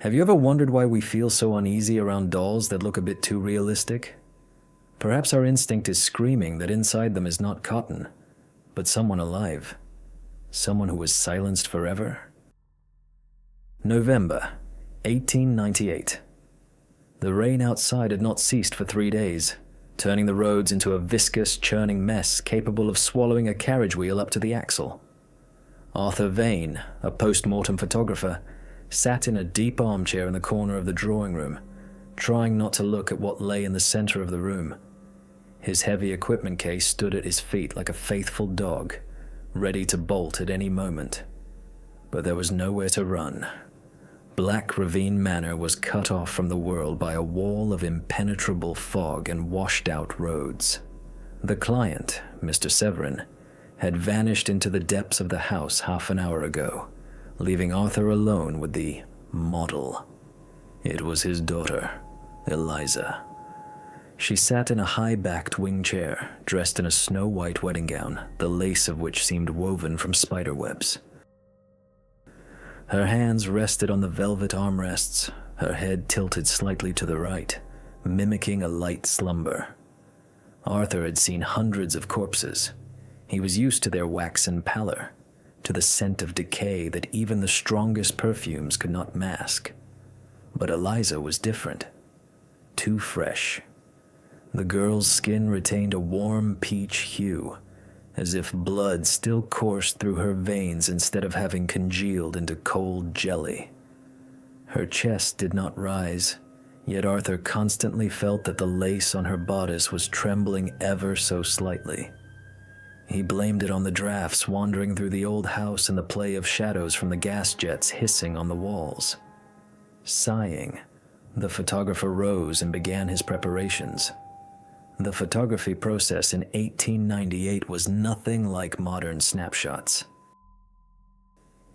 Have you ever wondered why we feel so uneasy around dolls that look a bit too realistic? Perhaps our instinct is screaming that inside them is not cotton, but someone alive. Someone who was silenced forever. November, 1898. The rain outside had not ceased for 3 days, turning the roads into a viscous, churning mess capable of swallowing a carriage wheel up to the axle. Arthur Vane, a post-mortem photographer, sat in a deep armchair in the corner of the drawing room, trying not to look at what lay in the center of the room. His heavy equipment case stood at his feet like a faithful dog, ready to bolt at any moment. But there was nowhere to run. Black Ravine Manor was cut off from the world by a wall of impenetrable fog and washed-out roads. The client, Mr. Severin, had vanished into the depths of the house half an hour ago, leaving Arthur alone with the model. It was his daughter, Eliza. She sat in a high-backed wing chair, dressed in a snow-white wedding gown, the lace of which seemed woven from spider webs. Her hands rested on the velvet armrests, her head tilted slightly to the right, mimicking a light slumber. Arthur had seen hundreds of corpses. He was used to their waxen pallor, to the scent of decay that even the strongest perfumes could not mask. But Eliza was different. Too fresh. The girl's skin retained a warm peach hue, as if blood still coursed through her veins instead of having congealed into cold jelly. Her chest did not rise, yet Arthur constantly felt that the lace on her bodice was trembling ever so slightly. He blamed it on the drafts wandering through the old house and the play of shadows from the gas jets hissing on the walls. Sighing, the photographer rose and began his preparations. The photography process in 1898 was nothing like modern snapshots.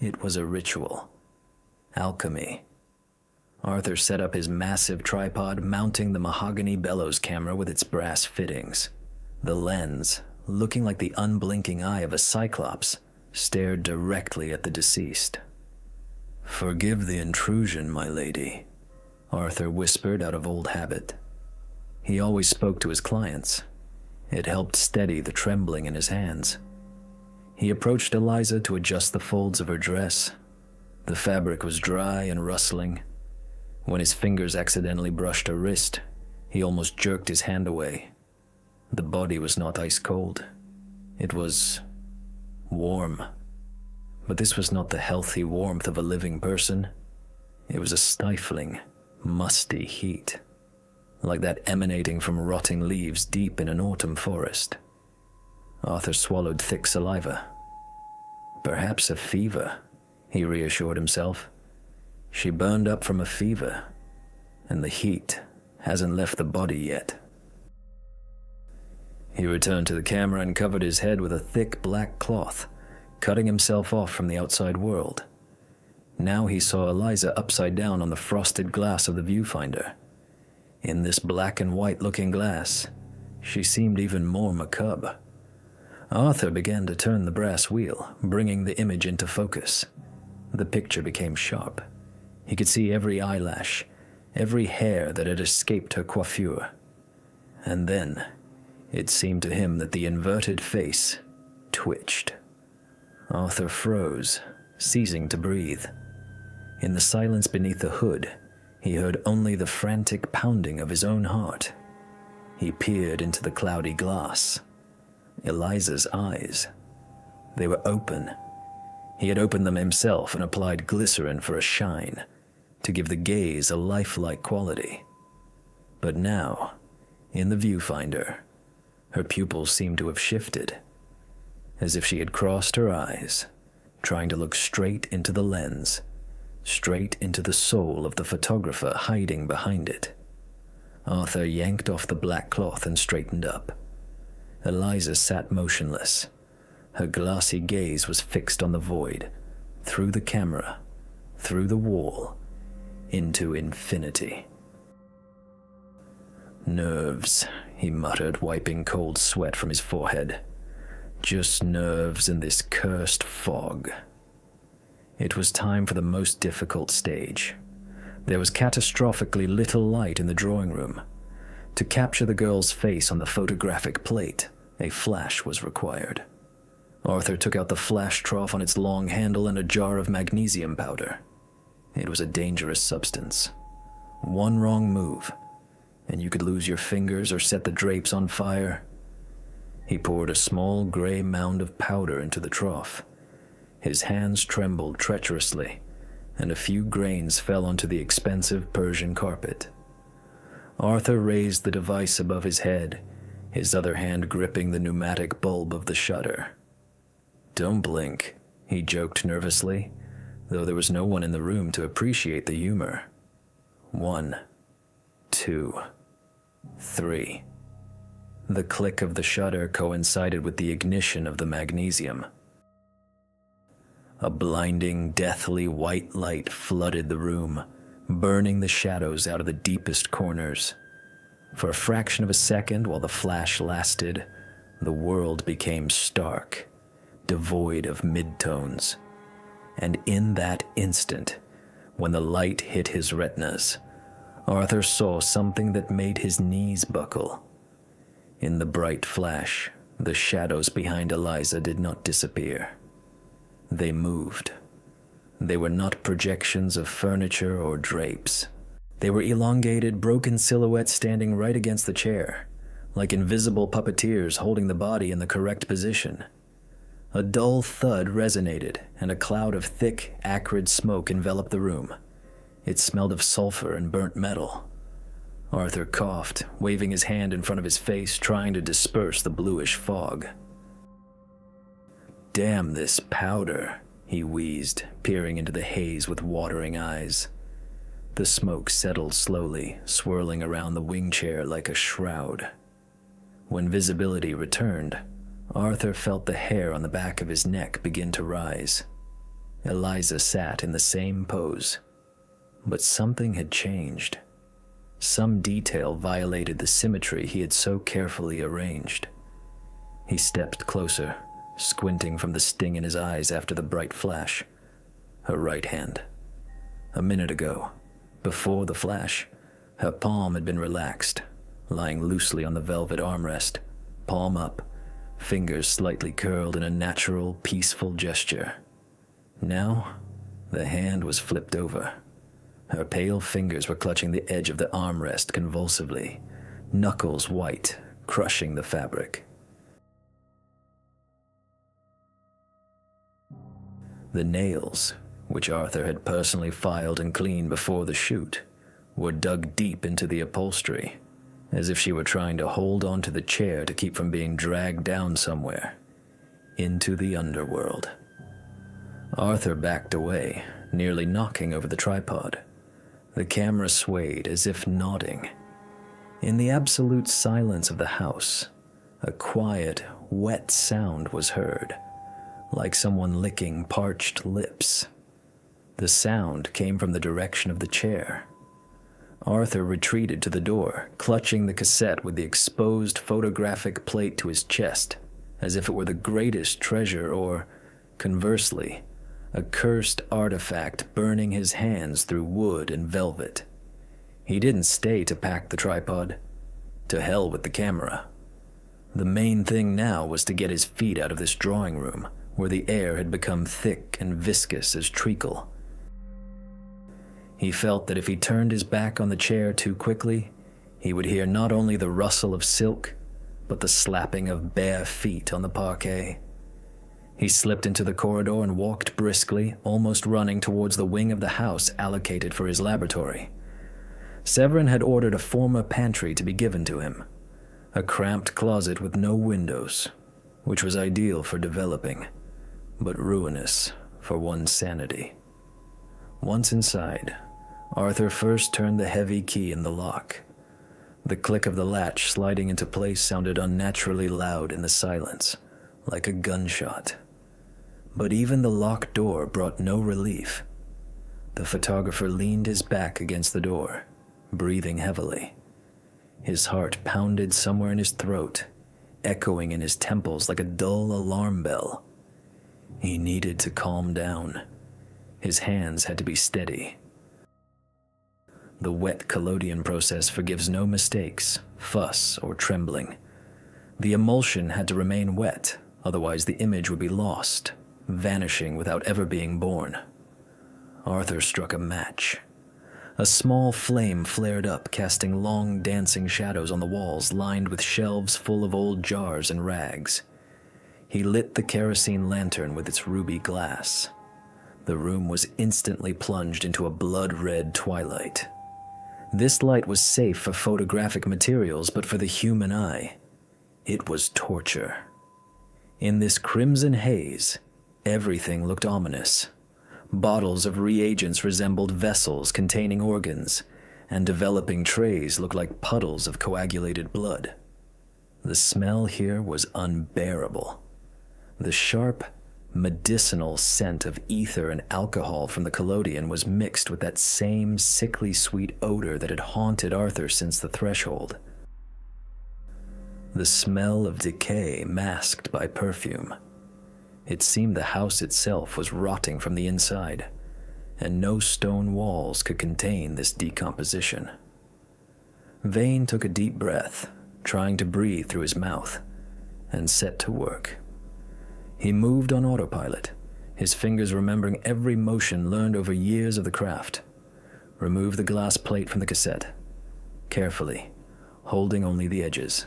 It was a ritual. Alchemy. Arthur set up his massive tripod, mounting the mahogany bellows camera with its brass fittings. The lens, looking like the unblinking eye of a cyclops, stared directly at the deceased. "Forgive the intrusion, my lady," Arthur whispered out of old habit. He always spoke to his clients. It helped steady the trembling in his hands. He approached Eliza to adjust the folds of her dress. The fabric was dry and rustling. When his fingers accidentally brushed her wrist, he almost jerked his hand away. The body was not ice cold. It was warm. But this was not the healthy warmth of a living person. It was a stifling, musty heat, like that emanating from rotting leaves deep in an autumn forest. Arthur swallowed thick saliva. Perhaps a fever, he reassured himself. She burned up from a fever, and the heat hasn't left the body yet. He returned to the camera and covered his head with a thick black cloth, cutting himself off from the outside world. Now he saw Eliza upside down on the frosted glass of the viewfinder. In this black and white looking glass, she seemed even more macabre. Arthur began to turn the brass wheel, bringing the image into focus. The picture became sharp. He could see every eyelash, every hair that had escaped her coiffure. And then, it seemed to him that the inverted face twitched. Arthur froze, ceasing to breathe. In the silence beneath the hood, he heard only the frantic pounding of his own heart. He peered into the cloudy glass. Eliza's eyes. They were open. He had opened them himself and applied glycerin for a shine, to give the gaze a lifelike quality. But now, in the viewfinder, her pupils seemed to have shifted, as if she had crossed her eyes, trying to look straight into the lens, straight into the soul of the photographer hiding behind it. Arthur yanked off the black cloth and straightened up. Eliza sat motionless. Her glassy gaze was fixed on the void, through the camera, through the wall, into infinity. "Nerves," he muttered, wiping cold sweat from his forehead. "Just nerves in this cursed fog." It was time for the most difficult stage. There was catastrophically little light in the drawing room. To capture the girl's face on the photographic plate, a flash was required. Arthur took out the flash trough on its long handle and a jar of magnesium powder. It was a dangerous substance. One wrong move, and you could lose your fingers or set the drapes on fire. He poured a small gray mound of powder into the trough. His hands trembled treacherously, and a few grains fell onto the expensive Persian carpet. Arthur raised the device above his head, his other hand gripping the pneumatic bulb of the shutter. "Don't blink," he joked nervously, though there was no one in the room to appreciate the humor. 1, 2, 3. The click of the shutter coincided with the ignition of the magnesium. A blinding, deathly white light flooded the room, burning the shadows out of the deepest corners. For a fraction of a second while the flash lasted, the world became stark, devoid of midtones. And in that instant, when the light hit his retinas, Arthur saw something that made his knees buckle. In the bright flash, the shadows behind Eliza did not disappear. They moved. They were not projections of furniture or drapes. They were elongated, broken silhouettes standing right against the chair, like invisible puppeteers holding the body in the correct position. A dull thud resonated, and a cloud of thick, acrid smoke enveloped the room. It smelled of sulfur and burnt metal. Arthur coughed, waving his hand in front of his face, trying to disperse the bluish fog. "Damn this powder," he wheezed, peering into the haze with watering eyes. The smoke settled slowly, swirling around the wing chair like a shroud. When visibility returned, Arthur felt the hair on the back of his neck begin to rise. Eliza sat in the same pose, but something had changed. Some detail violated the symmetry he had so carefully arranged. He stepped closer, squinting from the sting in his eyes after the bright flash. Her right hand. A minute ago, before the flash, her palm had been relaxed, lying loosely on the velvet armrest, palm up, fingers slightly curled in a natural, peaceful gesture. Now, the hand was flipped over. Her pale fingers were clutching the edge of the armrest convulsively, knuckles white, crushing the fabric. The nails, which Arthur had personally filed and cleaned before the shoot, were dug deep into the upholstery, as if she were trying to hold onto the chair to keep from being dragged down somewhere, into the underworld. Arthur backed away, nearly knocking over the tripod. The camera swayed as if nodding. In the absolute silence of the house, a quiet, wet sound was heard, like someone licking parched lips. The sound came from the direction of the chair. Arthur retreated to the door, clutching the cassette with the exposed photographic plate to his chest, as if it were the greatest treasure or, conversely, a cursed artifact burning his hands through wood and velvet. He didn't stay to pack the tripod. To hell with the camera. The main thing now was to get his feet out of this drawing room, where the air had become thick and viscous as treacle. He felt that if he turned his back on the chair too quickly, he would hear not only the rustle of silk, but the slapping of bare feet on the parquet. He slipped into the corridor and walked briskly, almost running towards the wing of the house allocated for his laboratory. Severin had ordered a former pantry to be given to him, a cramped closet with no windows, which was ideal for developing, but ruinous for one's sanity. Once inside, Arthur first turned the heavy key in the lock. The click of the latch sliding into place sounded unnaturally loud in the silence, like a gunshot. But even the locked door brought no relief. The photographer leaned his back against the door, breathing heavily. His heart pounded somewhere in his throat, echoing in his temples like a dull alarm bell. He needed to calm down. His hands had to be steady. The wet collodion process forgives no mistakes, fuss, or trembling. The emulsion had to remain wet, otherwise the image would be lost, vanishing without ever being born. Arthur struck a match. A small flame flared up, casting long, dancing shadows on the walls lined with shelves full of old jars and rags. He lit the kerosene lantern with its ruby glass. The room was instantly plunged into a blood-red twilight. This light was safe for photographic materials, but for the human eye, it was torture. In this crimson haze, everything looked ominous. Bottles of reagents resembled vessels containing organs, and developing trays looked like puddles of coagulated blood. The smell here was unbearable. The sharp, medicinal scent of ether and alcohol from the collodion was mixed with that same sickly sweet odor that had haunted Arthur since the threshold. The smell of decay masked by perfume. It seemed the house itself was rotting from the inside, and no stone walls could contain this decomposition. Vane took a deep breath, trying to breathe through his mouth, and set to work. He moved on autopilot, his fingers remembering every motion learned over years of the craft. Removed the glass plate from the cassette, carefully, holding only the edges.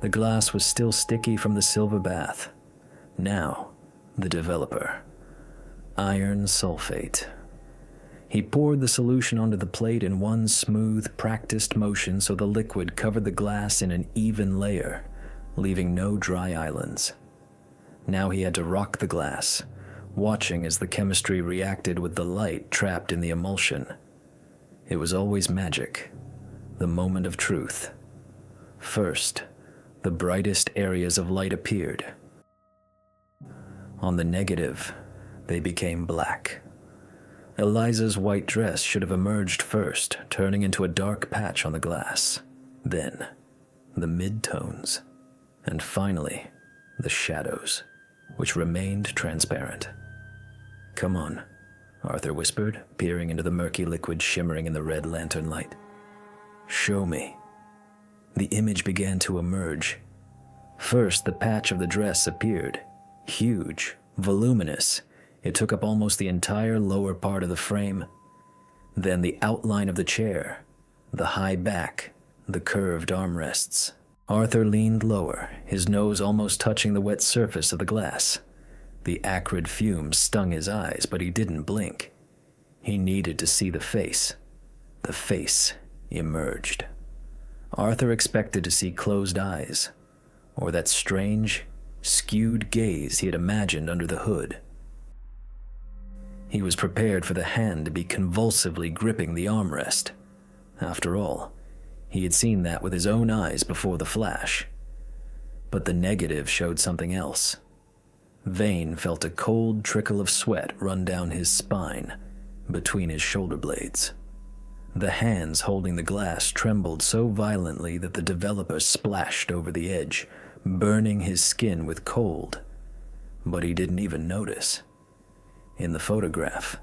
The glass was still sticky from the silver bath. Now, the developer. Iron sulfate. He poured the solution onto the plate in one smooth, practiced motion so the liquid covered the glass in an even layer, leaving no dry islands. Now he had to rock the glass, watching as the chemistry reacted with the light trapped in the emulsion. It was always magic, the moment of truth. First, the brightest areas of light appeared. On the negative, they became black. Eliza's white dress should have emerged first, turning into a dark patch on the glass. Then, the mid-tones, and finally, the shadows, which remained transparent. "Come on," Arthur whispered, peering into the murky liquid shimmering in the red lantern light. "Show me." The image began to emerge. First, the patch of the dress appeared. Huge, voluminous. It took up almost the entire lower part of the frame. Then the outline of the chair, the high back, the curved armrests. Arthur leaned lower, his nose almost touching the wet surface of the glass. The acrid fumes stung his eyes, but he didn't blink. He needed to see the face. The face emerged. Arthur expected to see closed eyes, or that strange, skewed gaze he had imagined under the hood. He was prepared for the hand to be convulsively gripping the armrest. After all, he had seen that with his own eyes before the flash. But the negative showed something else. Vane felt a cold trickle of sweat run down his spine, between his shoulder blades. The hands holding the glass trembled so violently that the developer splashed over the edge, burning his skin with cold. But he didn't even notice. In the photograph,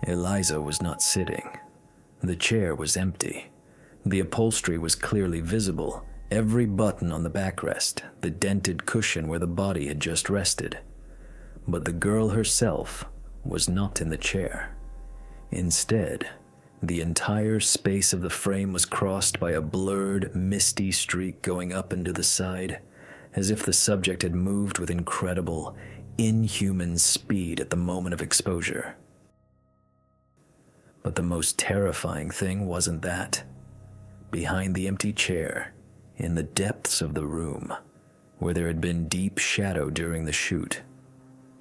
Eliza was not sitting. The chair was empty. The upholstery was clearly visible, every button on the backrest, the dented cushion where the body had just rested. But the girl herself was not in the chair. Instead, the entire space of the frame was crossed by a blurred, misty streak going up and to the side, as if the subject had moved with incredible, inhuman speed at the moment of exposure. But the most terrifying thing wasn't that. Behind the empty chair, in the depths of the room, where there had been deep shadow during the shoot,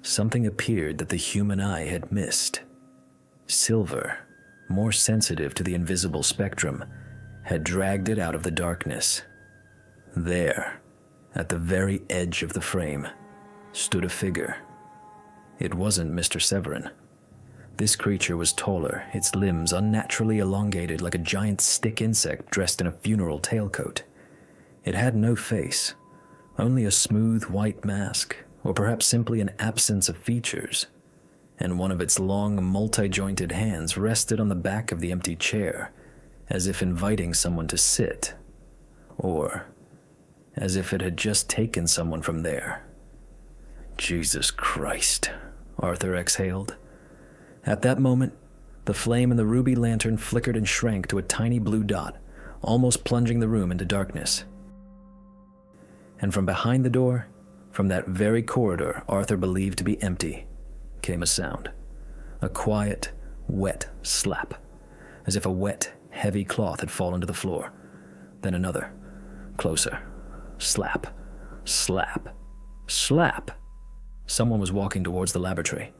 something appeared that the human eye had missed. Silver, more sensitive to the invisible spectrum, had dragged it out of the darkness. There, at the very edge of the frame, stood a figure. It wasn't Mr. Severin. This creature was taller, its limbs unnaturally elongated like a giant stick insect dressed in a funeral tailcoat. It had no face, only a smooth white mask, or perhaps simply an absence of features, and one of its long, multi-jointed hands rested on the back of the empty chair, as if inviting someone to sit, or as if it had just taken someone from there. Jesus Christ, Arthur exhaled. At that moment, the flame in the ruby lantern flickered and shrank to a tiny blue dot, almost plunging the room into darkness. And from behind the door, from that very corridor Arthur believed to be empty, came a sound. A quiet, wet slap, as if a wet, heavy cloth had fallen to the floor. Then another, closer. Slap, slap, slap. Someone was walking towards the laboratory,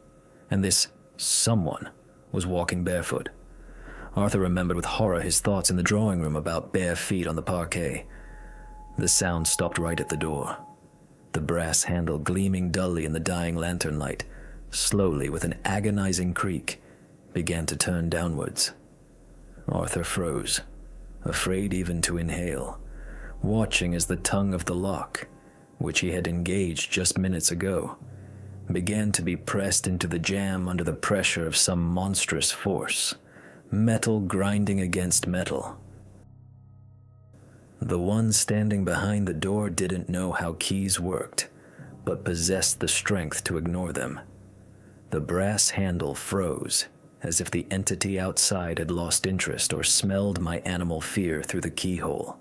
and this someone was walking barefoot. Arthur remembered with horror his thoughts in the drawing room about bare feet on the parquet. The sound stopped right at the door. The brass handle gleaming dully in the dying lantern light, slowly with an agonizing creak, began to turn downwards. Arthur froze, afraid even to inhale, watching as the tongue of the lock, which he had engaged just minutes ago, began to be pressed into the jamb under the pressure of some monstrous force, metal grinding against metal. The one standing behind the door didn't know how keys worked, but possessed the strength to ignore them. The brass handle froze, as if the entity outside had lost interest or smelled my animal fear through the keyhole.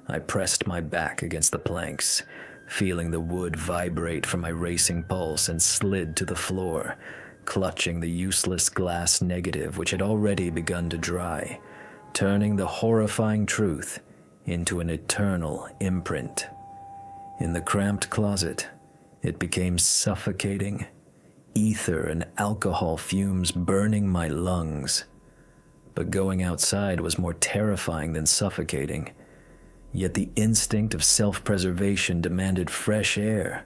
I pressed my back against the planks, feeling the wood vibrate from my racing pulse, and slid to the floor, clutching the useless glass negative which had already begun to dry, turning the horrifying truth into an eternal imprint. In the cramped closet, it became suffocating, ether and alcohol fumes burning my lungs. But going outside was more terrifying than suffocating. Yet the instinct of self-preservation demanded fresh air.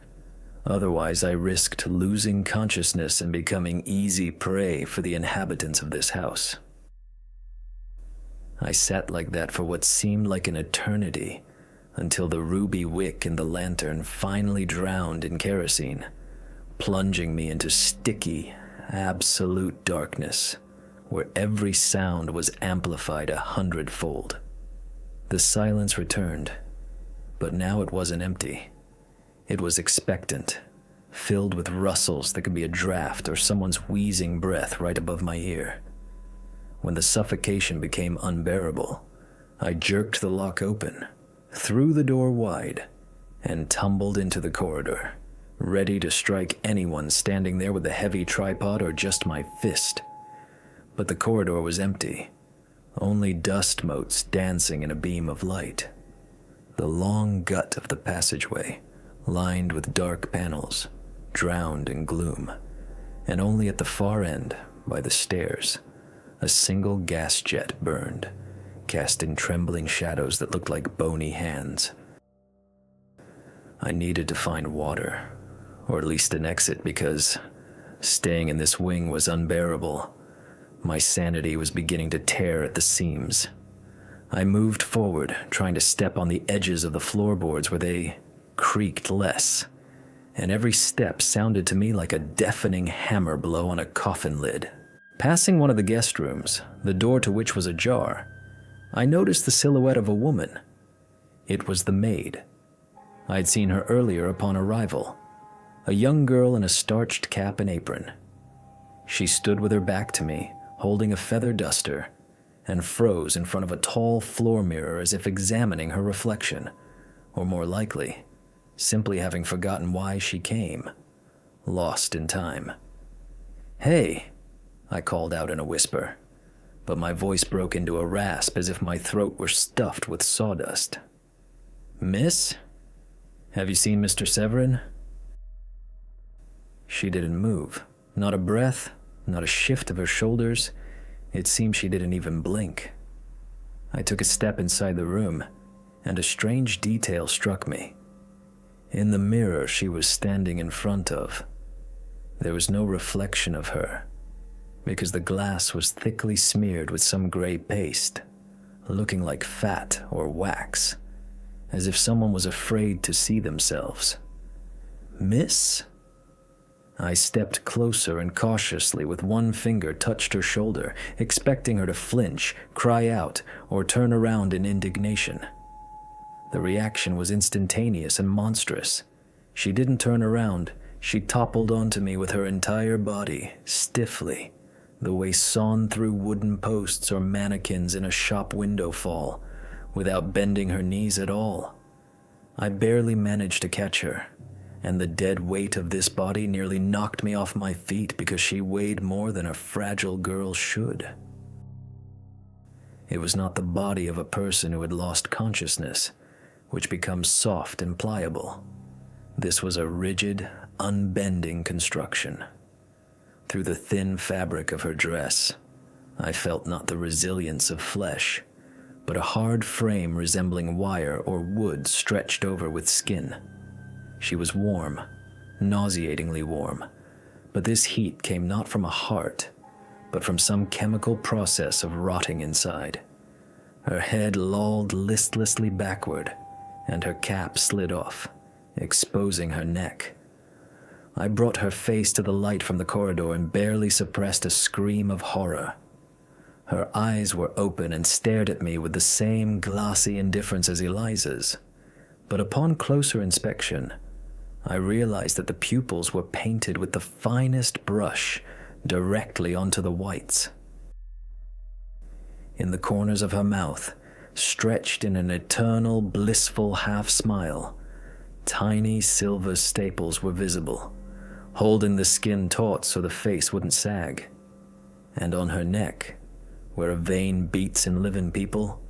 Otherwise, I risked losing consciousness and becoming easy prey for the inhabitants of this house. I sat like that for what seemed like an eternity, until the ruby wick in the lantern finally drowned in kerosene, plunging me into sticky, absolute darkness, where every sound was amplified 100-fold. The silence returned, but now it wasn't empty. It was expectant, filled with rustles that could be a draft or someone's wheezing breath right above my ear. When the suffocation became unbearable, I jerked the lock open, threw the door wide, and tumbled into the corridor, ready to strike anyone standing there with a heavy tripod or just my fist. But the corridor was empty, only dust motes dancing in a beam of light. The long gut of the passageway, lined with dark panels, drowned in gloom, and only at the far end, by the stairs, a single gas jet burned, casting trembling shadows that looked like bony hands. I needed to find water, or at least an exit, because staying in this wing was unbearable. My sanity was beginning to tear at the seams. I moved forward, trying to step on the edges of the floorboards where they creaked less, and every step sounded to me like a deafening hammer blow on a coffin lid. Passing one of the guest rooms, the door to which was ajar, I noticed the silhouette of a woman. It was the maid. I'd seen her earlier upon arrival, a young girl in a starched cap and apron. She stood with her back to me, holding a feather duster, and froze in front of a tall floor mirror as if examining her reflection, or more likely, simply having forgotten why she came, lost in time. "Hey," I called out in a whisper, but my voice broke into a rasp as if my throat were stuffed with sawdust. "Miss? Have you seen Mr. Severin?" She didn't move, not a breath, not a shift of her shoulders. It seemed she didn't even blink. I took a step inside the room, and a strange detail struck me. In the mirror she was standing in front of, there was no reflection of her, because the glass was thickly smeared with some gray paste, looking like fat or wax, as if someone was afraid to see themselves. "Miss?" I stepped closer and cautiously with one finger touched her shoulder, expecting her to flinch, cry out, or turn around in indignation. The reaction was instantaneous and monstrous. She didn't turn around. She toppled onto me with her entire body, stiffly, the way sawn through wooden posts or mannequins in a shop window fall, without bending her knees at all. I barely managed to catch her, and the dead weight of this body nearly knocked me off my feet because she weighed more than a fragile girl should. It was not the body of a person who had lost consciousness, which becomes soft and pliable. This was a rigid, unbending construction. Through the thin fabric of her dress, I felt not the resilience of flesh, but a hard frame resembling wire or wood stretched over with skin. She was warm, nauseatingly warm, but this heat came not from a heart, but from some chemical process of rotting inside. Her head lolled listlessly backward, and her cap slid off, exposing her neck. I brought her face to the light from the corridor and barely suppressed a scream of horror. Her eyes were open and stared at me with the same glassy indifference as Eliza's, but upon closer inspection, I realized that the pupils were painted with the finest brush directly onto the whites. In the corners of her mouth, stretched in an eternal, blissful half-smile, tiny silver staples were visible, holding the skin taut so the face wouldn't sag. And on her neck, where a vein beats in living people,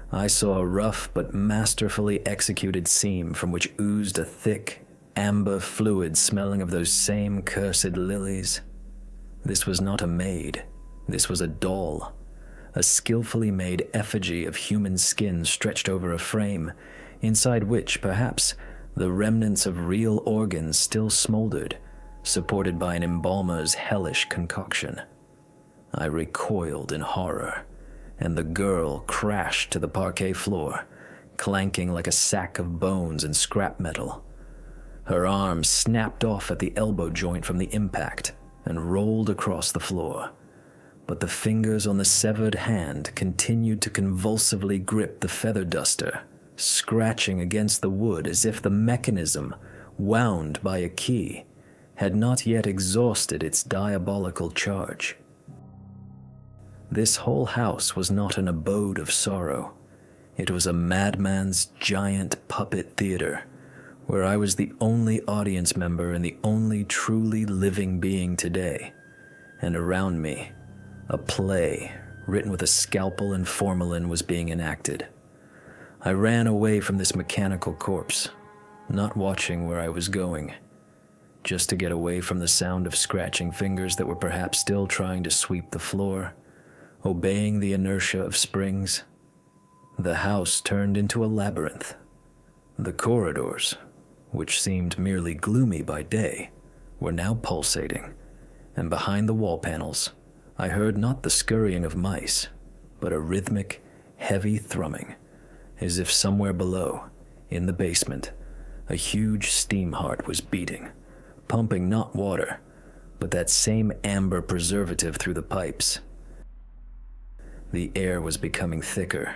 I saw a rough but masterfully executed seam from which oozed a thick, amber fluid smelling of those same cursed lilies. This was not a maid. This was a doll, a skillfully made effigy of human skin stretched over a frame, inside which, perhaps, the remnants of real organs still smoldered, supported by an embalmer's hellish concoction. I recoiled in horror, and the girl crashed to the parquet floor, clanking like a sack of bones and scrap metal. Her arm snapped off at the elbow joint from the impact and rolled across the floor, but the fingers on the severed hand continued to convulsively grip the feather duster, scratching against the wood as if the mechanism, wound by a key, had not yet exhausted its diabolical charge. This whole house was not an abode of sorrow. It was a madman's giant puppet theater, where I was the only audience member and the only truly living being today, and around me, a play written with a scalpel and formalin was being enacted. I ran away from this mechanical corpse, not watching where I was going, just to get away from the sound of scratching fingers that were perhaps still trying to sweep the floor, obeying the inertia of springs. The house turned into a labyrinth. The corridors, which seemed merely gloomy by day, were now pulsating, and behind the wall panels, I heard not the scurrying of mice, but a rhythmic, heavy thrumming, as if somewhere below, in the basement, a huge steam heart was beating, pumping not water, but that same amber preservative through the pipes. The air was becoming thicker.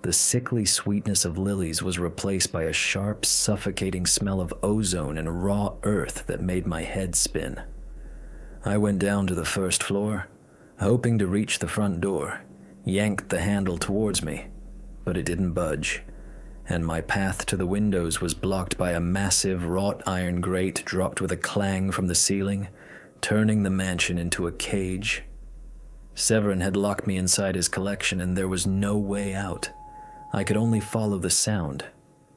The sickly sweetness of lilies was replaced by a sharp, suffocating smell of ozone and raw earth that made my head spin. I went down to the first floor, hoping to reach the front door, yanked the handle towards me, but it didn't budge, and my path to the windows was blocked by a massive wrought iron grate dropped with a clang from the ceiling, turning the mansion into a cage. Severin had locked me inside his collection, and there was no way out. I could only follow the sound,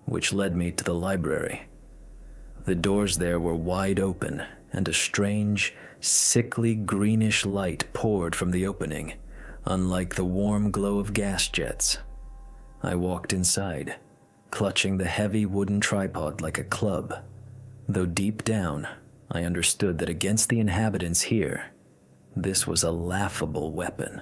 which led me to the library. The doors there were wide open, and a strange, sickly greenish light poured from the opening, unlike the warm glow of gas jets. I walked inside, clutching the heavy wooden tripod like a club, though deep down I understood that against the inhabitants here, this was a laughable weapon.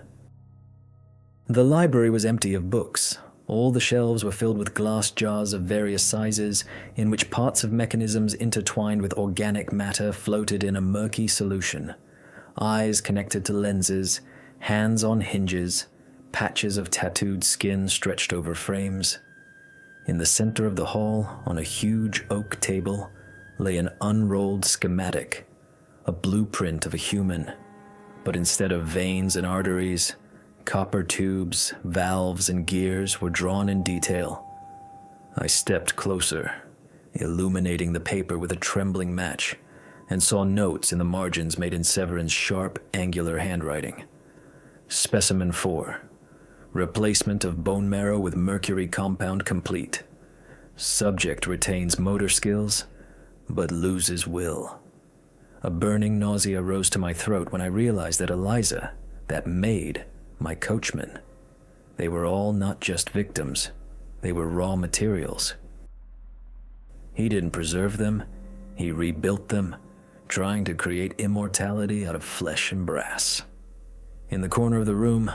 The library was empty of books, All the shelves were filled with glass jars of various sizes, in which parts of mechanisms intertwined with organic matter floated in a murky solution. Eyes connected to lenses, hands on hinges, patches of tattooed skin stretched over frames. In the center of the hall, on a huge oak table, lay an unrolled schematic, a blueprint of a human, but instead of veins and arteries, copper tubes, valves, and gears were drawn in detail. I stepped closer, illuminating the paper with a trembling match, and saw notes in the margins made in Severin's sharp, angular handwriting. Specimen 4. Replacement of bone marrow with mercury compound complete. Subject retains motor skills, but loses will. A burning nausea rose to my throat when I realized that Eliza, that maid, my coachman, they were all not just victims, they were raw materials. He didn't preserve them, he rebuilt them, trying to create immortality out of flesh and brass. In the corner of the room,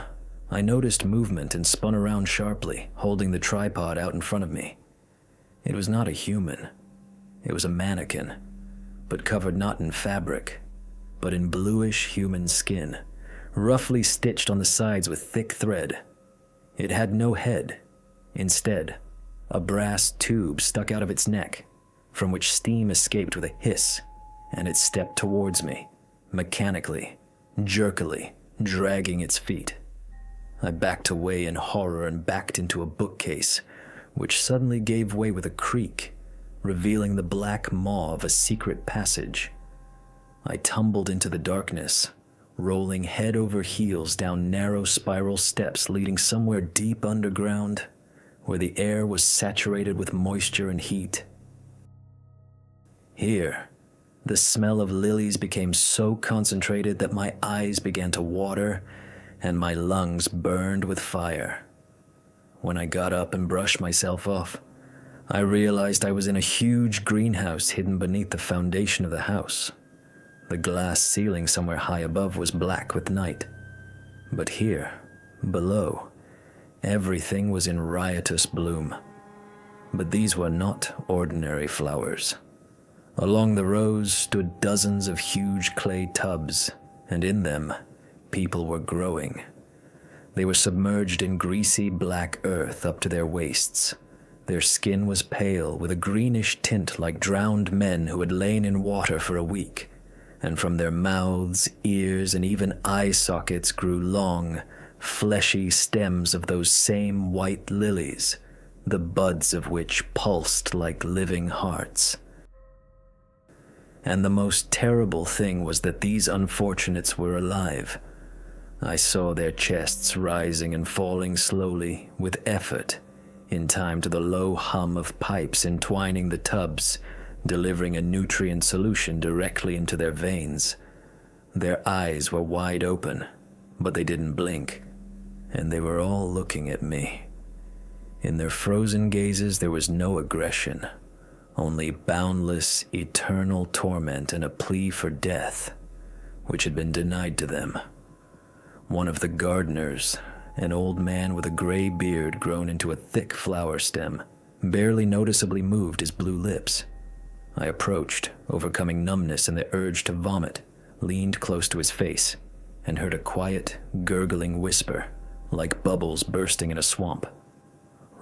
I noticed movement and spun around sharply, holding the tripod out in front of me. It was not a human. It was a mannequin, but covered not in fabric, but in bluish human skin, roughly stitched on the sides with thick thread. It had no head. Instead, a brass tube stuck out of its neck, from which steam escaped with a hiss, and it stepped towards me, mechanically, jerkily, dragging its feet. I backed away in horror and backed into a bookcase, which suddenly gave way with a creak, revealing the black maw of a secret passage. I tumbled into the darkness, rolling head over heels down narrow spiral steps leading somewhere deep underground, where the air was saturated with moisture and heat. Here, the smell of lilies became so concentrated that my eyes began to water and my lungs burned with fire. When I got up and brushed myself off, I realized I was in a huge greenhouse hidden beneath the foundation of the house. The glass ceiling somewhere high above was black with night. But here, below, everything was in riotous bloom. But these were not ordinary flowers. Along the rows stood dozens of huge clay tubs, and in them, people were growing. They were submerged in greasy black earth up to their waists. Their skin was pale with a greenish tint like drowned men who had lain in water for a week. And from their mouths, ears, and even eye sockets grew long, fleshy stems of those same white lilies, the buds of which pulsed like living hearts. And the most terrible thing was that these unfortunates were alive. I saw their chests rising and falling slowly, with effort, in time to the low hum of pipes entwining the tubs, delivering a nutrient solution directly into their veins. Their eyes were wide open, but they didn't blink, and they were all looking at me. In their frozen gazes there was no aggression, only boundless, eternal torment and a plea for death, which had been denied to them. One of the gardeners, an old man with a gray beard grown into a thick flower stem, barely noticeably moved his blue lips. I approached, overcoming numbness and the urge to vomit, leaned close to his face, and heard a quiet, gurgling whisper, like bubbles bursting in a swamp.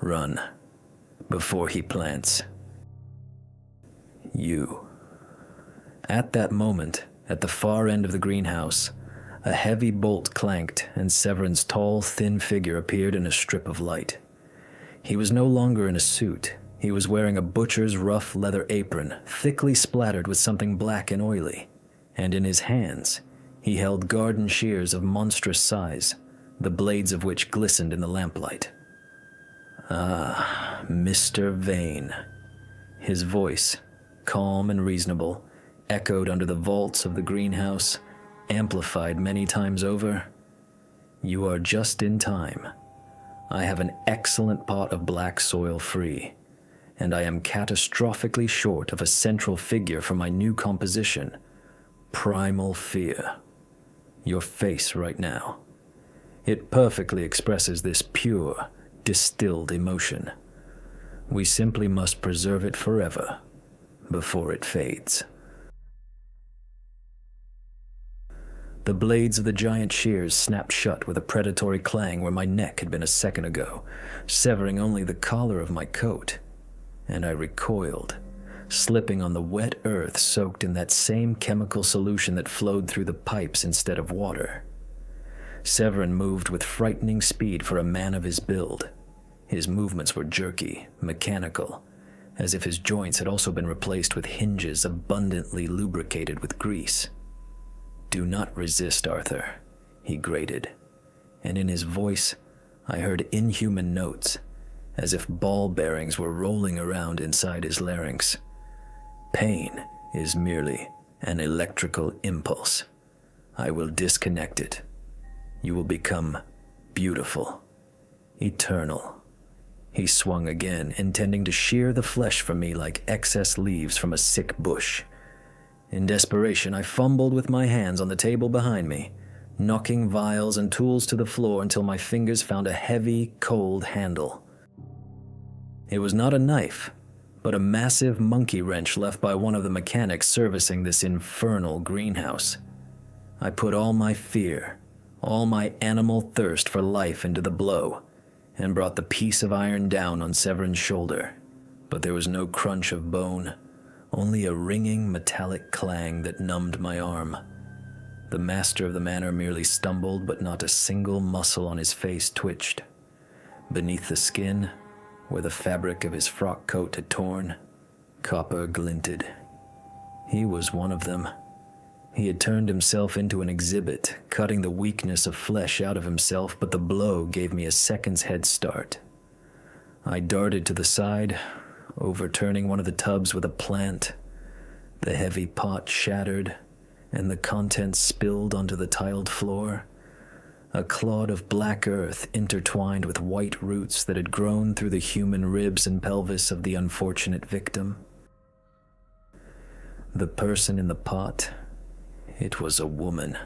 "Run, before he plants. You." At that moment, at the far end of the greenhouse, a heavy bolt clanked and Severin's tall, thin figure appeared in a strip of light. He was no longer in a suit. He was wearing a butcher's rough leather apron, thickly splattered with something black and oily, and in his hands he held garden shears of monstrous size, the blades of which glistened in the lamplight. "Ah, Mr. Vane." His voice, calm and reasonable, echoed under the vaults of the greenhouse, amplified many times over. "You are just in time. I have an excellent pot of black soil free, and I am catastrophically short of a central figure for my new composition, Primal Fear. Your face right now. It perfectly expresses this pure, distilled emotion. We simply must preserve it forever, before it fades. The blades of the giant shears snapped shut with a predatory clang where my neck had been a second ago, severing only the collar of my coat, and I recoiled, slipping on the wet earth soaked in that same chemical solution that flowed through the pipes instead of water. Severin moved with frightening speed for a man of his build. His movements were jerky, mechanical, as if his joints had also been replaced with hinges abundantly lubricated with grease. "Do not resist, Arthur," he grated, and in his voice I heard inhuman notes, as if ball bearings were rolling around inside his larynx. "Pain is merely an electrical impulse. I will disconnect it. You will become beautiful, eternal." He swung again, intending to shear the flesh from me like excess leaves from a sick bush. In desperation, I fumbled with my hands on the table behind me, knocking vials and tools to the floor until my fingers found a heavy, cold handle. It was not a knife, but a massive monkey wrench left by one of the mechanics servicing this infernal greenhouse. I put all my fear, all my animal thirst for life into the blow, and brought the piece of iron down on Severin's shoulder, but there was no crunch of bone, only a ringing metallic clang that numbed my arm. The master of the manor merely stumbled, but not a single muscle on his face twitched. Beneath the skin, where the fabric of his frock coat had torn, copper glinted. He was one of them. He had turned himself into an exhibit, cutting the weakness of flesh out of himself, but the blow gave me a second's head start. I darted to the side, overturning one of the tubs with a plant. The heavy pot shattered, and the contents spilled onto the tiled floor. A clod of black earth intertwined with white roots that had grown through the human ribs and pelvis of the unfortunate victim. The person in the pot, it was a woman,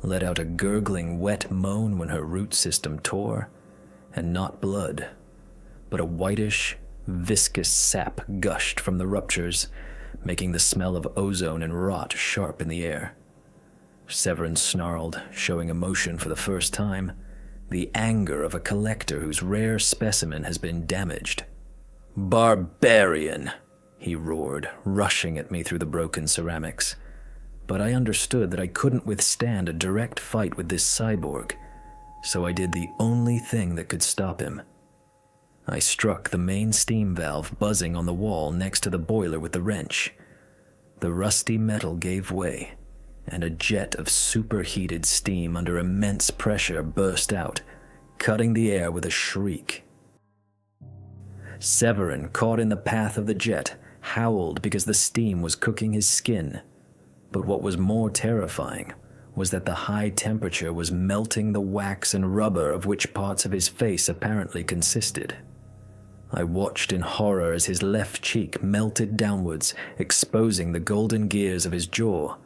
let out a gurgling wet moan when her root system tore, and not blood, but a whitish, viscous sap gushed from the ruptures, making the smell of ozone and rot sharp in the air. Severin snarled, showing emotion for the first time, the anger of a collector whose rare specimen has been damaged. "Barbarian!" he roared, rushing at me through the broken ceramics. But I understood that I couldn't withstand a direct fight with this cyborg, so I did the only thing that could stop him. I struck the main steam valve buzzing on the wall next to the boiler with the wrench. The rusty metal gave way, and a jet of superheated steam under immense pressure burst out, cutting the air with a shriek. Severin, caught in the path of the jet, howled because the steam was cooking his skin. But what was more terrifying was that the high temperature was melting the wax and rubber of which parts of his face apparently consisted. I watched in horror as his left cheek melted downwards, exposing the golden gears of his jaw,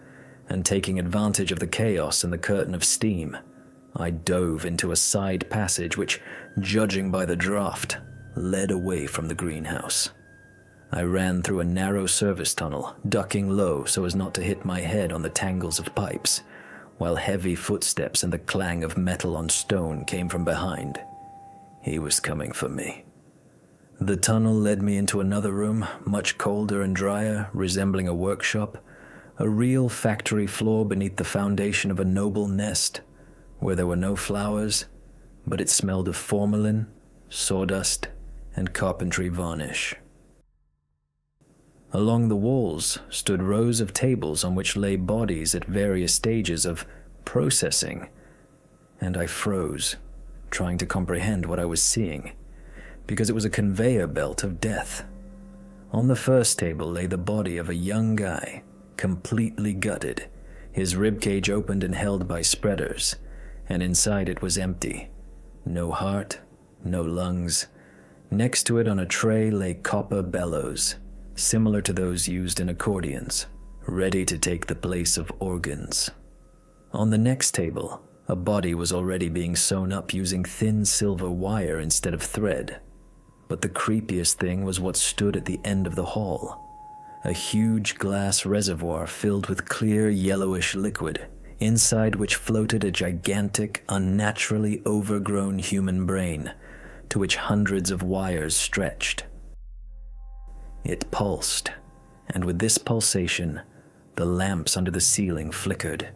and taking advantage of the chaos and the curtain of steam, I dove into a side passage which, judging by the draft, led away from the greenhouse. I ran through a narrow service tunnel, ducking low so as not to hit my head on the tangles of pipes, while heavy footsteps and the clang of metal on stone came from behind. He was coming for me. The tunnel led me into another room, much colder and drier, resembling a workshop, a real factory floor beneath the foundation of a noble nest, where there were no flowers, but it smelled of formalin, sawdust, and carpentry varnish. Along the walls stood rows of tables on which lay bodies at various stages of processing, and I froze, trying to comprehend what I was seeing, because it was a conveyor belt of death. On the first table lay the body of a young guy, completely gutted, his ribcage opened and held by spreaders, and inside it was empty. No heart, no lungs. Next to it on a tray lay copper bellows, similar to those used in accordions, ready to take the place of organs. On the next table, A body was already being sewn up using thin silver wire instead of thread. But the creepiest thing was what stood at the end of the hall. A huge glass reservoir filled with clear yellowish liquid, inside which floated a gigantic, unnaturally overgrown human brain, to which hundreds of wires stretched. It pulsed, and with this pulsation, the lamps under the ceiling flickered.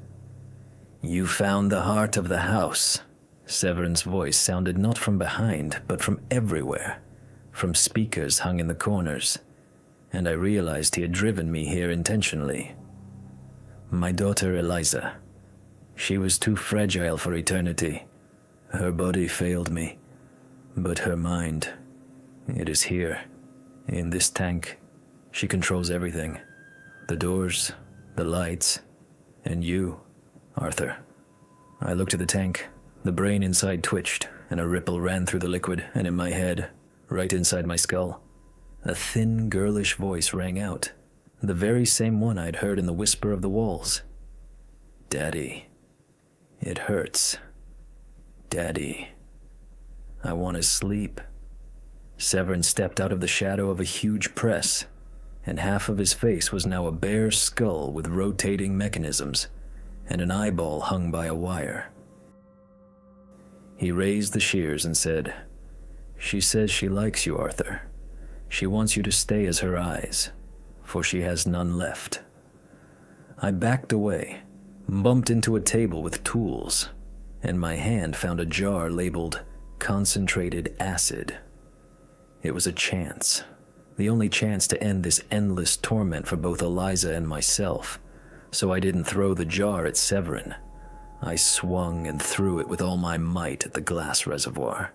"You found the heart of the house." Severin's voice sounded not from behind, but from everywhere, from speakers hung in the corners, and I realized he had driven me here intentionally. "My daughter Eliza. She was too fragile for eternity. Her body failed me, but her mind, it is here, in this tank. She controls everything. The doors, the lights, and you, Arthur." I looked at the tank. The brain inside twitched, and a ripple ran through the liquid and in my head, right inside my skull. A thin, girlish voice rang out, the very same one I'd heard in the whisper of the walls. "Daddy. It hurts. Daddy. I want to sleep." Severin stepped out of the shadow of a huge press, and half of his face was now a bare skull with rotating mechanisms, and an eyeball hung by a wire. He raised the shears and said, "She says she likes you, Arthur. She wants you to stay as her eyes, for she has none left." I backed away, bumped into a table with tools, and my hand found a jar labeled concentrated acid. It was a chance, the only chance to end this endless torment for both Eliza and myself, so I didn't throw the jar at Severin. I swung and threw it with all my might at the glass reservoir.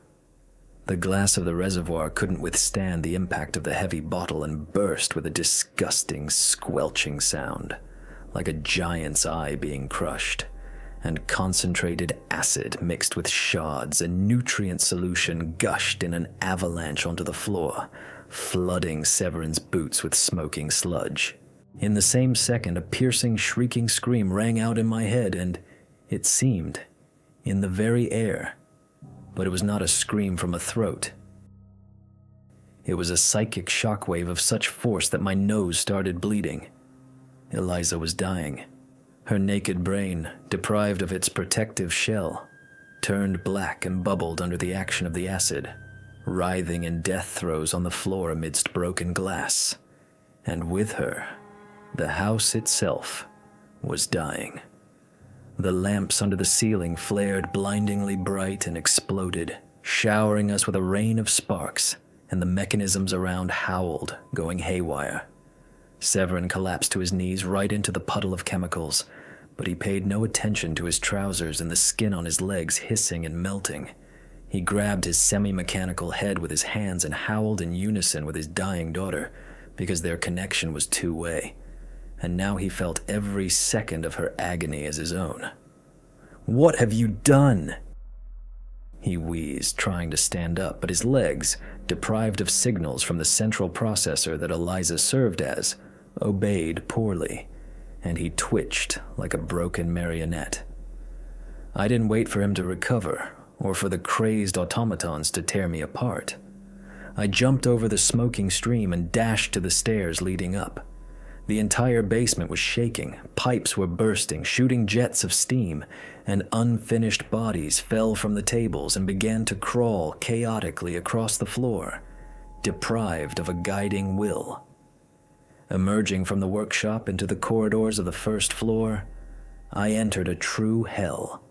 The glass of the reservoir couldn't withstand the impact of the heavy bottle and burst with a disgusting, squelching sound, like a giant's eye being crushed, and concentrated acid mixed with shards and nutrient solution gushed in an avalanche onto the floor, flooding Severin's boots with smoking sludge. In the same second, a piercing, shrieking scream rang out in my head, and, it seemed, in the very air. But it was not a scream from a throat. It was a psychic shockwave of such force that my nose started bleeding. Eliza was dying. Her naked brain, deprived of its protective shell, turned black and bubbled under the action of the acid, writhing in death throes on the floor amidst broken glass. And with her, the house itself was dying. The lamps under the ceiling flared blindingly bright and exploded, showering us with a rain of sparks, and the mechanisms around howled, going haywire. Severin collapsed to his knees right into the puddle of chemicals, but he paid no attention to his trousers and the skin on his legs hissing and melting. He grabbed his semi-mechanical head with his hands and howled in unison with his dying daughter, because their connection was two-way, and now he felt every second of her agony as his own. "What have you done?" He wheezed, trying to stand up, but his legs, deprived of signals from the central processor that Eliza served as, obeyed poorly, and he twitched like a broken marionette. I didn't wait for him to recover, or for the crazed automatons to tear me apart. I jumped over the smoking stream and dashed to the stairs leading up. The entire basement was shaking, pipes were bursting, shooting jets of steam, and unfinished bodies fell from the tables and began to crawl chaotically across the floor, deprived of a guiding will. Emerging from the workshop into the corridors of the first floor, I entered a true hell.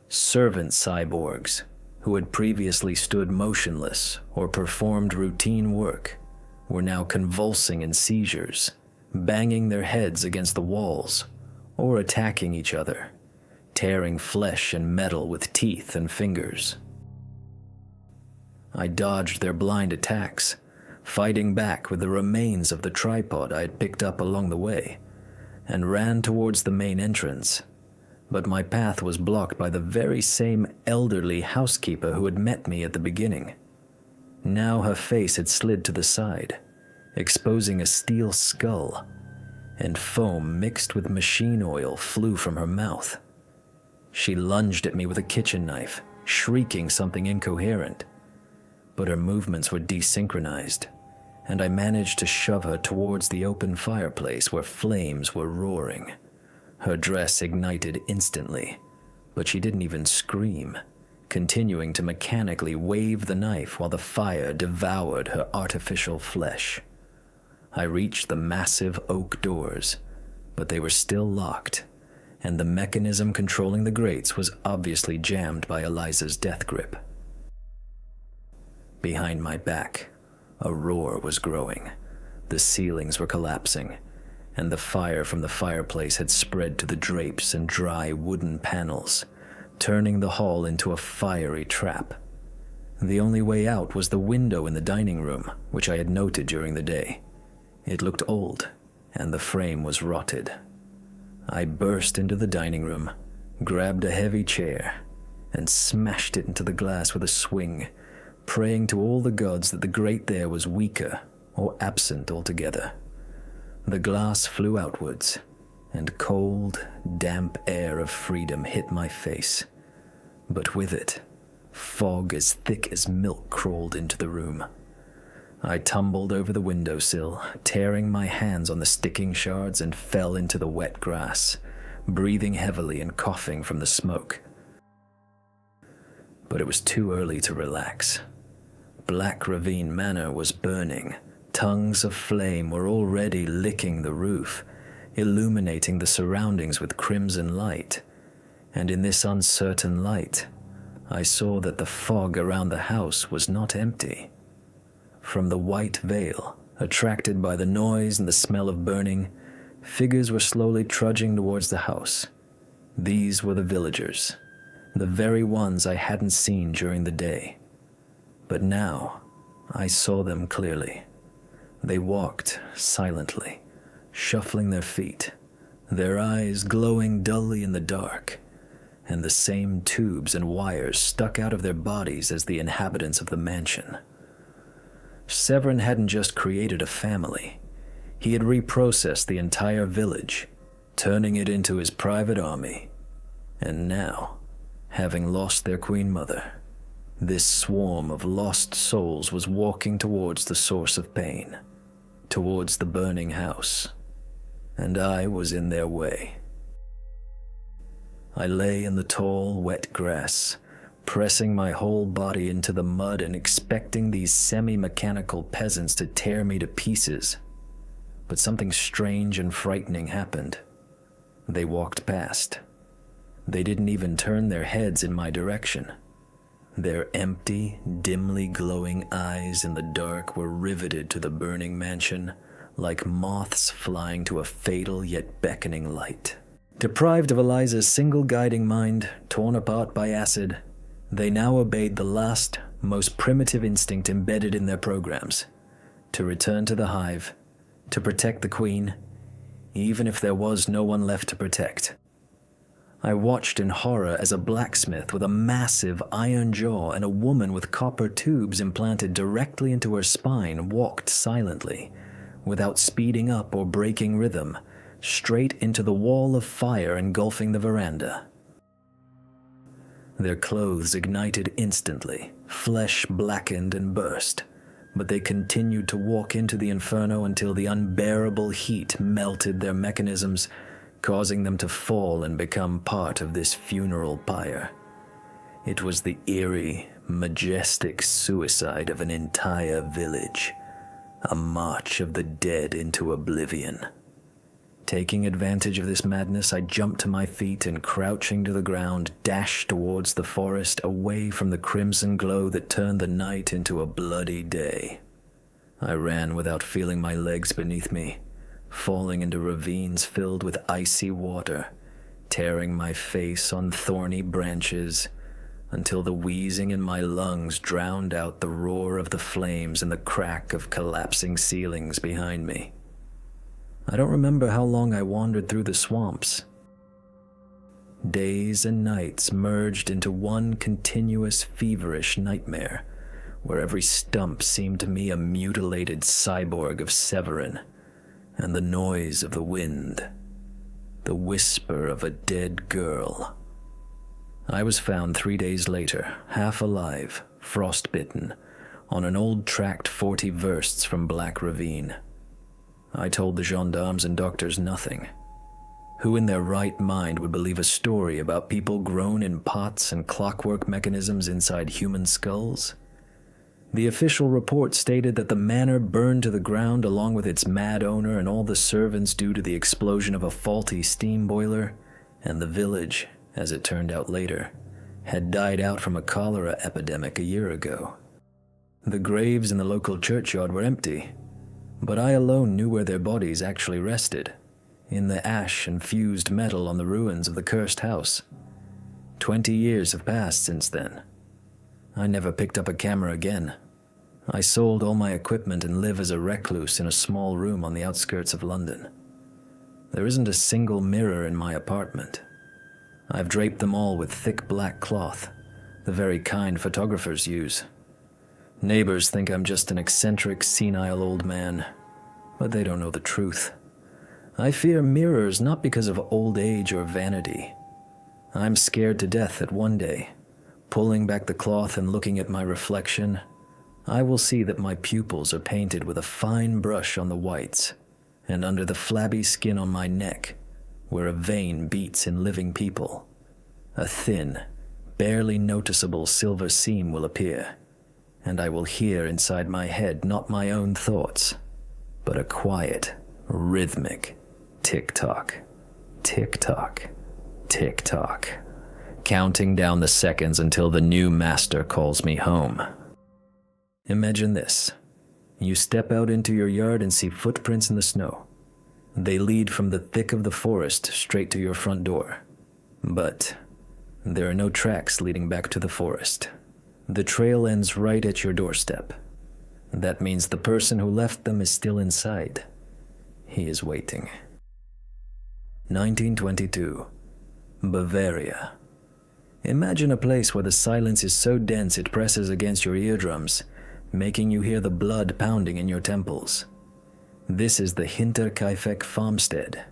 Servant cyborgs, who had previously stood motionless or performed routine work, were now convulsing in seizures, banging their heads against the walls, or attacking each other, tearing flesh and metal with teeth and fingers. I dodged their blind attacks, fighting back with the remains of the tripod I had picked up along the way, and ran towards the main entrance. But my path was blocked by the very same elderly housekeeper who had met me at the beginning. Now her face had slid to the side, exposing a steel skull, and foam mixed with machine oil flew from her mouth. She lunged at me with a kitchen knife, shrieking something incoherent. But her movements were desynchronized, and I managed to shove her towards the open fireplace where flames were roaring. Her dress ignited instantly, but she didn't even scream, continuing to mechanically wave the knife while the fire devoured her artificial flesh. I reached the massive oak doors, but they were still locked, and the mechanism controlling the grates was obviously jammed by Eliza's death grip. Behind my back, a roar was growing. The ceilings were collapsing, and the fire from the fireplace had spread to the drapes and dry wooden panels, turning the hall into a fiery trap. The only way out was the window in the dining room, which I had noted during the day. It looked old, and the frame was rotted. I burst into the dining room, grabbed a heavy chair, and smashed it into the glass with a swing, praying to all the gods that the grate there was weaker or absent altogether. The glass flew outwards, and cold, damp air of freedom hit my face. But with it, fog as thick as milk crawled into the room. I tumbled over the windowsill, tearing my hands on the sticking shards, and fell into the wet grass, breathing heavily and coughing from the smoke. But it was too early to relax. Black Ravine Manor was burning. Tongues of flame were already licking the roof, illuminating the surroundings with crimson light. And in this uncertain light, I saw that the fog around the house was not empty. From the white veil, attracted by the noise and the smell of burning, figures were slowly trudging towards the house. These were the villagers, the very ones I hadn't seen during the day. But now, I saw them clearly. They walked silently, shuffling their feet, their eyes glowing dully in the dark, and the same tubes and wires stuck out of their bodies as the inhabitants of the mansion. Severin hadn't just created a family. He had reprocessed the entire village, turning it into his private army. And now, having lost their queen mother, this swarm of lost souls was walking towards the source of pain, towards the burning house, and I was in their way. I lay in the tall, wet grass, pressing my whole body into the mud and expecting these semi-mechanical peasants to tear me to pieces. But something strange and frightening happened. They walked past. They didn't even turn their heads in my direction. Their empty, dimly glowing eyes in the dark were riveted to the burning mansion, like moths flying to a fatal yet beckoning light. Deprived of Eliza's single guiding mind, torn apart by acid, they now obeyed the last, most primitive instinct embedded in their programs: to return to the hive, to protect the queen, even if there was no one left to protect. I watched in horror as a blacksmith with a massive iron jaw and a woman with copper tubes implanted directly into her spine walked silently, without speeding up or breaking rhythm, straight into the wall of fire engulfing the veranda. Their clothes ignited instantly, flesh blackened and burst, but they continued to walk into the inferno until the unbearable heat melted their mechanisms, causing them to fall and become part of this funeral pyre. It was the eerie, majestic suicide of an entire village, a march of the dead into oblivion. Taking advantage of this madness, I jumped to my feet and, crouching to the ground, dashed towards the forest, away from the crimson glow that turned the night into a bloody day. I ran without feeling my legs beneath me, falling into ravines filled with icy water, tearing my face on thorny branches, until the wheezing in my lungs drowned out the roar of the flames and the crack of collapsing ceilings behind me. I don't remember how long I wandered through the swamps. Days and nights merged into one continuous feverish nightmare, where every stump seemed to me a mutilated cyborg of Severin, and the noise of the wind, the whisper of a dead girl, I was found 3 days later, half alive, frostbitten, on an old tract 40 versts from Black Ravine. I told the gendarmes and doctors nothing. Who in their right mind would believe a story about people grown in pots and clockwork mechanisms inside human skulls? The official report stated that the manor burned to the ground along with its mad owner and all the servants due to the explosion of a faulty steam boiler, and the village, as it turned out later, had died out from a cholera epidemic a year ago. The graves in the local churchyard were empty, but I alone knew where their bodies actually rested, in the ash and fused metal on the ruins of the cursed house. 20 years have passed since then. I never picked up a camera again. I sold all my equipment and live as a recluse in a small room on the outskirts of London. There isn't a single mirror in my apartment. I've draped them all with thick black cloth, the very kind photographers use. Neighbors think I'm just an eccentric, senile old man, but they don't know the truth. I fear mirrors not because of old age or vanity. I'm scared to death that one day, pulling back the cloth and looking at my reflection, I will see that my pupils are painted with a fine brush on the whites, and under the flabby skin on my neck, where a vein beats in living people, a thin, barely noticeable silver seam will appear, and I will hear inside my head not my own thoughts, but a quiet, rhythmic tick-tock, tick-tock, tick-tock, counting down the seconds until the new master calls me home. Imagine this. You step out into your yard and see footprints in the snow. They lead from the thick of the forest straight to your front door. But there are no tracks leading back to the forest. The trail ends right at your doorstep. That means the person who left them is still inside. He is waiting. 1922. Bavaria. Imagine a place where the silence is so dense it presses against your eardrums, making you hear the blood pounding in your temples. This is the Hinterkaifeck farmstead.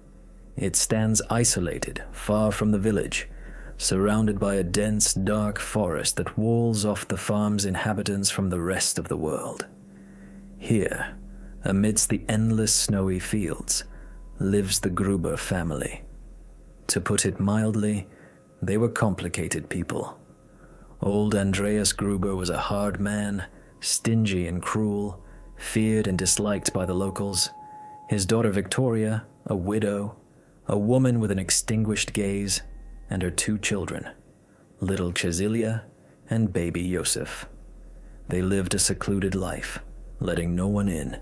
It stands isolated, far from the village, surrounded by a dense, dark forest that walls off the farm's inhabitants from the rest of the world. Here, amidst the endless snowy fields, lives the Gruber family. To put it mildly, they were complicated people. Old Andreas Gruber was a hard man, stingy and cruel, feared and disliked by the locals. His daughter Victoria, a widow, a woman with an extinguished gaze, and her 2 children, little Cecilia and baby Joseph. They lived a secluded life, letting no one in,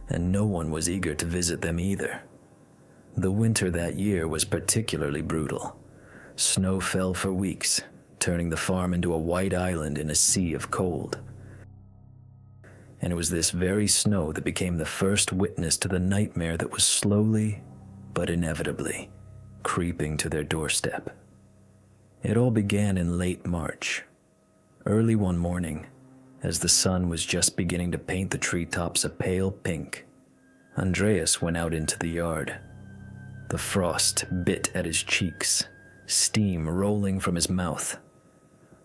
and no one was eager to visit them either. The winter that year was particularly brutal. Snow fell for weeks, turning the farm into a white island in a sea of cold. And it was this very snow that became the first witness to the nightmare that was slowly, but inevitably, creeping to their doorstep. It all began in late March. Early one morning, as the sun was just beginning to paint the treetops a pale pink, Andreas went out into the yard. The frost bit at his cheeks, steam rolling from his mouth.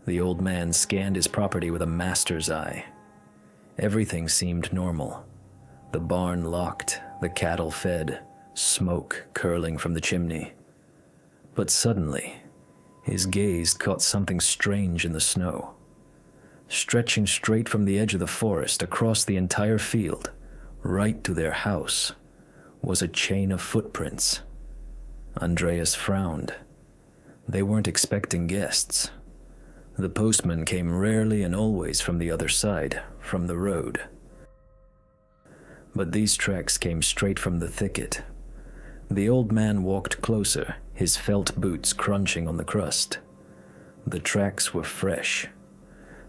The old man scanned his property with a master's eye. Everything seemed normal. The barn locked, the cattle fed, smoke curling from the chimney. But suddenly, his gaze caught something strange in the snow. Stretching straight from the edge of the forest across the entire field, right to their house, was a chain of footprints. Andreas frowned. They weren't expecting guests. The postman came rarely and always from the other side, from the road. But these tracks came straight from the thicket. The old man walked closer, his felt boots crunching on the crust. The tracks were fresh.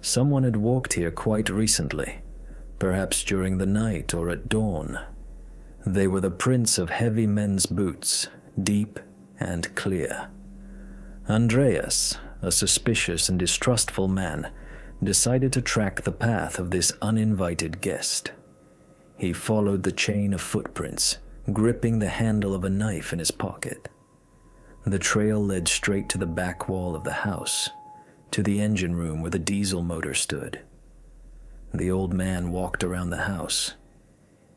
Someone had walked here quite recently, perhaps during the night or at dawn. They were the prints of heavy men's boots, deep and clear. Andreas, a suspicious and distrustful man, decided to track the path of this uninvited guest. He followed the chain of footprints, gripping the handle of a knife in his pocket. The trail led straight to the back wall of the house, to the engine room where the diesel motor stood. The old man walked around the house.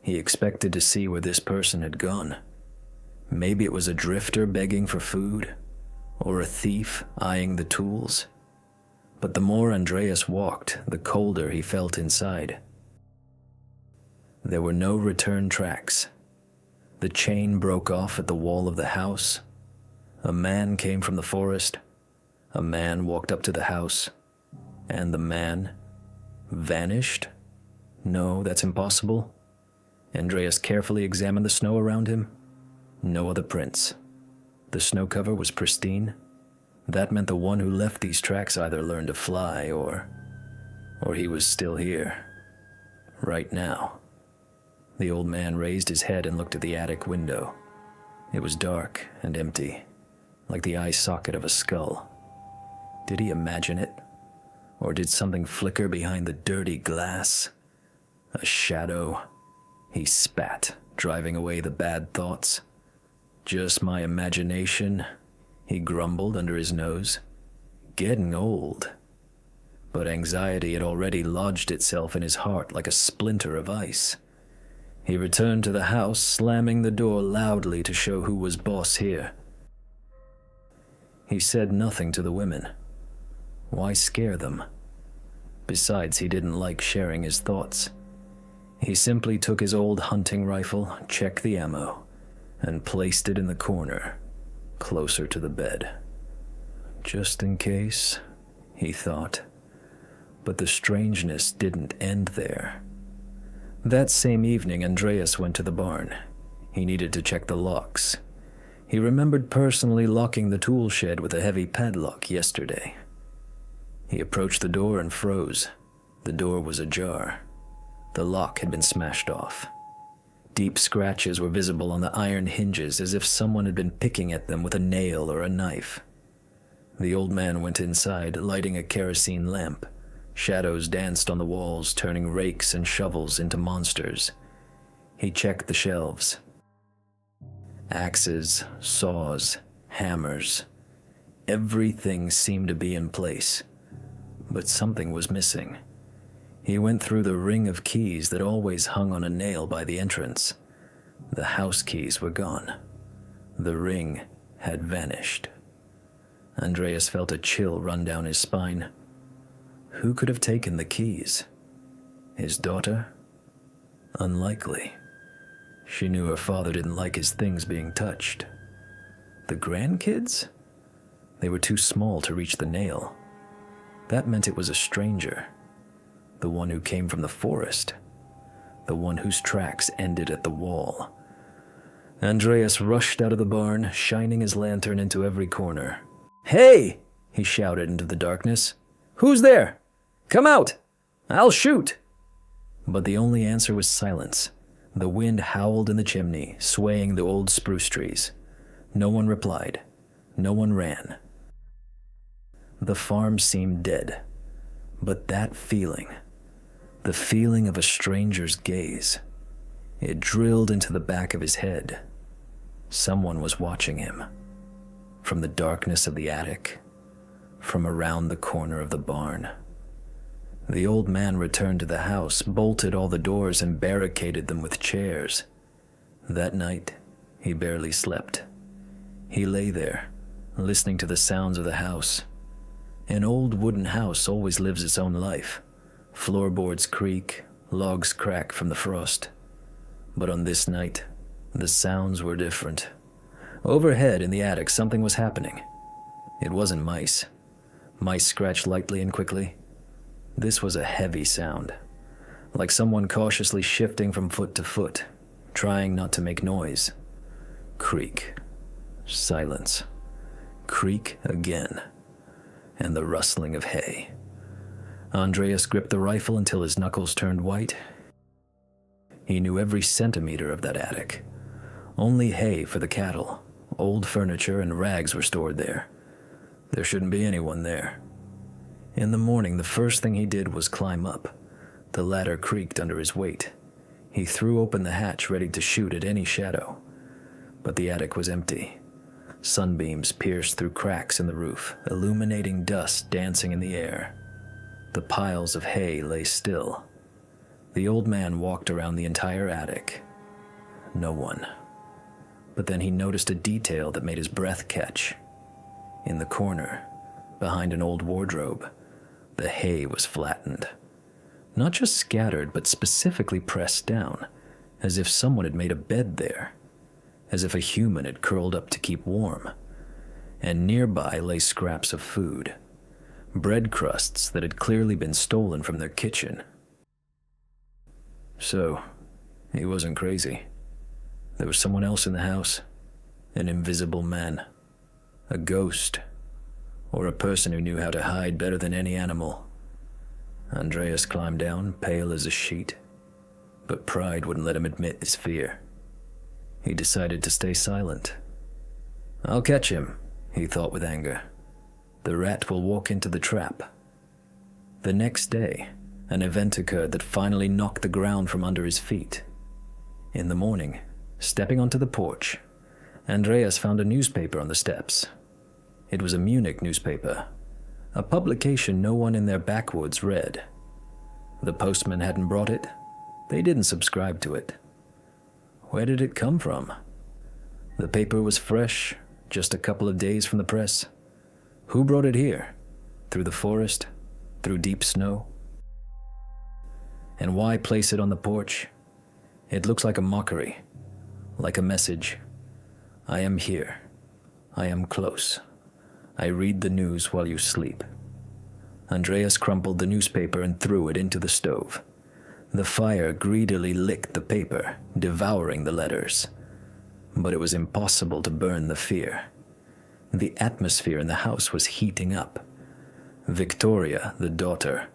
He expected to see where this person had gone. Maybe it was a drifter begging for food, or a thief eyeing the tools. But the more Andreas walked, the colder he felt inside. There were no return tracks. The chain broke off at the wall of the house. A man came from the forest. A man walked up to the house. And the man vanished? No, that's impossible. Andreas carefully examined the snow around him. No other prints. The snow cover was pristine. That meant the one who left these tracks either learned to fly or he was still here. Right now. The old man raised his head and looked at the attic window. It was dark and empty, like the eye socket of a skull. Did he imagine it? Or did something flicker behind the dirty glass? A shadow? He spat, driving away the bad thoughts. Just my imagination, he grumbled under his nose. Getting old. But anxiety had already lodged itself in his heart like a splinter of ice. He returned to the house, slamming the door loudly to show who was boss here. He said nothing to the women. Why scare them? Besides, he didn't like sharing his thoughts. He simply took his old hunting rifle, checked the ammo, and placed it in the corner, closer to the bed. Just in case, he thought. But the strangeness didn't end there. That same evening, Andreas went to the barn. He needed to check the locks. He remembered personally locking the tool shed with a heavy padlock yesterday. He approached the door and froze. The door was ajar. The lock had been smashed off. Deep scratches were visible on the iron hinges as if someone had been picking at them with a nail or a knife. The old man went inside, lighting a kerosene lamp. Shadows danced on the walls, turning rakes and shovels into monsters. He checked the shelves. Axes, saws, hammers. Everything seemed to be in place, but something was missing. He went through the ring of keys that always hung on a nail by the entrance. The house keys were gone. The ring had vanished. Andreas felt a chill run down his spine. Who could have taken the keys? His daughter? Unlikely. She knew her father didn't like his things being touched. The grandkids? They were too small to reach the nail. That meant it was a stranger. The one who came from the forest. The one whose tracks ended at the wall. Andreas rushed out of the barn, shining his lantern into every corner. "Hey!" he shouted into the darkness. "Who's there? Come out! I'll shoot!" But the only answer was silence. The wind howled in the chimney, swaying the old spruce trees. No one replied. No one ran. The farm seemed dead. But that feeling, the feeling of a stranger's gaze, it drilled into the back of his head. Someone was watching him. From the darkness of the attic, from around the corner of the barn. The old man returned to the house, bolted all the doors and barricaded them with chairs. That night, he barely slept. He lay there, listening to the sounds of the house. An old wooden house always lives its own life. Floorboards creak, logs crack from the frost. But on this night, the sounds were different. Overhead in the attic, something was happening. It wasn't mice. Mice scratched lightly and quickly. This was a heavy sound, like someone cautiously shifting from foot to foot, trying not to make noise. Creak. Silence. Creak again. And the rustling of hay. Andreas gripped the rifle until his knuckles turned white. He knew every centimeter of that attic. Only hay for the cattle, old furniture, and rags were stored there. There shouldn't be anyone there. In the morning, the first thing he did was climb up. The ladder creaked under his weight. He threw open the hatch, ready to shoot at any shadow. But the attic was empty. Sunbeams pierced through cracks in the roof, illuminating dust dancing in the air. The piles of hay lay still. The old man walked around the entire attic. No one. But then he noticed a detail that made his breath catch. In the corner, behind an old wardrobe, the hay was flattened. Not just scattered, but specifically pressed down, as if someone had made a bed there, as if a human had curled up to keep warm. And nearby lay scraps of food, bread crusts that had clearly been stolen from their kitchen. So, he wasn't crazy. There was someone else in the house, an invisible man, a ghost, or a person who knew how to hide better than any animal. Andreas climbed down, pale as a sheet, but pride wouldn't let him admit his fear. He decided to stay silent. "I'll catch him," he thought with anger. "The rat will walk into the trap." The next day, an event occurred that finally knocked the ground from under his feet. In the morning, stepping onto the porch, Andreas found a newspaper on the steps. It was a Munich newspaper, a publication no one in their backwoods read. The postman hadn't brought it. They didn't subscribe to it. Where did it come from? The paper was fresh, just a couple of days from the press. Who brought it here? Through the forest? Through deep snow? And why place it on the porch? It looks like a mockery, like a message. I am here. I am close. I read the news while you sleep. Andreas crumpled the newspaper and threw it into the stove. The fire greedily licked the paper, devouring the letters. But it was impossible to burn the fear. The atmosphere in the house was heating up. Victoria, the daughter,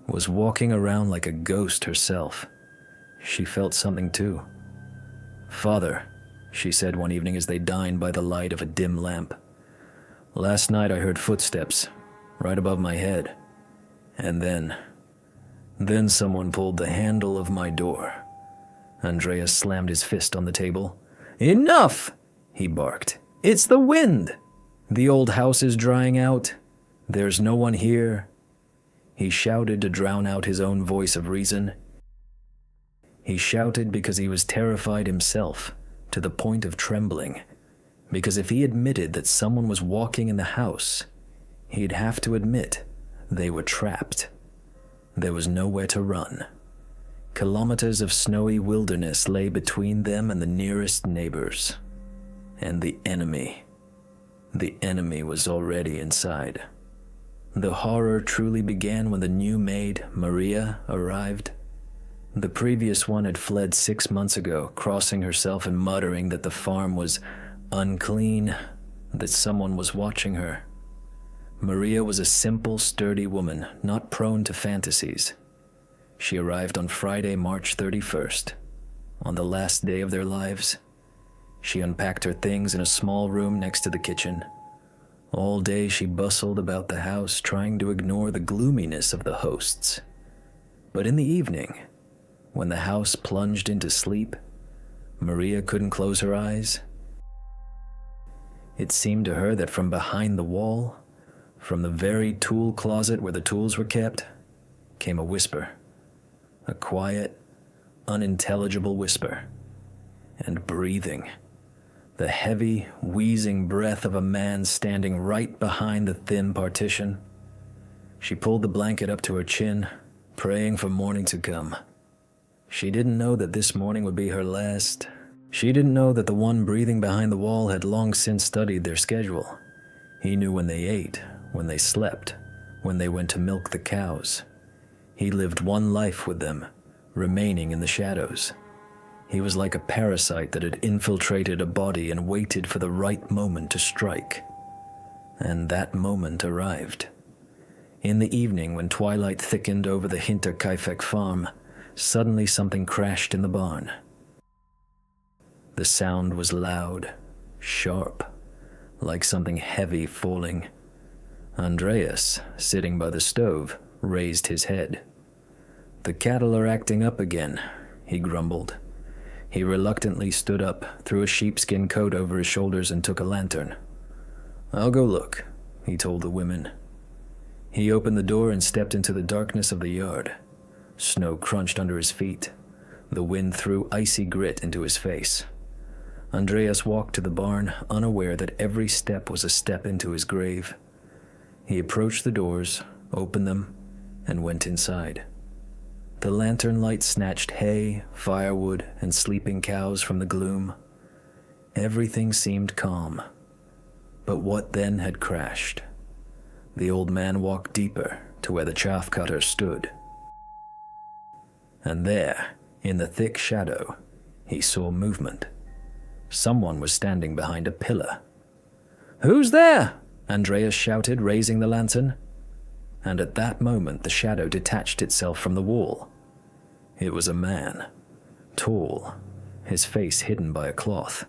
was walking around like a ghost herself. She felt something too. "Father," she said one evening as they dined by the light of a dim lamp, "last night I heard footsteps, right above my head. And then someone pulled the handle of my door." Andreas slammed his fist on the table. "Enough!" he barked. "It's the wind! The old house is drying out. There's no one here." He shouted to drown out his own voice of reason. He shouted because he was terrified himself, to the point of trembling. Because if he admitted that someone was walking in the house, he'd have to admit they were trapped. There was nowhere to run. Kilometers of snowy wilderness lay between them and the nearest neighbors. And the enemy was already inside. The horror truly began when the new maid, Maria, arrived. The previous one had fled 6 months ago, crossing herself and muttering that the farm was unclean, that someone was watching her. Maria was a simple, sturdy woman, not prone to fantasies. She arrived on Friday, March 31st, on the last day of their lives. She unpacked her things in a small room next to the kitchen. All day she bustled about the house, trying to ignore the gloominess of the hosts. But in the evening, when the house plunged into sleep, Maria couldn't close her eyes. It seemed to her that from behind the wall, from the very tool closet where the tools were kept, came a whisper. A quiet, unintelligible whisper. And breathing. The heavy, wheezing breath of a man standing right behind the thin partition. She pulled the blanket up to her chin, praying for morning to come. She didn't know that this morning would be her last. She didn't know that the one breathing behind the wall had long since studied their schedule. He knew when they ate, when they slept, when they went to milk the cows. He lived one life with them, remaining in the shadows. He was like a parasite that had infiltrated a body and waited for the right moment to strike. And that moment arrived. In the evening, when twilight thickened over the Hinterkaifeck farm, suddenly something crashed in the barn. The sound was loud, sharp, like something heavy falling. Andreas, sitting by the stove, raised his head. "The cattle are acting up again," he grumbled. He reluctantly stood up, threw a sheepskin coat over his shoulders, and took a lantern. "I'll go look," he told the women. He opened the door and stepped into the darkness of the yard. Snow crunched under his feet. The wind threw icy grit into his face. Andreas walked to the barn, unaware that every step was a step into his grave. He approached the doors, opened them, and went inside. The lantern light snatched hay, firewood, and sleeping cows from the gloom. Everything seemed calm. But what then had crashed? The old man walked deeper to where the chaff cutter stood. And there, in the thick shadow, he saw movement. Someone was standing behind a pillar. "Who's there?" Andreas shouted, raising the lantern. And at that moment the shadow detached itself from the wall. It was a man, tall, his face hidden by a cloth.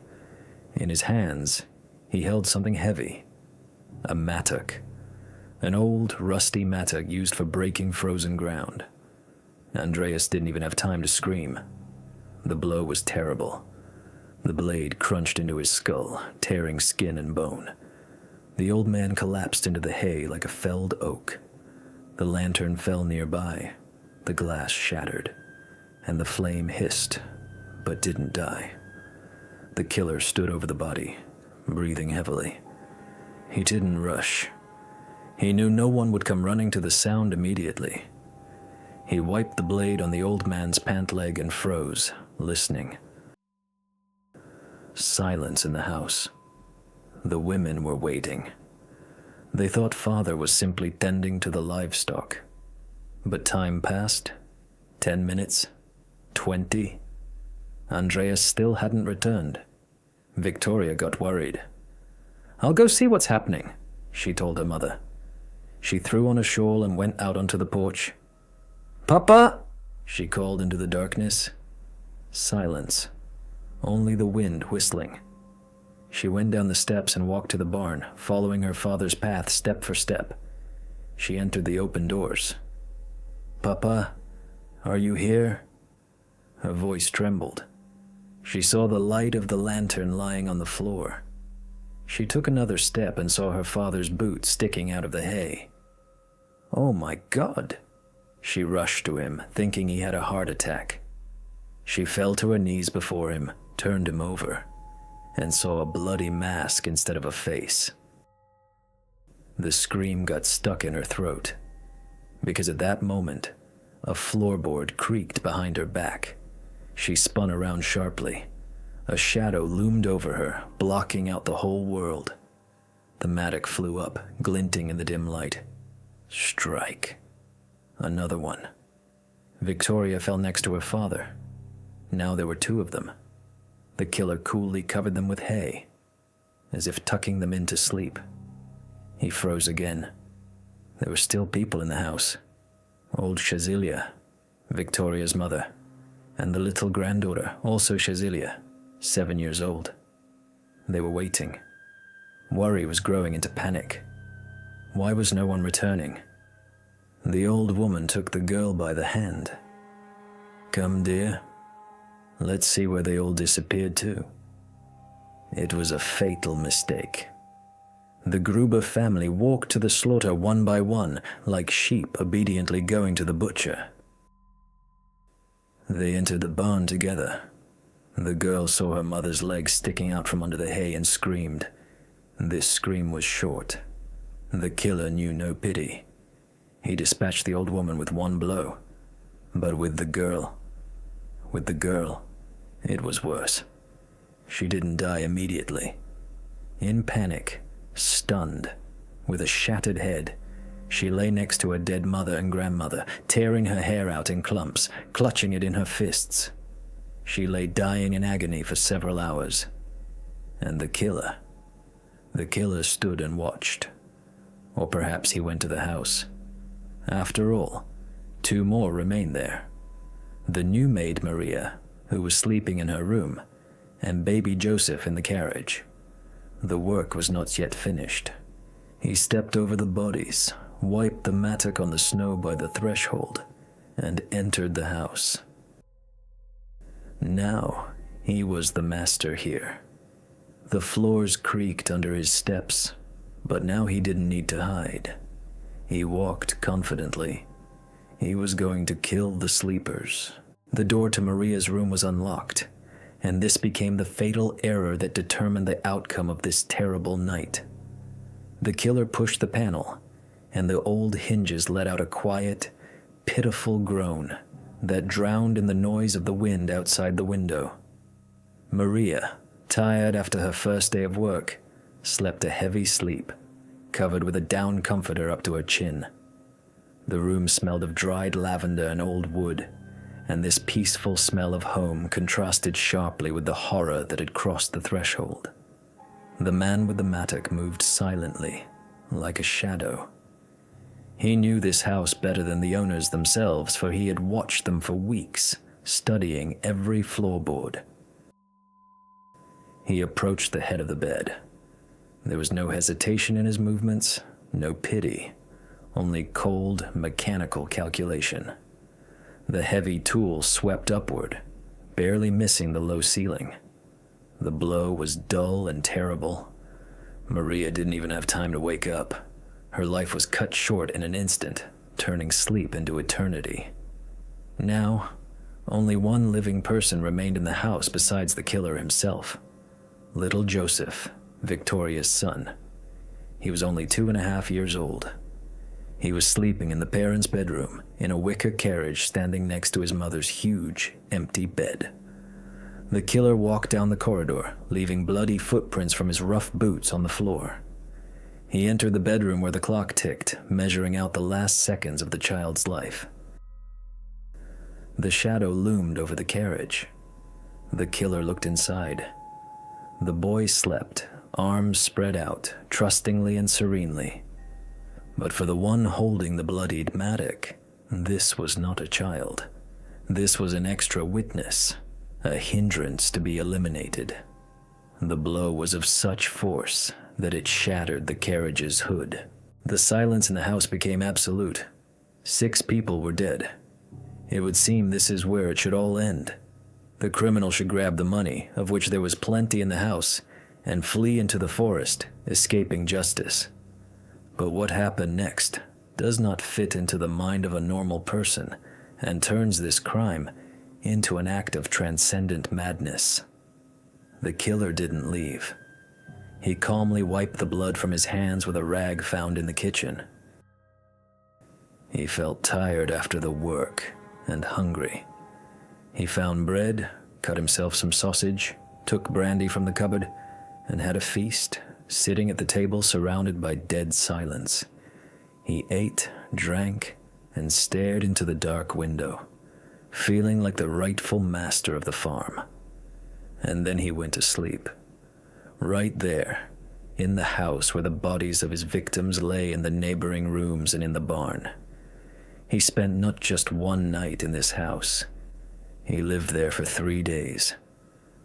In his hands, he held something heavy, a mattock, an old, rusty mattock used for breaking frozen ground. Andreas didn't even have time to scream. The blow was terrible. The blade crunched into his skull, tearing skin and bone. The old man collapsed into the hay like a felled oak. The lantern fell nearby, the glass shattered, and the flame hissed, but didn't die. The killer stood over the body, breathing heavily. He didn't rush. He knew no one would come running to the sound immediately. He wiped the blade on the old man's pant leg and froze, listening. Silence in the house. The women were waiting. They thought father was simply tending to the livestock. But time passed. 10 minutes. 20. Andreas still hadn't returned. Victoria got worried. "I'll go see what's happening," she told her mother. She threw on a shawl and went out onto the porch. "Papa!" she called into the darkness. Silence. Only the wind whistling. She went down the steps and walked to the barn, following her father's path step for step. She entered the open doors. "Papa, are you here?" Her voice trembled. She saw the light of the lantern lying on the floor. She took another step and saw her father's boot sticking out of the hay. "Oh my God!" She rushed to him, thinking he had a heart attack. She fell to her knees before him, turned him over, and saw a bloody mask instead of a face. The scream got stuck in her throat, because at that moment, a floorboard creaked behind her back. She spun around sharply. A shadow loomed over her, blocking out the whole world. The mattock flew up, glinting in the dim light. Strike. Another one. Victoria fell next to her father. Now there were two of them. The killer coolly covered them with hay, as if tucking them in to sleep. He froze again. There were still people in the house. Old Shazilia, Victoria's mother, and the little granddaughter, also Shazilia, 7 years old. They were waiting. Worry was growing into panic. Why was no one returning? The old woman took the girl by the hand. "Come, dear. Let's see where they all disappeared to." It was a fatal mistake. The Gruber family walked to the slaughter one by one, like sheep obediently going to the butcher. They entered the barn together. The girl saw her mother's legs sticking out from under the hay and screamed. This scream was short. The killer knew no pity. He dispatched the old woman with one blow. But with the girl, it was worse. She didn't die immediately. In panic, stunned, with a shattered head, she lay next to her dead mother and grandmother, tearing her hair out in clumps, clutching it in her fists. She lay dying in agony for several hours. And the killer stood and watched. Or perhaps he went to the house. After all, 2 more remained there. The new maid Maria, who was sleeping in her room, and baby Joseph in the carriage. The work was not yet finished. He stepped over the bodies, wiped the mattock on the snow by the threshold, and entered the house. Now he was the master here. The floors creaked under his steps. But now he didn't need to hide. He walked confidently. He was going to kill the sleepers. The door to Maria's room was unlocked, and this became the fatal error that determined the outcome of this terrible night. The killer pushed the panel, and the old hinges let out a quiet, pitiful groan that drowned in the noise of the wind outside the window. Maria, tired after her first day of work, slept a heavy sleep, covered with a down comforter up to her chin. The room smelled of dried lavender and old wood, and this peaceful smell of home contrasted sharply with the horror that had crossed the threshold. The man with the mattock moved silently, like a shadow. He knew this house better than the owners themselves, for he had watched them for weeks, studying every floorboard. He approached the head of the bed. There was no hesitation in his movements, no pity, only cold, mechanical calculation. The heavy tool swept upward, barely missing the low ceiling. The blow was dull and terrible. Maria didn't even have time to wake up. Her life was cut short in an instant, turning sleep into eternity. Now, only one living person remained in the house besides the killer himself. Little Joseph, Victoria's son. He was only 2.5 years old. He was sleeping in the parents' bedroom in a wicker carriage standing next to his mother's huge, empty bed. The killer walked down the corridor, leaving bloody footprints from his rough boots on the floor. He entered the bedroom where the clock ticked, measuring out the last seconds of the child's life. The shadow loomed over the carriage. The killer looked inside. The boy slept, arms spread out, trustingly and serenely. But for the one holding the bloodied mattock, this was not a child. This was an extra witness, a hindrance to be eliminated. The blow was of such force that it shattered the carriage's hood. The silence in the house became absolute. 6 people were dead. It would seem this is where it should all end. The criminal should grab the money, of which there was plenty in the house, and flee into the forest, escaping justice. But what happened next does not fit into the mind of a normal person and turns this crime into an act of transcendent madness. The killer didn't leave. He calmly wiped the blood from his hands with a rag found in the kitchen. He felt tired after the work and hungry. He found bread, cut himself some sausage, took brandy from the cupboard, and had a feast, sitting at the table surrounded by dead silence. He ate, drank, and stared into the dark window, feeling like the rightful master of the farm. And then he went to sleep. Right there, in the house where the bodies of his victims lay in the neighboring rooms and in the barn. He spent not just one night in this house. He lived there for 3 days.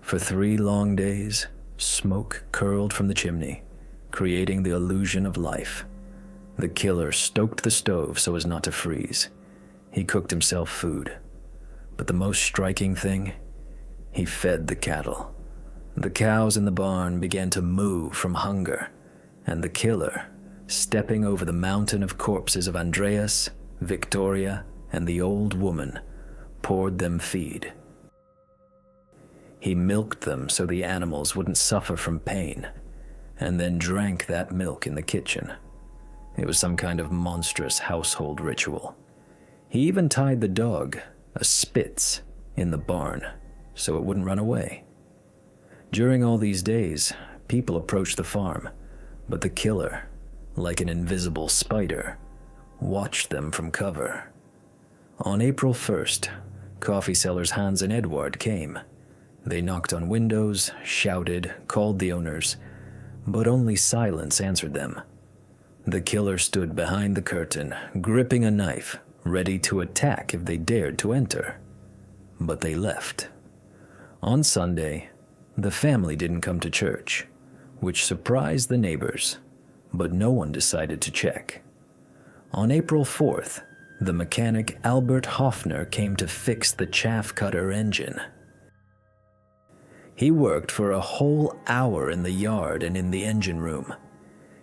For 3 long days, smoke curled from the chimney, creating the illusion of life. The killer stoked the stove so as not to freeze. He cooked himself food. But the most striking thing, he fed the cattle. The cows in the barn began to moo from hunger, and the killer, stepping over the mountain of corpses of Andreas, Victoria, and the old woman, poured them feed. He milked them so the animals wouldn't suffer from pain, and then drank that milk in the kitchen. It was some kind of monstrous household ritual. He even tied the dog, a Spitz, in the barn so it wouldn't run away. During all these days, people approached the farm, but the killer, like an invisible spider, watched them from cover. On April 1st, coffee sellers Hans and Edward came. They knocked on windows, shouted, called the owners, but only silence answered them. The killer stood behind the curtain, gripping a knife, ready to attack if they dared to enter. But they left. On Sunday, the family didn't come to church, which surprised the neighbors, but no one decided to check. On April 4th, the mechanic Albert Hoffner came to fix the chaff cutter engine. He worked for a whole hour in the yard and in the engine room.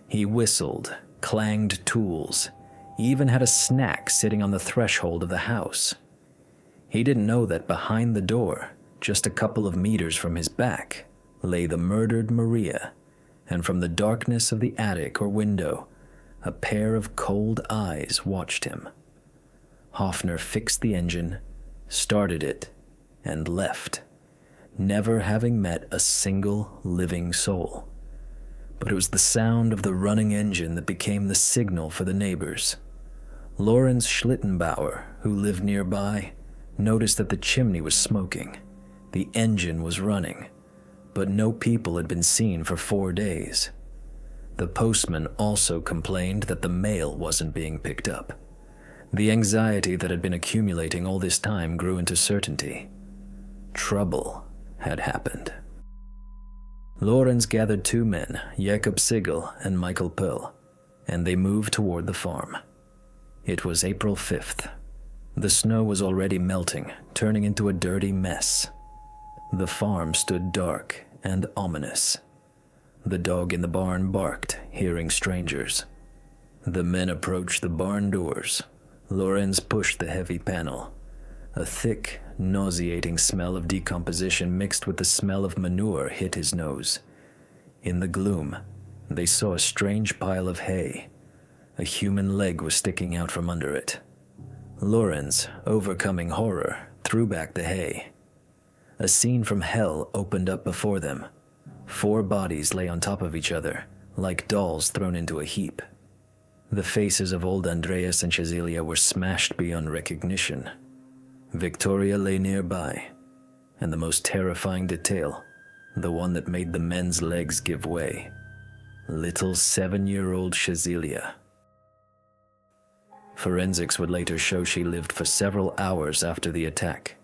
He whistled, clanged tools, even had a snack sitting on the threshold of the house. He didn't know that behind the door, just a couple of meters from his back, lay the murdered Maria, and from the darkness of the attic or window, a pair of cold eyes watched him. Hoffner fixed the engine, started it, and left, never having met a single living soul. But it was the sound of the running engine that became the signal for the neighbors. Lorenz Schlittenbauer, who lived nearby, noticed that the chimney was smoking. The engine was running, but no people had been seen for 4 days. The postman also complained that the mail wasn't being picked up. The anxiety that had been accumulating all this time grew into certainty. Trouble had happened. Lorenz gathered 2 men, Jakob Sigel and Michael Pearl, and they moved toward the farm. It was April 5th. The snow was already melting, turning into a dirty mess. The farm stood dark and ominous. The dog in the barn barked, hearing strangers. The men approached the barn doors. Lorenz pushed the heavy panel. A thick, nauseating smell of decomposition mixed with the smell of manure hit his nose. In the gloom, they saw a strange pile of hay. A human leg was sticking out from under it. Lorenz, overcoming horror, threw back the hay. A scene from hell opened up before them. 4 bodies lay on top of each other, like dolls thrown into a heap. The faces of old Andreas and Cecilia were smashed beyond recognition. Victoria lay nearby, and the most terrifying detail, the one that made the men's legs give way. Little 7-year-old Cecilia. Forensics would later show she lived for several hours after the attack.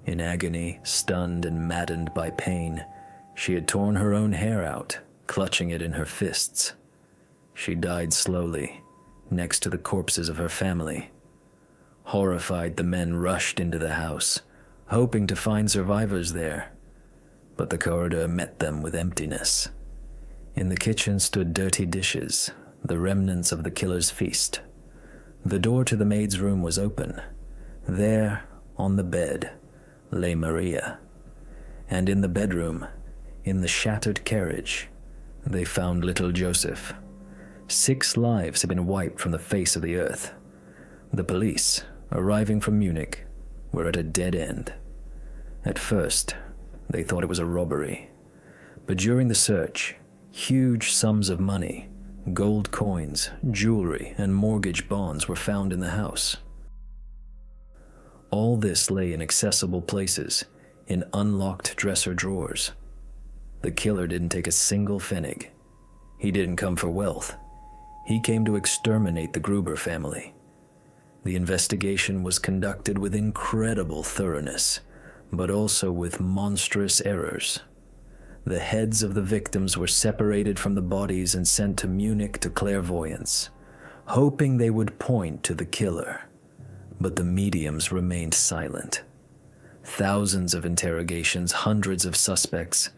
In agony, stunned and maddened by pain, she had torn her own hair out, clutching it in her fists. She died slowly, next to the corpses of her family. Horrified, the men rushed into the house, hoping to find survivors there. But the corridor met them with emptiness. In the kitchen stood dirty dishes, the remnants of the killer's feast. The door to the maid's room was open. There, on the bed, lay Maria. And in the bedroom, in the shattered carriage, they found little Joseph. 6 lives had been wiped from the face of the earth. The police, arriving from Munich, were at a dead end. At first, they thought it was a robbery. But during the search, huge sums of money, gold coins, jewelry, and mortgage bonds were found in the house. All this lay in accessible places, in unlocked dresser drawers. The killer didn't take a single pfennig. He didn't come for wealth. He came to exterminate the Gruber family. The investigation was conducted with incredible thoroughness, but also with monstrous errors. The heads of the victims were separated from the bodies and sent to Munich to clairvoyants, hoping they would point to the killer. But the mediums remained silent. Thousands of interrogations, hundreds of suspects,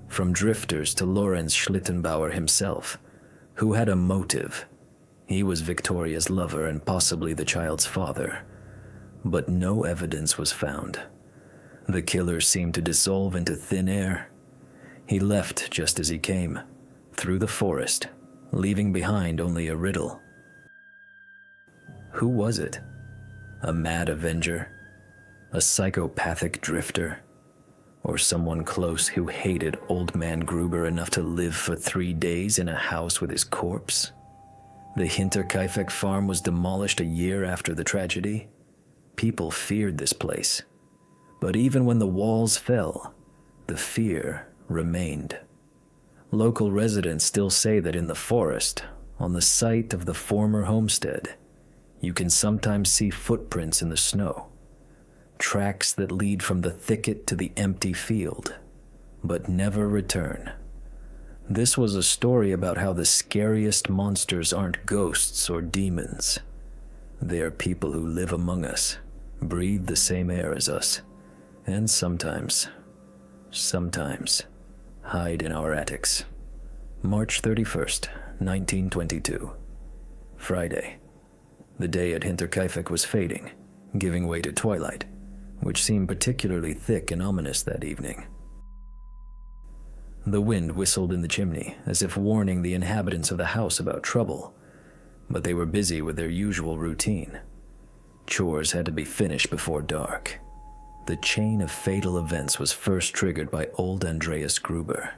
from drifters to Lorenz Schlittenbauer himself, who had a motive. He was Victoria's lover and possibly the child's father. But no evidence was found. The killer seemed to dissolve into thin air. He left just as he came, through the forest, leaving behind only a riddle. Who was it? A mad avenger? A psychopathic drifter? Or someone close who hated old man Gruber enough to live for 3 days in a house with his corpse? The Hinterkaifeck farm was demolished a year after the tragedy. People feared this place. But even when the walls fell, the fear remained. Local residents still say that in the forest, on the site of the former homestead, you can sometimes see footprints in the snow. Tracks that lead from the thicket to the empty field, but never return. This was a story about how the scariest monsters aren't ghosts or demons. They are people who live among us, breathe the same air as us, and sometimes hide in our attics. March 31st, 1922. Friday. The day at Hinterkaifeck was fading, giving way to twilight, which seemed particularly thick and ominous that evening. The wind whistled in the chimney, as if warning the inhabitants of the house about trouble, but they were busy with their usual routine. Chores had to be finished before dark. The chain of fatal events was first triggered by old Andreas Gruber.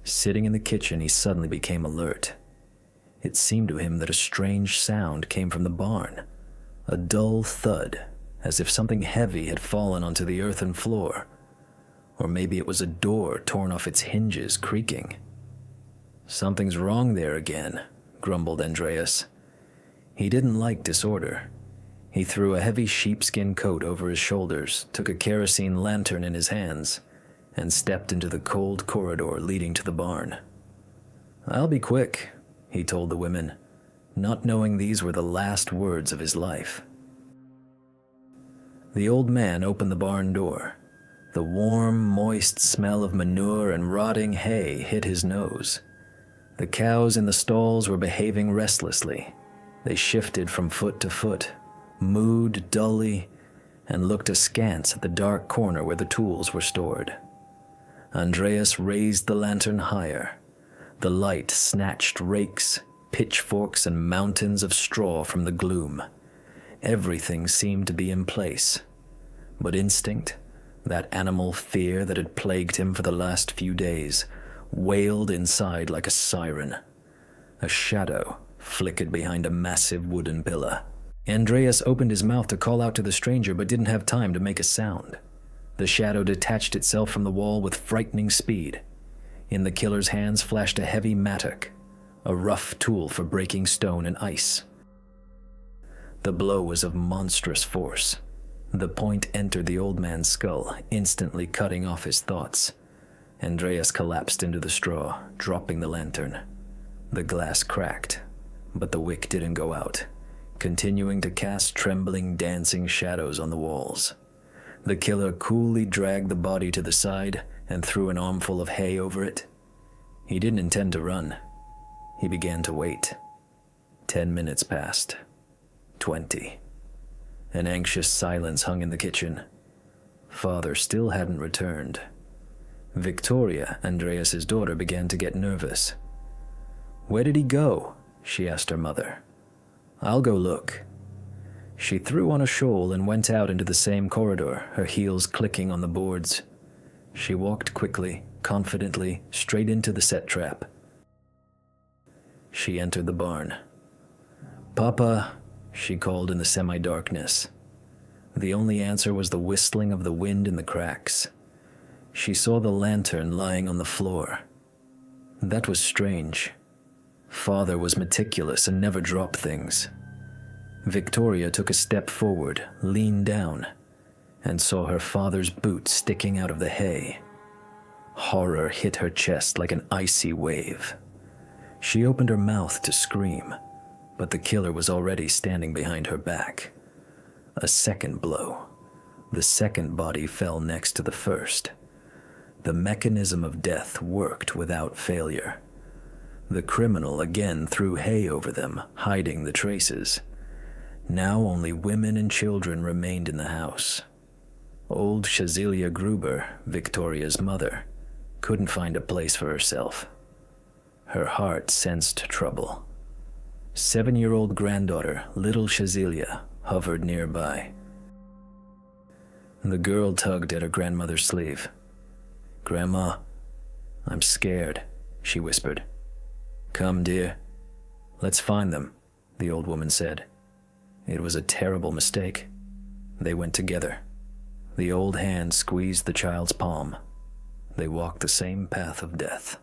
Sitting in the kitchen, he suddenly became alert. It seemed to him that a strange sound came from the barn, a dull thud, as if something heavy had fallen onto the earthen floor. Or maybe it was a door torn off its hinges, creaking. "Something's wrong there again," grumbled Andreas. He didn't like disorder. He threw a heavy sheepskin coat over his shoulders, took a kerosene lantern in his hands, and stepped into the cold corridor leading to the barn. "I'll be quick," he told the women, not knowing these were the last words of his life. The old man opened the barn door. The warm, moist smell of manure and rotting hay hit his nose. The cows in the stalls were behaving restlessly. They shifted from foot to foot, mooed dully, and looked askance at the dark corner where the tools were stored. Andreas raised the lantern higher. The light snatched rakes, pitchforks, and mountains of straw from the gloom. Everything seemed to be in place. But instinct, that animal fear that had plagued him for the last few days, wailed inside like a siren. A shadow flickered behind a massive wooden pillar. Andreas opened his mouth to call out to the stranger, but didn't have time to make a sound. The shadow detached itself from the wall with frightening speed. In the killer's hands flashed a heavy mattock, a rough tool for breaking stone and ice. The blow was of monstrous force. The point entered the old man's skull, instantly cutting off his thoughts. Andreas collapsed into the straw, dropping the lantern. The glass cracked, but the wick didn't go out, continuing to cast trembling, dancing shadows on the walls. The killer coolly dragged the body to the side and threw an armful of hay over it. He didn't intend to run. He began to wait. 10 minutes passed. 20. An anxious silence hung in the kitchen. Father still hadn't returned. Victoria, Andreas's daughter, began to get nervous. "Where did he go?" she asked her mother. "I'll go look." She threw on a shawl and went out into the same corridor, her heels clicking on the boards. She walked quickly, confidently, straight into the set trap. She entered the barn. "Papa," she called in the semi-darkness. The only answer was the whistling of the wind in the cracks. She saw the lantern lying on the floor. That was strange. Father was meticulous and never dropped things. Victoria took a step forward, leaned down, and saw her father's boot sticking out of the hay. Horror hit her chest like an icy wave. She opened her mouth to scream, but the killer was already standing behind her back. A second blow. The second body fell next to the first. The mechanism of death worked without failure. The criminal again threw hay over them, hiding the traces. Now only women and children remained in the house. Old Shazilia Gruber, Victoria's mother, couldn't find a place for herself. Her heart sensed trouble. 7-year-old granddaughter, little Shazilia, hovered nearby. The girl tugged at her grandmother's sleeve. "Grandma, I'm scared," she whispered. "Come, dear. Let's find them," the old woman said. It was a terrible mistake. They went together. The old hand squeezed the child's palm. They walked the same path of death.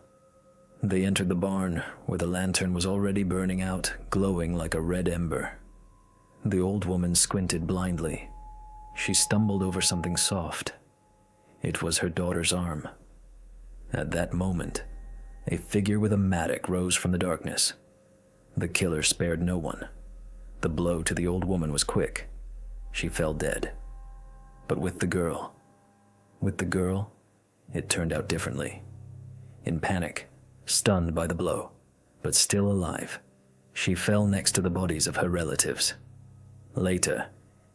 They entered the barn, where the lantern was already burning out, glowing like a red ember. The old woman squinted blindly. She stumbled over something soft. It was her daughter's arm. At that moment, a figure with a mattock rose from the darkness. The killer spared no one. The blow to the old woman was quick. She fell dead. But with the girl, it turned out differently. In panic, stunned by the blow, but still alive, she fell next to the bodies of her relatives. Later,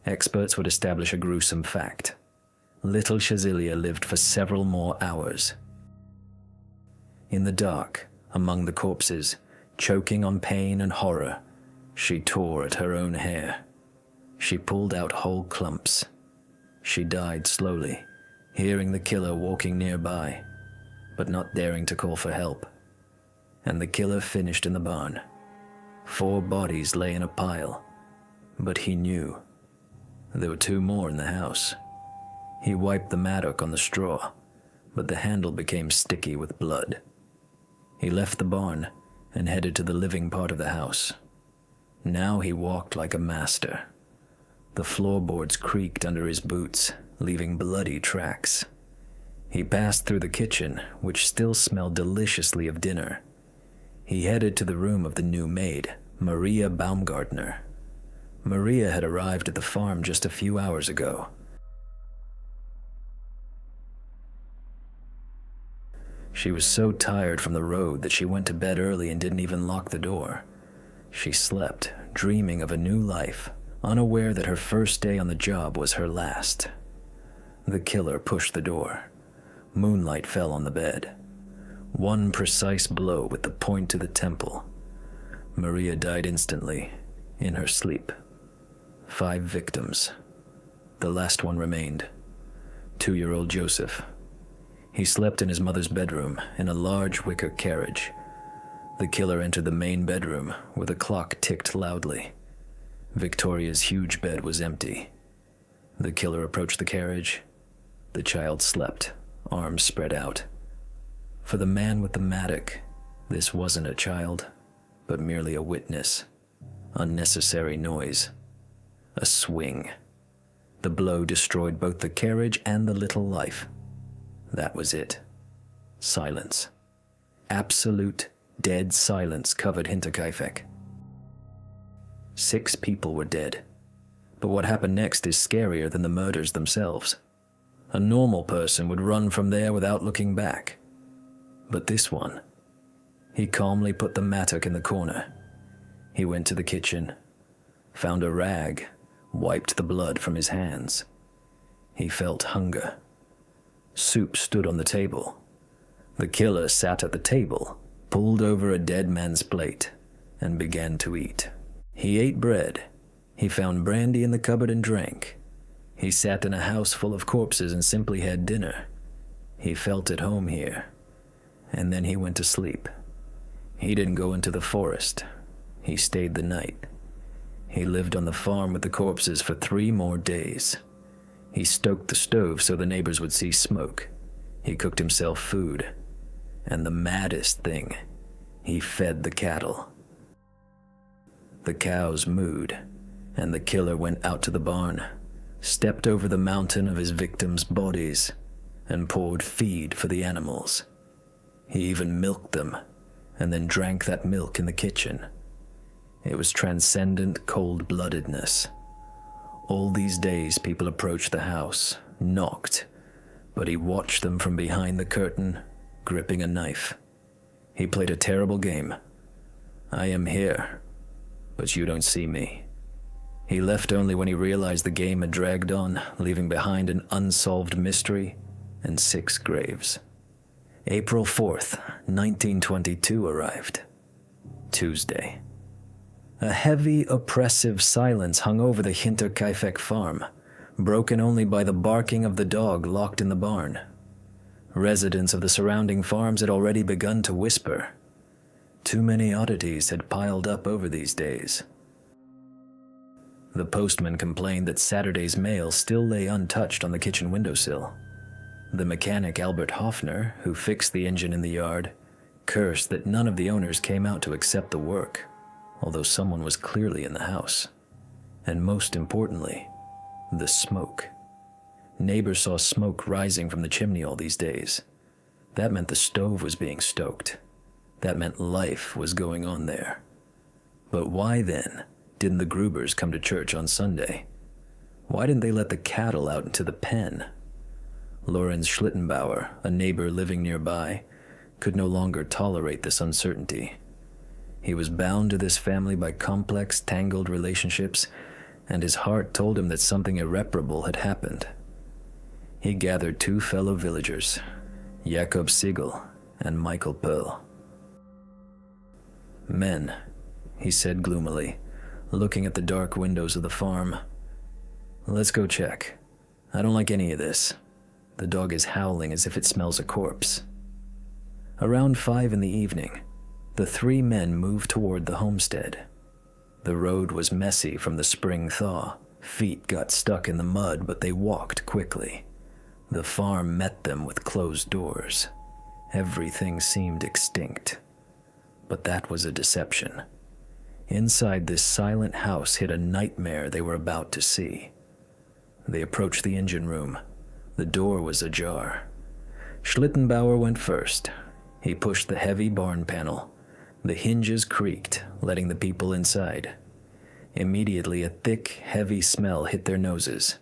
experts would establish a gruesome fact. Little Shazilia lived for several more hours. In the dark, among the corpses, choking on pain and horror, she tore at her own hair. She pulled out whole clumps. She died slowly, hearing the killer walking nearby, but not daring to call for help. And the killer finished in the barn. 4 bodies lay in a pile, but he knew. There were 2 more in the house. He wiped the mattock on the straw, but the handle became sticky with blood. He left the barn and headed to the living part of the house. Now he walked like a master. The floorboards creaked under his boots, leaving bloody tracks. He passed through the kitchen, which still smelled deliciously of dinner. He headed to the room of the new maid, Maria Baumgartner. Maria had arrived at the farm just a few hours ago. She was so tired from the road that she went to bed early and didn't even lock the door. She slept, dreaming of a new life, unaware that her first day on the job was her last. The killer pushed the door. Moonlight fell on the bed. 1 precise blow with the point to the temple. Maria died instantly, in her sleep. 5 victims. The last one remained. 2-year-old Joseph. He slept in his mother's bedroom in a large wicker carriage. The killer entered the main bedroom where the clock ticked loudly. Victoria's huge bed was empty. The killer approached the carriage. The child slept, arms spread out. For the man with the mattock, this wasn't a child, but merely a witness. Unnecessary noise. A swing. The blow destroyed both the carriage and the little life. That was it. Silence. Absolute, dead silence covered Hinterkaifeck. 6 people were dead. But what happened next is scarier than the murders themselves. A normal person would run from there without looking back. But this one, he calmly put the mattock in the corner. He went to the kitchen, found a rag, wiped the blood from his hands. He felt hunger. Soup stood on the table. The killer sat at the table, pulled over a dead man's plate, and began to eat. He ate bread. He found brandy in the cupboard and drank. He sat in a house full of corpses and simply had dinner. He felt at home here. And then he went to sleep. He didn't go into the forest. He stayed the night. He lived on the farm with the corpses for 3 more days. He stoked the stove so the neighbors would see smoke. He cooked himself food. And the maddest thing, he fed the cattle. The cows mooed, and the killer went out to the barn, stepped over the mountain of his victims' bodies, and poured feed for the animals. He even milked them, and then drank that milk in the kitchen. It was transcendent cold-bloodedness. All these days people approached the house, knocked, but he watched them from behind the curtain, gripping a knife. He played a terrible game. I am here, but you don't see me. He left only when he realized the game had dragged on, leaving behind an unsolved mystery and 6 graves. April 4th, 1922 arrived. Tuesday. A heavy, oppressive silence hung over the Hinterkaifeck farm, broken only by the barking of the dog locked in the barn. Residents of the surrounding farms had already begun to whisper. Too many oddities had piled up over these days. The postman complained that Saturday's mail still lay untouched on the kitchen windowsill. The mechanic Albert Hoffner, who fixed the engine in the yard, cursed that none of the owners came out to accept the work, although someone was clearly in the house. And most importantly, the smoke. Neighbors saw smoke rising from the chimney all these days. That meant the stove was being stoked. That meant life was going on there. But why then didn't the Grubers come to church on Sunday? Why didn't they let the cattle out into the pen? Lorenz Schlittenbauer, a neighbor living nearby, could no longer tolerate this uncertainty. He was bound to this family by complex, tangled relationships, and his heart told him that something irreparable had happened. He gathered 2 fellow villagers, Jakob Siegel and Michael Pearl. "Men," he said gloomily, looking at the dark windows of the farm. "Let's go check. I don't like any of this. The dog is howling as if it smells a corpse." Around 5 in the evening, the 3 men moved toward the homestead. The road was messy from the spring thaw. Feet got stuck in the mud, but they walked quickly. The farm met them with closed doors. Everything seemed extinct. But that was a deception. Inside this silent house hid a nightmare they were about to see. They approached the engine room. The door was ajar. Schlittenbauer went first. He pushed the heavy barn panel. The hinges creaked, letting the people inside. Immediately, a thick, heavy smell hit their noses.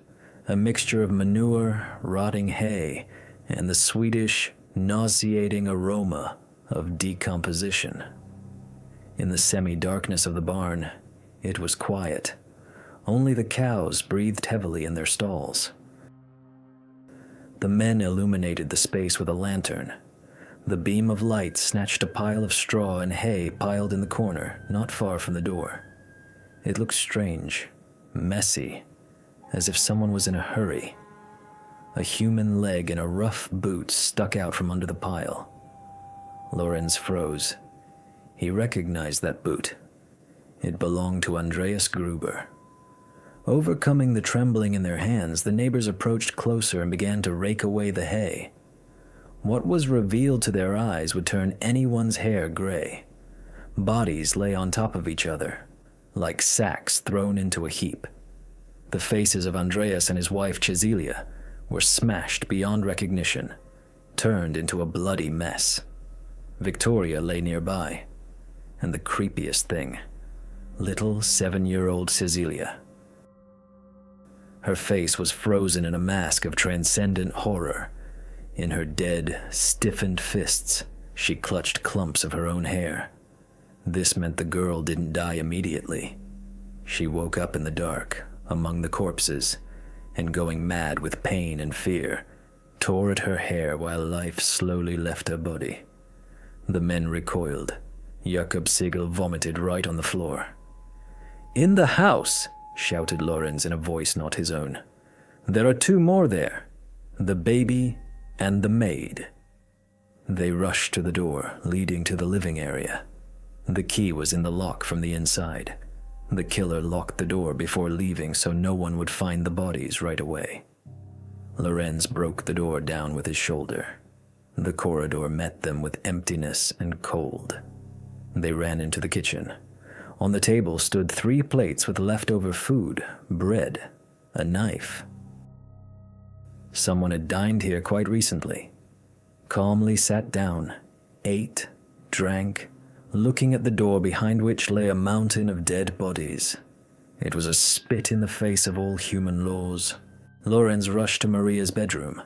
A mixture of manure, rotting hay, and the sweetish, nauseating aroma of decomposition. In the semi-darkness of the barn, it was quiet. Only the cows breathed heavily in their stalls. The men illuminated the space with a lantern. The beam of light snatched a pile of straw and hay piled in the corner, not far from the door. It looked strange, messy, as if someone was in a hurry. A human leg and a rough boot stuck out from under the pile. Lorenz froze. He recognized that boot. It belonged to Andreas Gruber. Overcoming the trembling in their hands, the neighbors approached closer and began to rake away the hay. What was revealed to their eyes would turn anyone's hair gray. Bodies lay on top of each other, like sacks thrown into a heap. The faces of Andreas and his wife Cecilia were smashed beyond recognition, turned into a bloody mess. Victoria lay nearby, and the creepiest thing, little 7-year-old Cecilia. Her face was frozen in a mask of transcendent horror. In her dead, stiffened fists, she clutched clumps of her own hair. This meant the girl didn't die immediately. She woke up in the dark, among the corpses, and going mad with pain and fear, tore at her hair while life slowly left her body. The men recoiled. Jakob Siegel vomited right on the floor. "In the house!" shouted Lorenz in a voice not his own. "There are 2 more there. The baby and the maid." They rushed to the door leading to the living area. The key was in the lock from the inside. The killer locked the door before leaving so no one would find the bodies right away. Lorenz broke the door down with his shoulder. The corridor met them with emptiness and cold. They ran into the kitchen. On the table stood 3 plates with leftover food, bread, a knife. Someone had dined here quite recently. Calmly sat down, ate, drank, looking at the door behind which lay a mountain of dead bodies. It was a spit in the face of all human laws. Lorenz rushed to Maria's bedroom.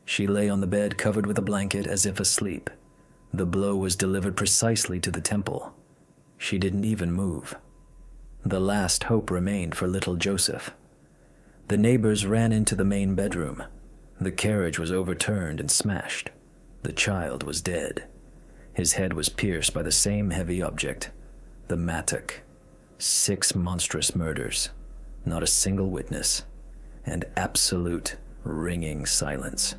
She lay on the bed covered with a blanket as if asleep. The blow was delivered precisely to the temple. She didn't even move. The last hope remained for little Joseph. The neighbors ran into the main bedroom. The carriage was overturned and smashed. The child was dead. His head was pierced by the same heavy object, the mattock. 6 monstrous murders, not a single witness, and absolute, ringing silence.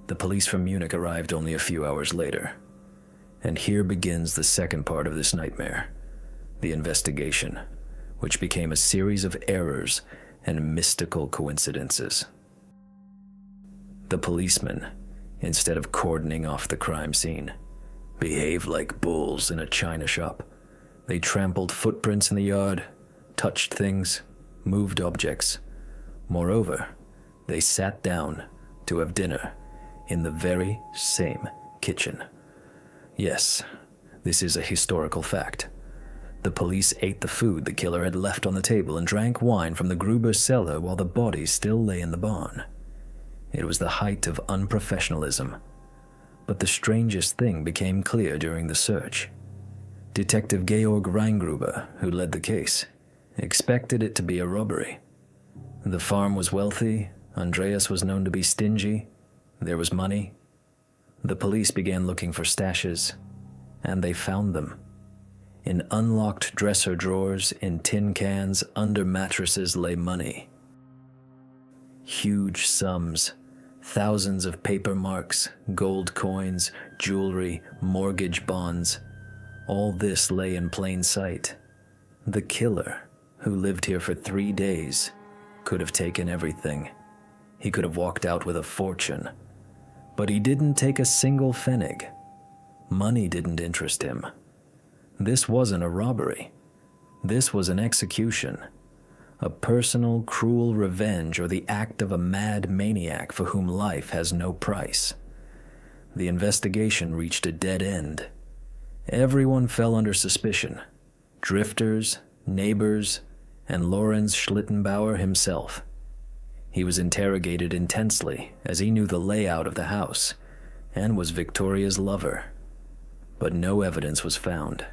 The police from Munich arrived only a few hours later. And here begins the second part of this nightmare, the investigation, which became a series of errors and mystical coincidences. The policemen, instead of cordoning off the crime scene, behaved like bulls in a china shop. They trampled footprints in the yard, touched things, moved objects. Moreover, they sat down to have dinner in the very same kitchen. Yes, this is a historical fact. The police ate the food the killer had left on the table and drank wine from the Gruber cellar while the bodies still lay in the barn. It was the height of unprofessionalism. But the strangest thing became clear during the search. Detective Georg Reingruber, who led the case, expected it to be a robbery. The farm was wealthy, Andreas was known to be stingy, there was money. The police began looking for stashes, and they found them. In unlocked dresser drawers, in tin cans, under mattresses lay money. Huge sums, thousands of paper marks, gold coins, jewelry, mortgage bonds. All this lay in plain sight. The killer, who lived here for 3 days, could have taken everything. He could have walked out with a fortune. But he didn't take a single pfennig. Money didn't interest him. This wasn't a robbery. This was an execution. A personal, cruel revenge or the act of a mad maniac for whom life has no price. The investigation reached a dead end. Everyone fell under suspicion. Drifters, neighbors, and Lorenz Schlittenbauer himself. He was interrogated intensely as he knew the layout of the house and was Victoria's lover. But no evidence was found.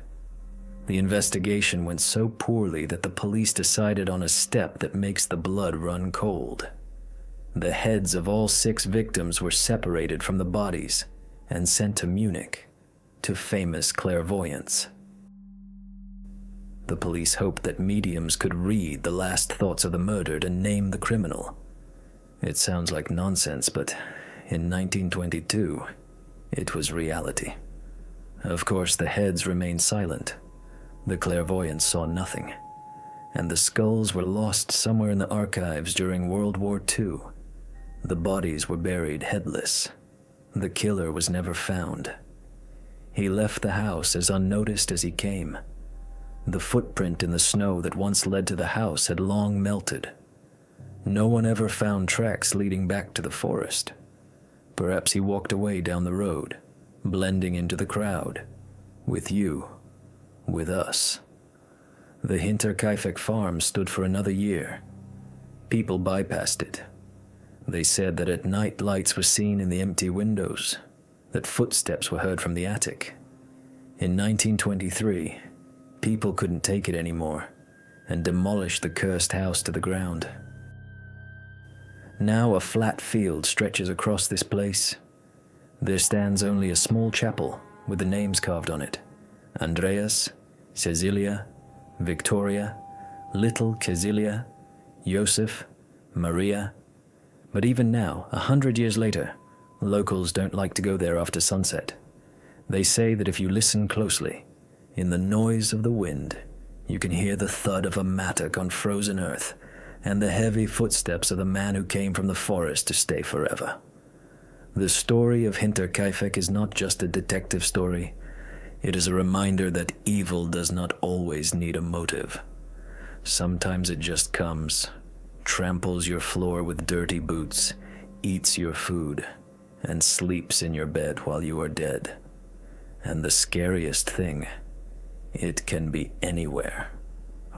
The investigation went so poorly that the police decided on a step that makes the blood run cold. The heads of all 6 victims were separated from the bodies and sent to Munich, to famous clairvoyants. The police hoped that mediums could read the last thoughts of the murdered and name the criminal. It sounds like nonsense, but in 1922, it was reality. Of course, the heads remained silent. The clairvoyants saw nothing, and the skulls were lost somewhere in the archives during World War II. The bodies were buried headless. The killer was never found. He left the house as unnoticed as he came. The footprint in the snow that once led to the house had long melted. No one ever found tracks leading back to the forest. Perhaps he walked away down the road, blending into the crowd, with you, with us. The Hinterkaifeck farm stood for another year. People bypassed it. They said that at night lights were seen in the empty windows, that footsteps were heard from the attic. In 1923, people couldn't take it anymore and demolished the cursed house to the ground. Now a flat field stretches across this place. There stands only a small chapel with the names carved on it: Andreas, Cecilia, Victoria, Little Cecilia, Joseph, Maria. But even now, 100 years later, locals don't like to go there after sunset. They say that if you listen closely, in the noise of the wind, you can hear the thud of a mattock on frozen earth and the heavy footsteps of the man who came from the forest to stay forever. The story of Hinterkaifeck is not just a detective story. It is a reminder that evil does not always need a motive. Sometimes it just comes, tramples your floor with dirty boots, eats your food, and sleeps in your bed while you are dead. And the scariest thing, it can be anywhere,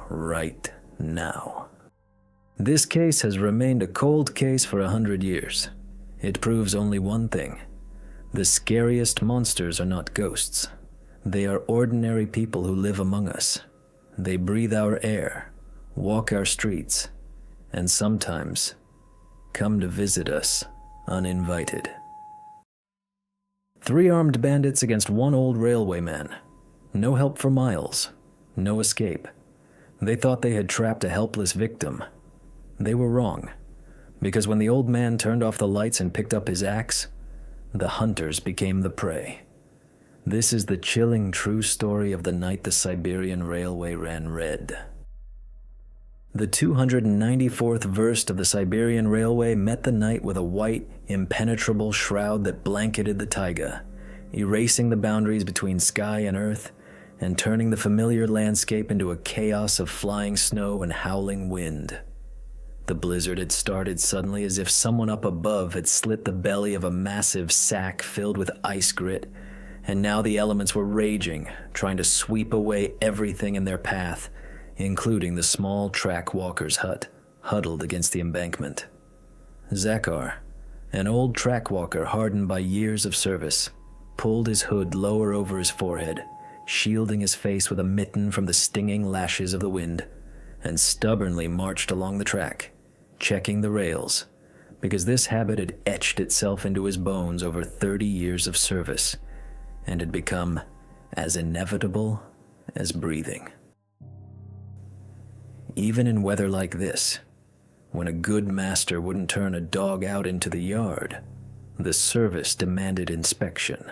right now. This case has remained a cold case for 100 years. It proves only one thing: the scariest monsters are not ghosts. They are ordinary people who live among us. They breathe our air, walk our streets, and sometimes come to visit us uninvited. 3 armed bandits against 1 old railwayman. No help for miles, no escape. They thought they had trapped a helpless victim. They were wrong, because when the old man turned off the lights and picked up his axe, the hunters became the prey. This is the chilling true story of the night the Siberian railway ran red. The 294th verst of the Siberian railway met the night with a white, impenetrable shroud that blanketed the taiga, erasing the boundaries between sky and earth and turning the familiar landscape into a chaos of flying snow and howling wind. The blizzard had started suddenly as if someone up above had slit the belly of a massive sack filled with ice grit, and now the elements were raging, trying to sweep away everything in their path, including the small track walker's hut, huddled against the embankment. Zakar, an old track walker hardened by years of service, pulled his hood lower over his forehead, shielding his face with a mitten from the stinging lashes of the wind, and stubbornly marched along the track, checking the rails, because this habit had etched itself into his bones over 30 years of service, and had become as inevitable as breathing. Even in weather like this, when a good master wouldn't turn a dog out into the yard, the service demanded inspection,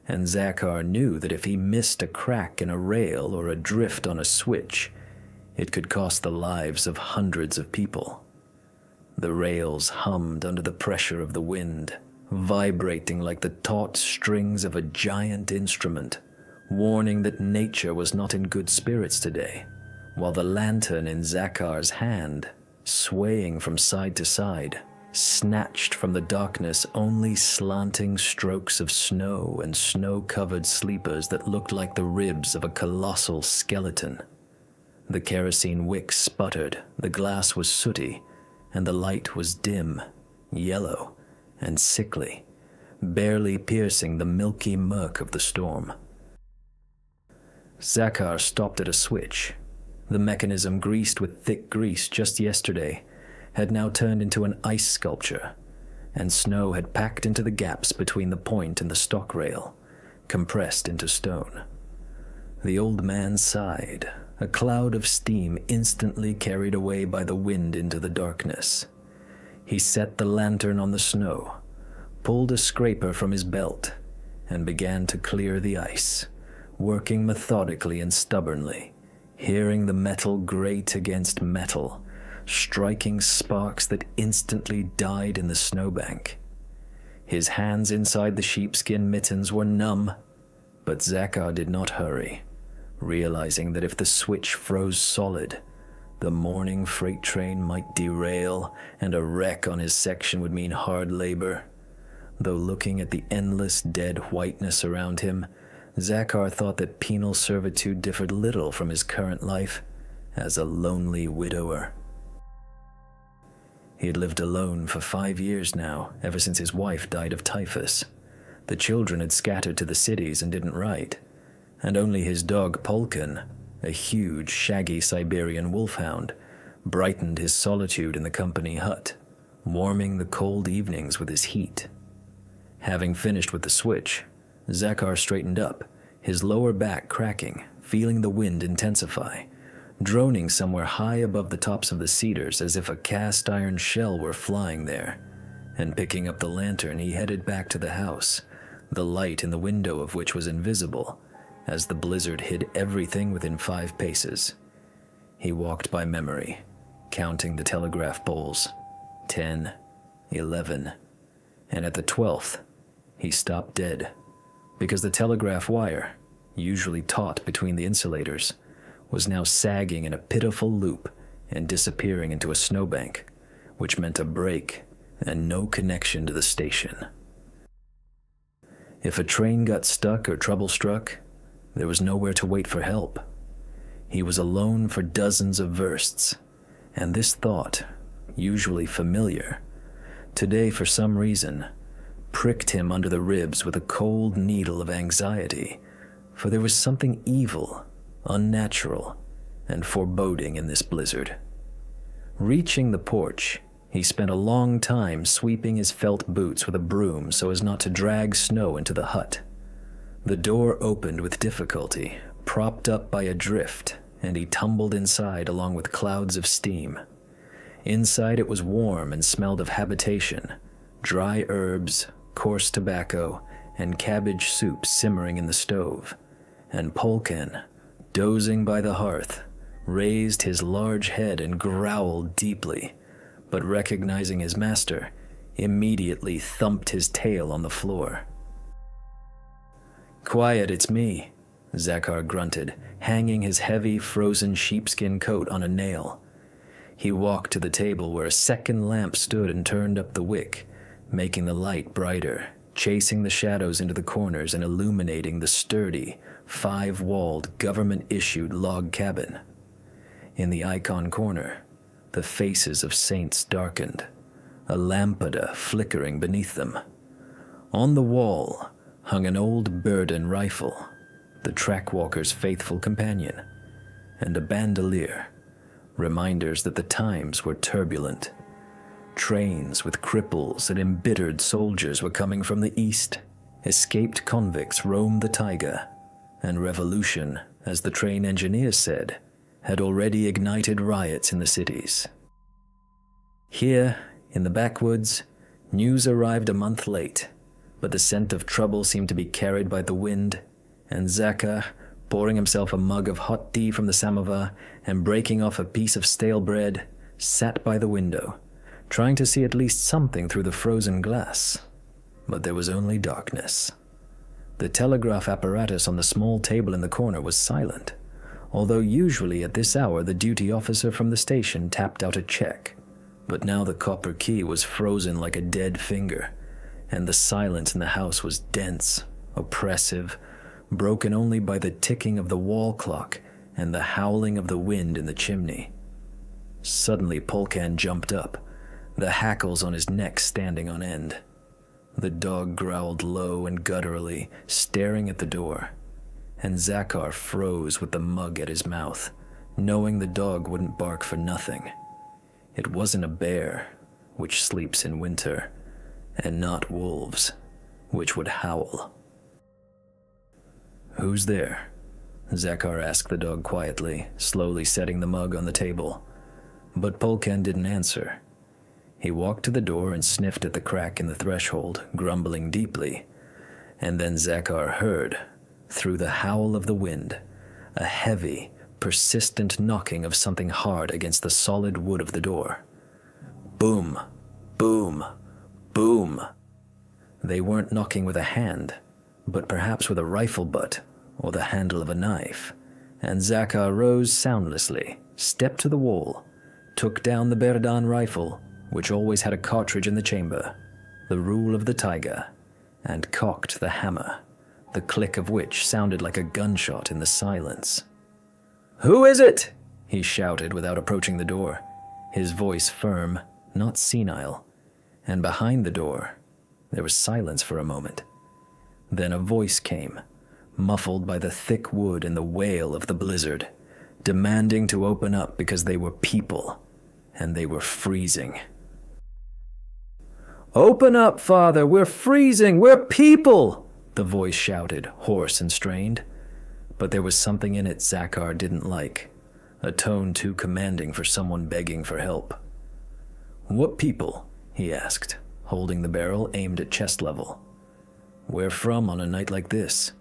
and Zakhar knew that if he missed a crack in a rail or a drift on a switch, it could cost the lives of hundreds of people. The rails hummed under the pressure of the wind, vibrating like the taut strings of a giant instrument, warning that nature was not in good spirits today, while the lantern in Zakhar's hand, swaying from side to side, snatched from the darkness only slanting strokes of snow and snow-covered sleepers that looked like the ribs of a colossal skeleton. The kerosene wick sputtered, the glass was sooty, and the light was dim, yellow, and sickly, barely piercing the milky murk of the storm. Zakhar stopped at a switch. The mechanism, greased with thick grease just yesterday, had now turned into an ice sculpture, and snow had packed into the gaps between the point and the stock rail, compressed into stone. The old man sighed, a cloud of steam instantly carried away by the wind into the darkness. He set the lantern on the snow, pulled a scraper from his belt, and began to clear the ice, working methodically and stubbornly, hearing the metal grate against metal, striking sparks that instantly died in the snowbank. His hands inside the sheepskin mittens were numb, but Zakhar did not hurry, realizing that if the switch froze solid, the morning freight train might derail and a wreck on his section would mean hard labor. Though looking at the endless dead whiteness around him, Zakhar thought that penal servitude differed little from his current life as a lonely widower. He had lived alone for 5 years now, ever since his wife died of typhus. The children had scattered to the cities and didn't write, and only his dog Polkin, a huge, shaggy Siberian wolfhound, brightened his solitude in the company hut, warming the cold evenings with his heat. Having finished with the switch, Zakhar straightened up, his lower back cracking, feeling the wind intensify, droning somewhere high above the tops of the cedars as if a cast iron shell were flying there, and picking up the lantern he headed back to the house, the light in the window of which was invisible, as the blizzard hid everything within 5 paces. He walked by memory, counting the telegraph poles, 10, 11, and at the 12th, he stopped dead, because the telegraph wire, usually taut between the insulators, was now sagging in a pitiful loop and disappearing into a snowbank, which meant a break and no connection to the station. If a train got stuck or trouble struck, there was nowhere to wait for help. He was alone for dozens of versts, and this thought, usually familiar, today for some reason, pricked him under the ribs with a cold needle of anxiety, for there was something evil, unnatural, and foreboding in this blizzard. Reaching the porch, he spent a long time sweeping his felt boots with a broom so as not to drag snow into the hut. The door opened with difficulty, propped up by a drift, and he tumbled inside along with clouds of steam. Inside it was warm and smelled of habitation, dry herbs, coarse tobacco, and cabbage soup simmering in the stove, and Polkin, dozing by the hearth, raised his large head and growled deeply, but recognizing his master, immediately thumped his tail on the floor. "Quiet, it's me," Zakhar grunted, hanging his heavy, frozen sheepskin coat on a nail. He walked to the table where a second lamp stood and turned up the wick, making the light brighter, chasing the shadows into the corners and illuminating the sturdy, 5-walled, government-issued log cabin. In the icon corner, the faces of saints darkened, a lampada flickering beneath them. On the wall hung an old Burden rifle, the track walker's faithful companion, and a bandolier, reminders that the times were turbulent. Trains with cripples and embittered soldiers were coming from the east. Escaped convicts roamed the taiga, and revolution, as the train engineers said, had already ignited riots in the cities. Here, in the backwoods, news arrived a month late, but the scent of trouble seemed to be carried by the wind, and Zaka, pouring himself a mug of hot tea from the samovar and breaking off a piece of stale bread, sat by the window, trying to see at least something through the frozen glass. But there was only darkness. The telegraph apparatus on the small table in the corner was silent, although usually at this hour the duty officer from the station tapped out a check. But now the copper key was frozen like a dead finger, and the silence in the house was dense, oppressive, broken only by the ticking of the wall clock and the howling of the wind in the chimney. Suddenly Polkan jumped up, the hackles on his neck standing on end. The dog growled low and gutturally, staring at the door, and Zakar froze with the mug at his mouth, knowing the dog wouldn't bark for nothing. It wasn't a bear, which sleeps in winter, and not wolves, which would howl. "Who's there?" Zakar asked the dog quietly, slowly setting the mug on the table. But Polkan didn't answer. He walked to the door and sniffed at the crack in the threshold, grumbling deeply. And then Zakar heard, through the howl of the wind, a heavy, persistent knocking of something hard against the solid wood of the door. Boom, boom, boom. They weren't knocking with a hand, but perhaps with a rifle butt or the handle of a knife, and Zakar rose soundlessly, stepped to the wall, took down the Berdan rifle, which always had a cartridge in the chamber, the rule of the taiga, and cocked the hammer, the click of which sounded like a gunshot in the silence. "Who is it?" he shouted without approaching the door, his voice firm, not senile, and behind the door there was silence for a moment. Then a voice came, muffled by the thick wood and the wail of the blizzard, demanding to open up because they were people, and they were freezing. "Open up, Father! We're freezing! We're people!" the voice shouted, hoarse and strained. But there was something in it Zakar didn't like, a tone too commanding for someone begging for help. "What people?" he asked, holding the barrel aimed at chest level. "Where from on a night like this?"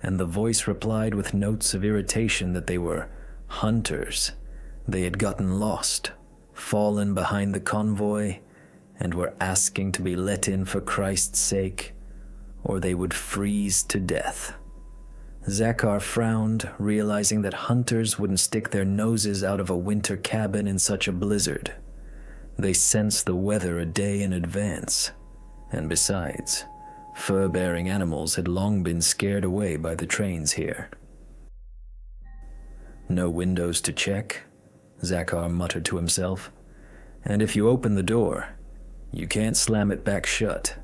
And the voice replied with notes of irritation that they were hunters. They had gotten lost, fallen behind the convoy, and were asking to be let in for Christ's sake, or they would freeze to death. Zakar frowned, realizing that hunters wouldn't stick their noses out of a winter cabin in such a blizzard. They sensed the weather a day in advance, and besides, fur-bearing animals had long been scared away by the trains here. "No windows to check," Zakar muttered to himself, "and if you open the door, you can't slam it back shut."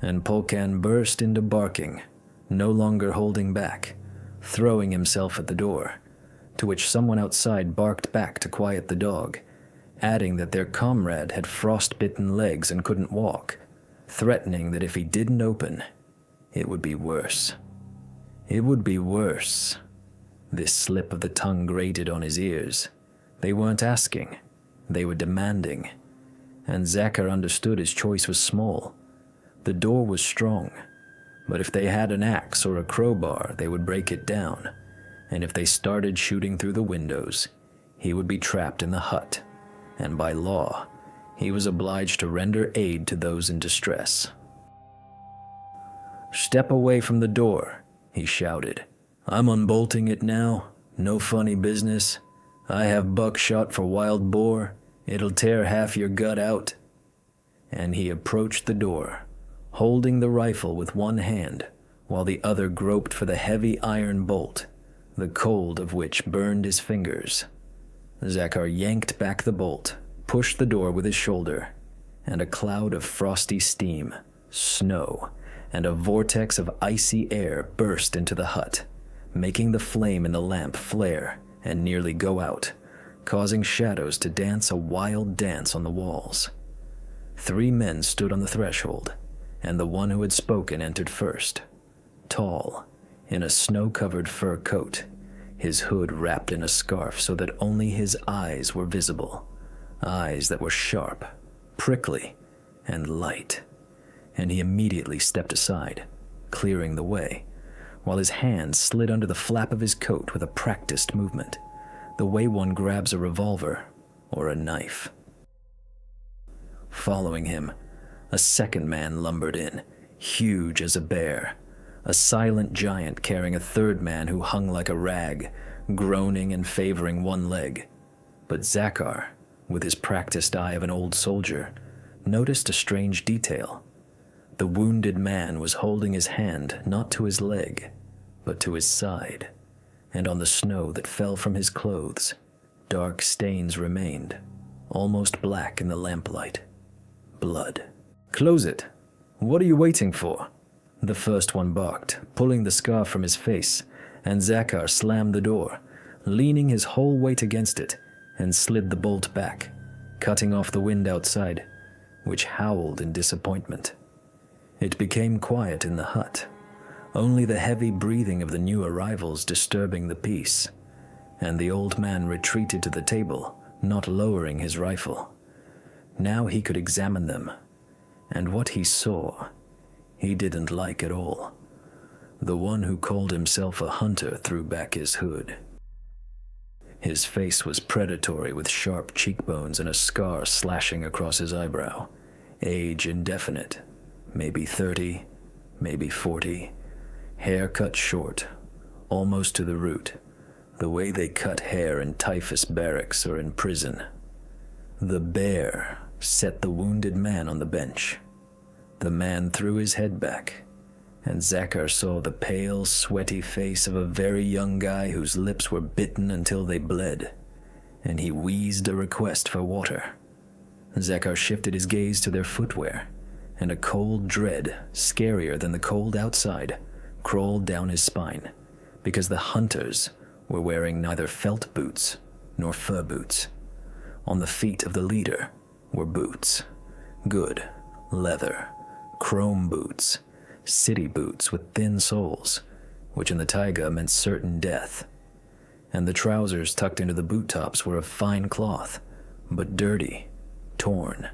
And Polkan burst into barking, no longer holding back, throwing himself at the door, to which someone outside barked back to quiet the dog, adding that their comrade had frost-bitten legs and couldn't walk, threatening that if he didn't open, it would be worse. It would be worse. This slip of the tongue grated on his ears. They weren't asking, they were demanding, and Zakar understood his choice was small. The door was strong, but if they had an axe or a crowbar, they would break it down, and if they started shooting through the windows, he would be trapped in the hut, and by law, he was obliged to render aid to those in distress. "Step away from the door," he shouted. "I'm unbolting it now. No funny business. I have buckshot for wild boar. It'll tear half your gut out." And he approached the door, holding the rifle with one hand, while the other groped for the heavy iron bolt, the cold of which burned his fingers. Zakar yanked back the bolt, pushed the door with his shoulder, and a cloud of frosty steam, snow, and a vortex of icy air burst into the hut, making the flame in the lamp flare and nearly go out, causing shadows to dance a wild dance on the walls. 3 men stood on the threshold, and the one who had spoken entered first. Tall, in a snow-covered fur coat, his hood wrapped in a scarf so that only his eyes were visible, eyes that were sharp, prickly, and light. And he immediately stepped aside, clearing the way, while his hand slid under the flap of his coat with a practiced movement, the way one grabs a revolver or a knife. Following him, a second man lumbered in, huge as a bear, a silent giant carrying a third man who hung like a rag, groaning and favoring one leg. But Zakar, with his practiced eye of an old soldier, noticed a strange detail. The wounded man was holding his hand not to his leg, but to his side, and on the snow that fell from his clothes, dark stains remained, almost black in the lamplight. Blood. "Close it! What are you waiting for?" The first one barked, pulling the scarf from his face, and Zakar slammed the door, leaning his whole weight against it, and slid the bolt back, cutting off the wind outside, which howled in disappointment. It became quiet in the hut, only the heavy breathing of the new arrivals disturbing the peace, and the old man retreated to the table, not lowering his rifle. Now he could examine them, and what he saw, he didn't like at all. The one who called himself a hunter threw back his hood. His face was predatory with sharp cheekbones and a scar slashing across his eyebrow. Age indefinite, maybe 30, maybe 40. Hair cut short, almost to the root, the way they cut hair in typhus barracks or in prison. The bear set the wounded man on the bench. The man threw his head back, and Zakar saw the pale, sweaty face of a very young guy whose lips were bitten until they bled, and he wheezed a request for water. Zakar shifted his gaze to their footwear, and a cold dread, scarier than the cold outside, crawled down his spine, because the hunters were wearing neither felt boots nor fur boots. On the feet of the leader were boots, good, leather, chrome boots, city boots with thin soles, which in the taiga meant certain death. And the trousers tucked into the boot tops were of fine cloth, but dirty, torn,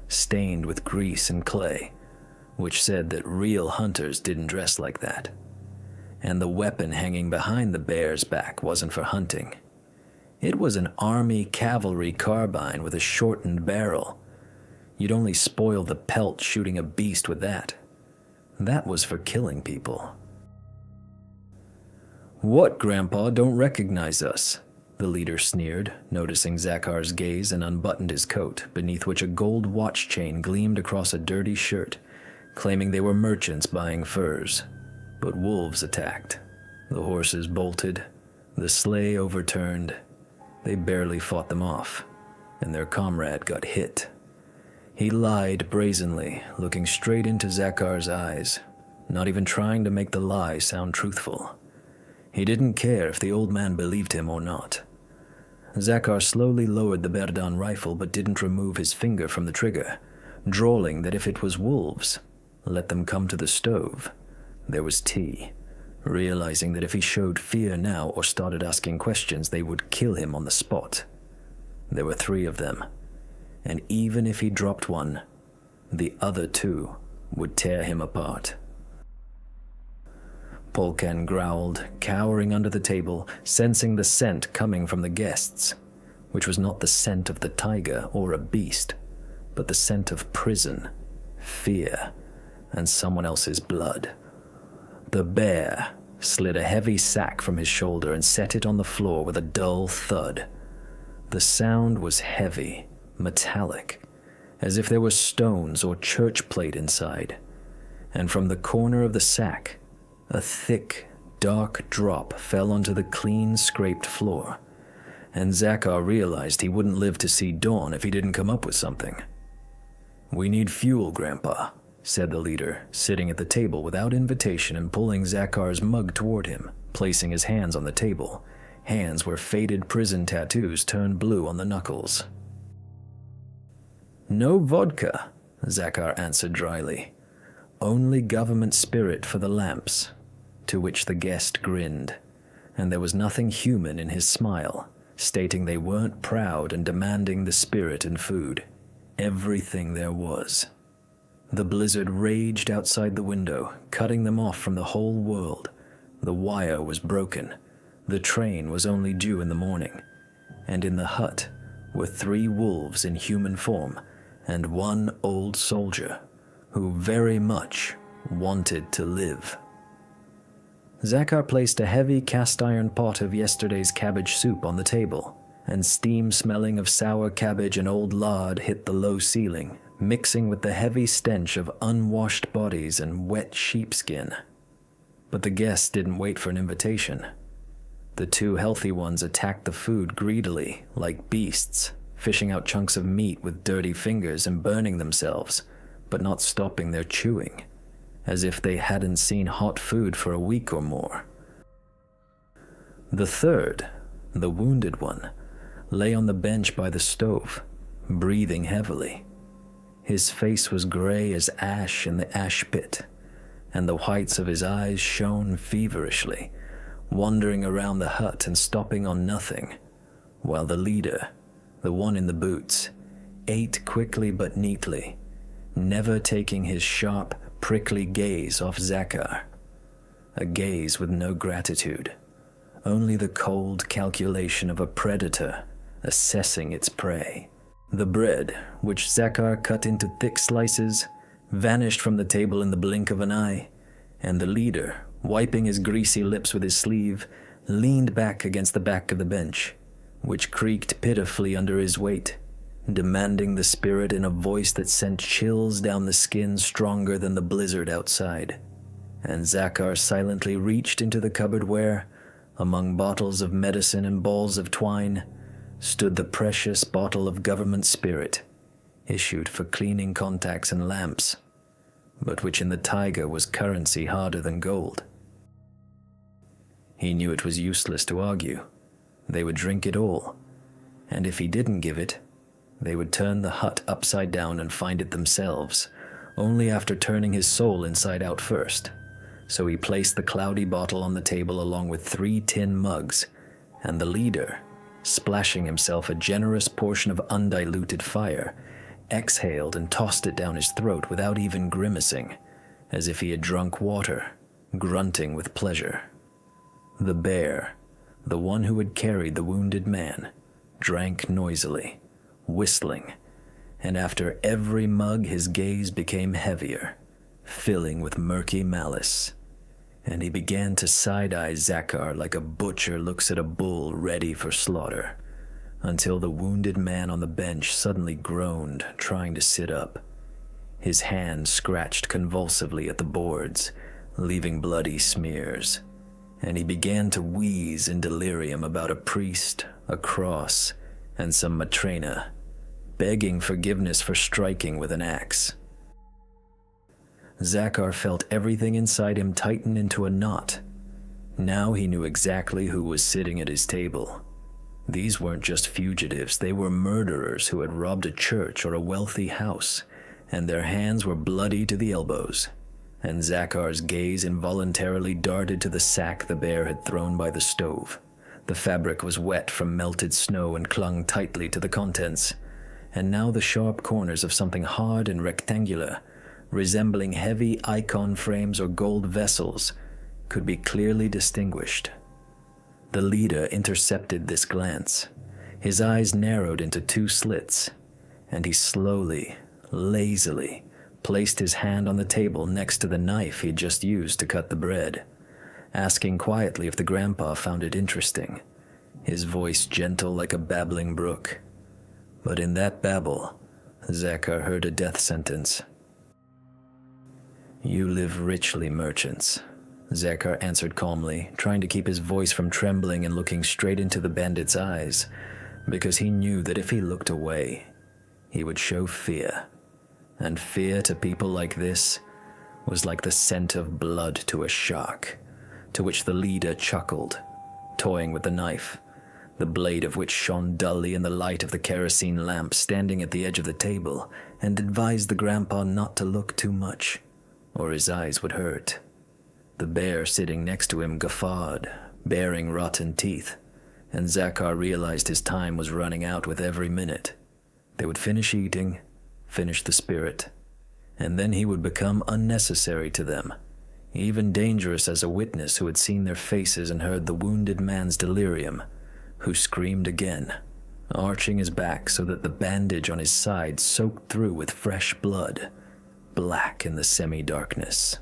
stained with grease and clay, which said that real hunters didn't dress like that. And the weapon hanging behind the bear's back wasn't for hunting. It was an army cavalry carbine with a shortened barrel. You'd only spoil the pelt shooting a beast with that. That was for killing people. "What, Grandpa, don't recognize us?" the leader sneered, noticing Zakar's gaze, and unbuttoned his coat, beneath which a gold watch chain gleamed across a dirty shirt, claiming they were merchants buying furs. But wolves attacked. The horses bolted, the sleigh overturned. They barely fought them off, and their comrade got hit. He lied brazenly, looking straight into Zakar's eyes, not even trying to make the lie sound truthful. He didn't care if the old man believed him or not. Zakar slowly lowered the Berdan rifle but didn't remove his finger from the trigger, drawling that if it was wolves, let them come to the stove. There was tea, realizing that if he showed fear now or started asking questions, they would kill him on the spot. There were 3 of them, and even if he dropped one, the other 2 would tear him apart. Polkan growled, cowering under the table, sensing the scent coming from the guests, which was not the scent of the taiga or a beast, but the scent of prison, fear, and someone else's blood. The bear slid a heavy sack from his shoulder and set it on the floor with a dull thud. The sound was heavy, metallic, as if there were stones or church plate inside, and from the corner of the sack, a thick, dark drop fell onto the clean, scraped floor, and Zakar realized he wouldn't live to see dawn if he didn't come up with something. "We need fuel, Grandpa," said the leader, sitting at the table without invitation and pulling Zakhar's mug toward him, placing his hands on the table, hands where faded prison tattoos turned blue on the knuckles. "No vodka," Zakhar answered dryly. "Only government spirit for the lamps," to which the guest grinned, and there was nothing human in his smile, stating they weren't proud and demanding the spirit and food. Everything there was. The blizzard raged outside the window, cutting them off from the whole world. The wire was broken. The train was only due in the morning. And in the hut were 3 wolves in human form and 1 old soldier who very much wanted to live. Zakhar placed a heavy cast-iron pot of yesterday's cabbage soup on the table, and steam smelling of sour cabbage and old lard hit the low ceiling, mixing with the heavy stench of unwashed bodies and wet sheepskin. But the guests didn't wait for an invitation. The 2 healthy ones attacked the food greedily, like beasts, fishing out chunks of meat with dirty fingers and burning themselves, but not stopping their chewing, as if they hadn't seen hot food for a week or more. The 3rd, the wounded one, lay on the bench by the stove, breathing heavily. His face was gray as ash in the ash pit, and the whites of his eyes shone feverishly, wandering around the hut and stopping on nothing, while the leader, the one in the boots, ate quickly but neatly, never taking his sharp, prickly gaze off Zakhar. A gaze with no gratitude, only the cold calculation of a predator assessing its prey. The bread, which Zakhar cut into thick slices, vanished from the table in the blink of an eye, and the leader, wiping his greasy lips with his sleeve, leaned back against the back of the bench, which creaked pitifully under his weight, demanding the spirit in a voice that sent chills down the skin stronger than the blizzard outside. And Zakhar silently reached into the cupboard where, among bottles of medicine and balls of twine, stood the precious bottle of government spirit, issued for cleaning contacts and lamps, but which in the taiga was currency harder than gold. He knew it was useless to argue. They would drink it all, and if he didn't give it, they would turn the hut upside down and find it themselves, only after turning his soul inside out first. So he placed the cloudy bottle on the table along with 3 tin mugs, and the leader, splashing himself a generous portion of undiluted fire, exhaled and tossed it down his throat without even grimacing, as if he had drunk water, grunting with pleasure. The bear, the one who had carried the wounded man, drank noisily, whistling, and after every mug his gaze became heavier, filling with murky malice, and he began to side-eye Zakhar like a butcher looks at a bull ready for slaughter, until the wounded man on the bench suddenly groaned, trying to sit up. His hand scratched convulsively at the boards, leaving bloody smears, and he began to wheeze in delirium about a priest, a cross, and some matrena, begging forgiveness for striking with an axe. Zakhar felt everything inside him tighten into a knot. Now he knew exactly who was sitting at his table. These weren't just fugitives, they were murderers who had robbed a church or a wealthy house, and their hands were bloody to the elbows. And Zakhar's gaze involuntarily darted to the sack the bear had thrown by the stove. The fabric was wet from melted snow and clung tightly to the contents, and now the sharp corners of something hard and rectangular, resembling heavy icon frames or gold vessels, could be clearly distinguished. The leader intercepted this glance. His eyes narrowed into 2 slits, and he slowly, lazily, placed his hand on the table next to the knife he'd just used to cut the bread, asking quietly if the grandpa found it interesting, his voice gentle like a babbling brook. But in that babble, Zakhar heard a death sentence. "You live richly, merchants," Zakhar answered calmly, trying to keep his voice from trembling and looking straight into the bandit's eyes, because he knew that if he looked away, he would show fear, and fear to people like this was like the scent of blood to a shark, to which the leader chuckled, toying with the knife, the blade of which shone dully in the light of the kerosene lamp standing at the edge of the table, and advised the grandpa not to look too much, or his eyes would hurt. The bear sitting next to him guffawed, baring rotten teeth, and Zakar realized his time was running out with every minute. They would finish eating, finish the spirit, and then he would become unnecessary to them, even dangerous as a witness who had seen their faces and heard the wounded man's delirium, who screamed again, arching his back so that the bandage on his side soaked through with fresh blood, black in the semi-darkness.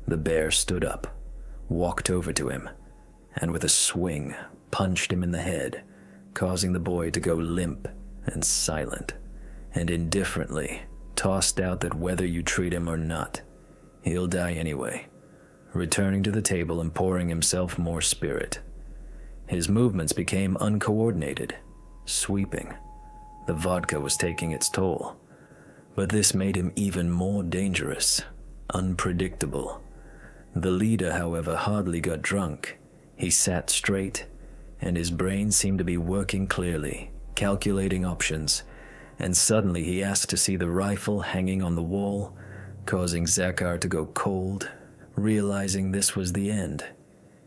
The bear stood up, walked over to him, and with a swing punched him in the head, causing the boy to go limp and silent, and indifferently tossed out that whether you treat him or not, he'll die anyway, returning to the table and pouring himself more spirit. His movements became uncoordinated, sweeping. The vodka was taking its toll, but this made him even more dangerous, unpredictable. The leader, however, hardly got drunk. He sat straight, and his brain seemed to be working clearly, calculating options, and suddenly he asked to see the rifle hanging on the wall, causing Zakar to go cold, realizing this was the end.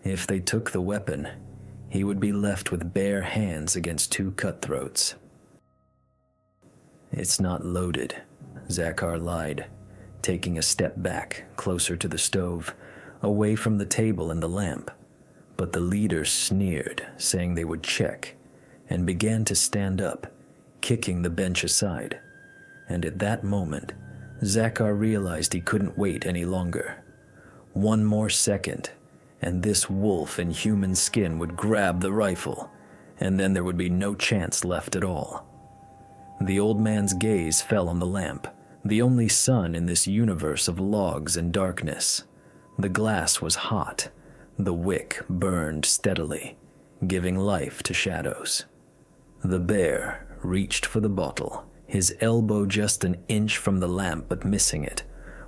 If they took the weapon, he would be left with bare hands against two cutthroats. "It's not loaded," Zakar lied, taking a step back, closer to the stove, away from the table and the lamp. But the leader sneered, saying they would check, and began to stand up, kicking the bench aside. And at that moment, Zakar realized he couldn't wait any longer. One more second, and this wolf in human skin would grab the rifle, and then there would be no chance left at all. The old man's gaze fell on the lamp, the only sun in this universe of logs and darkness. The glass was hot. The wick burned steadily, giving life to shadows. The bear reached for the bottle, his elbow just an inch from the lamp but missing it,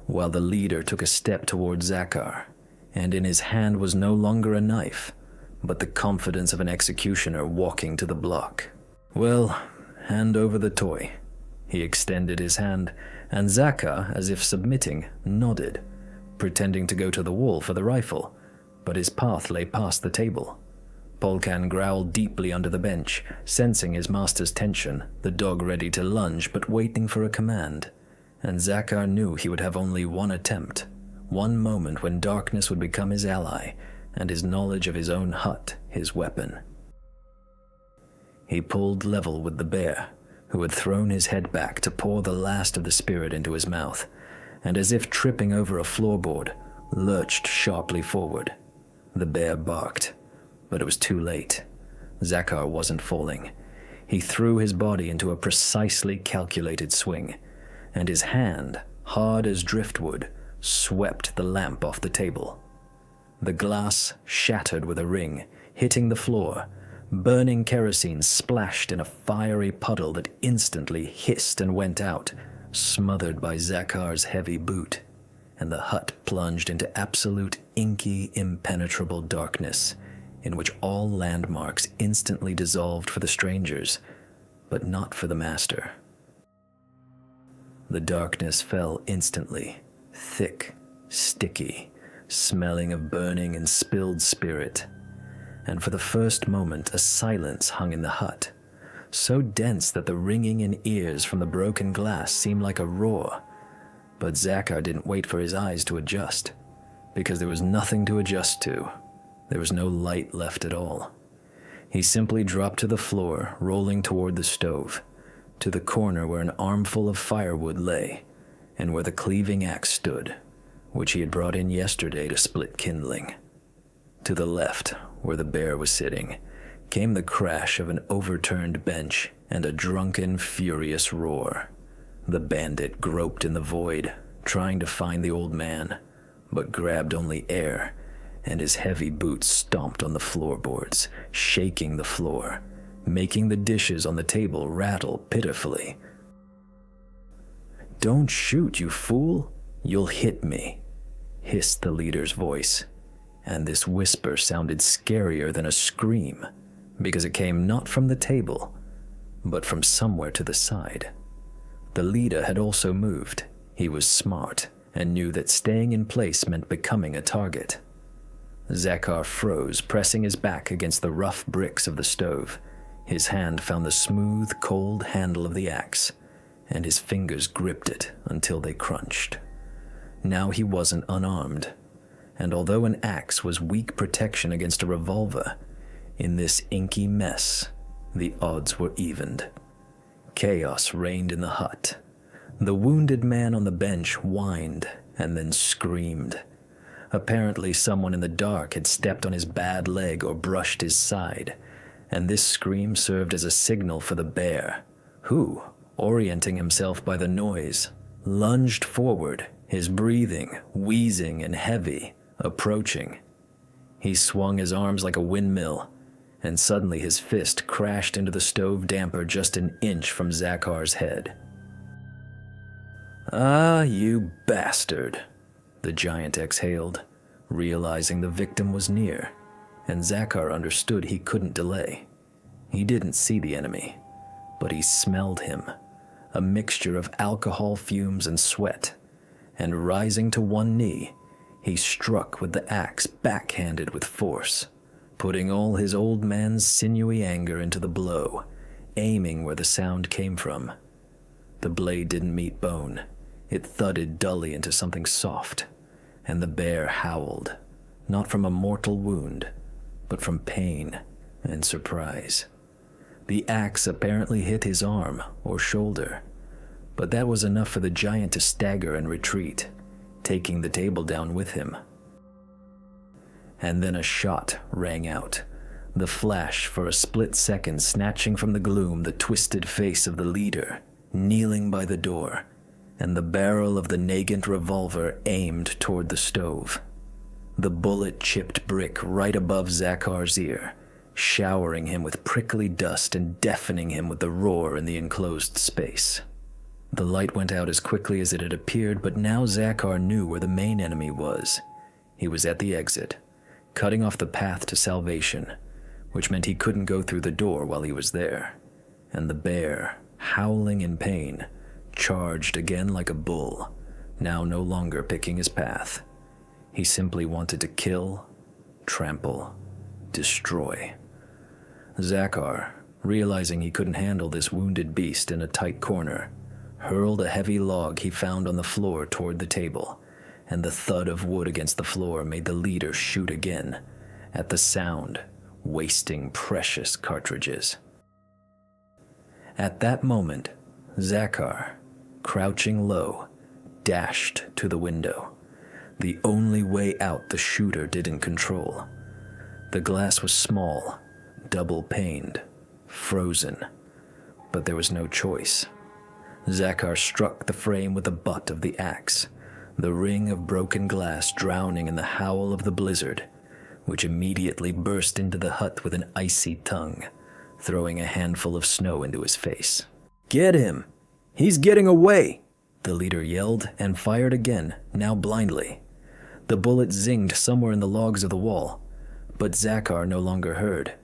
while the leader took a step toward Zakar, and in his hand was no longer a knife, but the confidence of an executioner walking to the block. "Well, hand over the toy." He extended his hand, and Zakar, as if submitting, nodded, pretending to go to the wall for the rifle, but his path lay past the table. Polkan growled deeply under the bench, sensing his master's tension, the dog ready to lunge but waiting for a command, and Zakar knew he would have only one attempt, one moment when darkness would become his ally, and his knowledge of his own hut his weapon. He pulled level with the bear, who had thrown his head back to pour the last of the spirit into his mouth, and as if tripping over a floorboard, lurched sharply forward. The bear barked, but it was too late. Zakar wasn't falling. He threw his body into a precisely calculated swing, and his hand, hard as driftwood, swept the lamp off the table. The glass shattered with a ring, hitting the floor. Burning kerosene splashed in a fiery puddle that instantly hissed and went out, smothered by Zakar's heavy boot, and the hut plunged into absolute inky, impenetrable darkness, in which all landmarks instantly dissolved for the strangers, but not for the master. The darkness fell instantly, thick, sticky, smelling of burning and spilled spirit, and for the first moment a silence hung in the hut, so dense that the ringing in ears from the broken glass seemed like a roar. But Zakar didn't wait for his eyes to adjust, because there was nothing to adjust to. There was no light left at all. He simply dropped to the floor, rolling toward the stove, to the corner where an armful of firewood lay, and where the cleaving axe stood, which he had brought in yesterday to split kindling. To the left, where the bear was sitting, came the crash of an overturned bench and a drunken, furious roar. The bandit groped in the void, trying to find the old man, but grabbed only air, and his heavy boots stomped on the floorboards, shaking the floor, making the dishes on the table rattle pitifully. "Don't shoot, you fool! You'll hit me," hissed the leader's voice, and this whisper sounded scarier than a scream, because it came not from the table, but from somewhere to the side. The leader had also moved. He was smart, and knew that staying in place meant becoming a target. Zakar froze, pressing his back against the rough bricks of the stove. His hand found the smooth, cold handle of the axe, and his fingers gripped it until they crunched. Now he wasn't unarmed, and although an axe was weak protection against a revolver, in this inky mess, the odds were evened. Chaos reigned in the hut. The wounded man on the bench whined and then screamed. Apparently someone in the dark had stepped on his bad leg or brushed his side, and this scream served as a signal for the bear, who, orienting himself by the noise, lunged forward, his breathing wheezing and heavy, approaching. He swung his arms like a windmill, and suddenly his fist crashed into the stove damper just an inch from Zakar's head. "Ah, you bastard," the giant exhaled, realizing the victim was near, and Zakar understood he couldn't delay. He didn't see the enemy, but he smelled him, a mixture of alcohol fumes and sweat, and rising to one knee, he struck with the axe backhanded with force, putting all his old man's sinewy anger into the blow, aiming where the sound came from. The blade didn't meet bone. It thudded dully into something soft, and the bear howled, not from a mortal wound, but from pain and surprise. The axe apparently hit his arm or shoulder, but that was enough for the giant to stagger and retreat, taking the table down with him. And then a shot rang out, the flash for a split second snatching from the gloom the twisted face of the leader, kneeling by the door, and the barrel of the Nagant revolver aimed toward the stove. The bullet chipped brick right above Zakar's ear, showering him with prickly dust and deafening him with the roar in the enclosed space. The light went out as quickly as it had appeared, but now Zakar knew where the main enemy was. He was at the exit, cutting off the path to salvation, which meant he couldn't go through the door while he was there. And the bear, howling in pain, charged again like a bull, now no longer picking his path. He simply wanted to kill, trample, destroy. Zakar, realizing he couldn't handle this wounded beast in a tight corner, hurled a heavy log he found on the floor toward the table, and the thud of wood against the floor made the leader shoot again, at the sound, wasting precious cartridges. At that moment, Zakar, crouching low, dashed to the window, the only way out the shooter didn't control. The glass was small, double-paned, frozen, but there was no choice. Zakar struck the frame with the butt of the axe, the ring of broken glass drowning in the howl of the blizzard, which immediately burst into the hut with an icy tongue, throwing a handful of snow into his face. "Get him! He's getting away!" the leader yelled and fired again, now blindly. The bullet zinged somewhere in the logs of the wall, but Zakar no longer heard.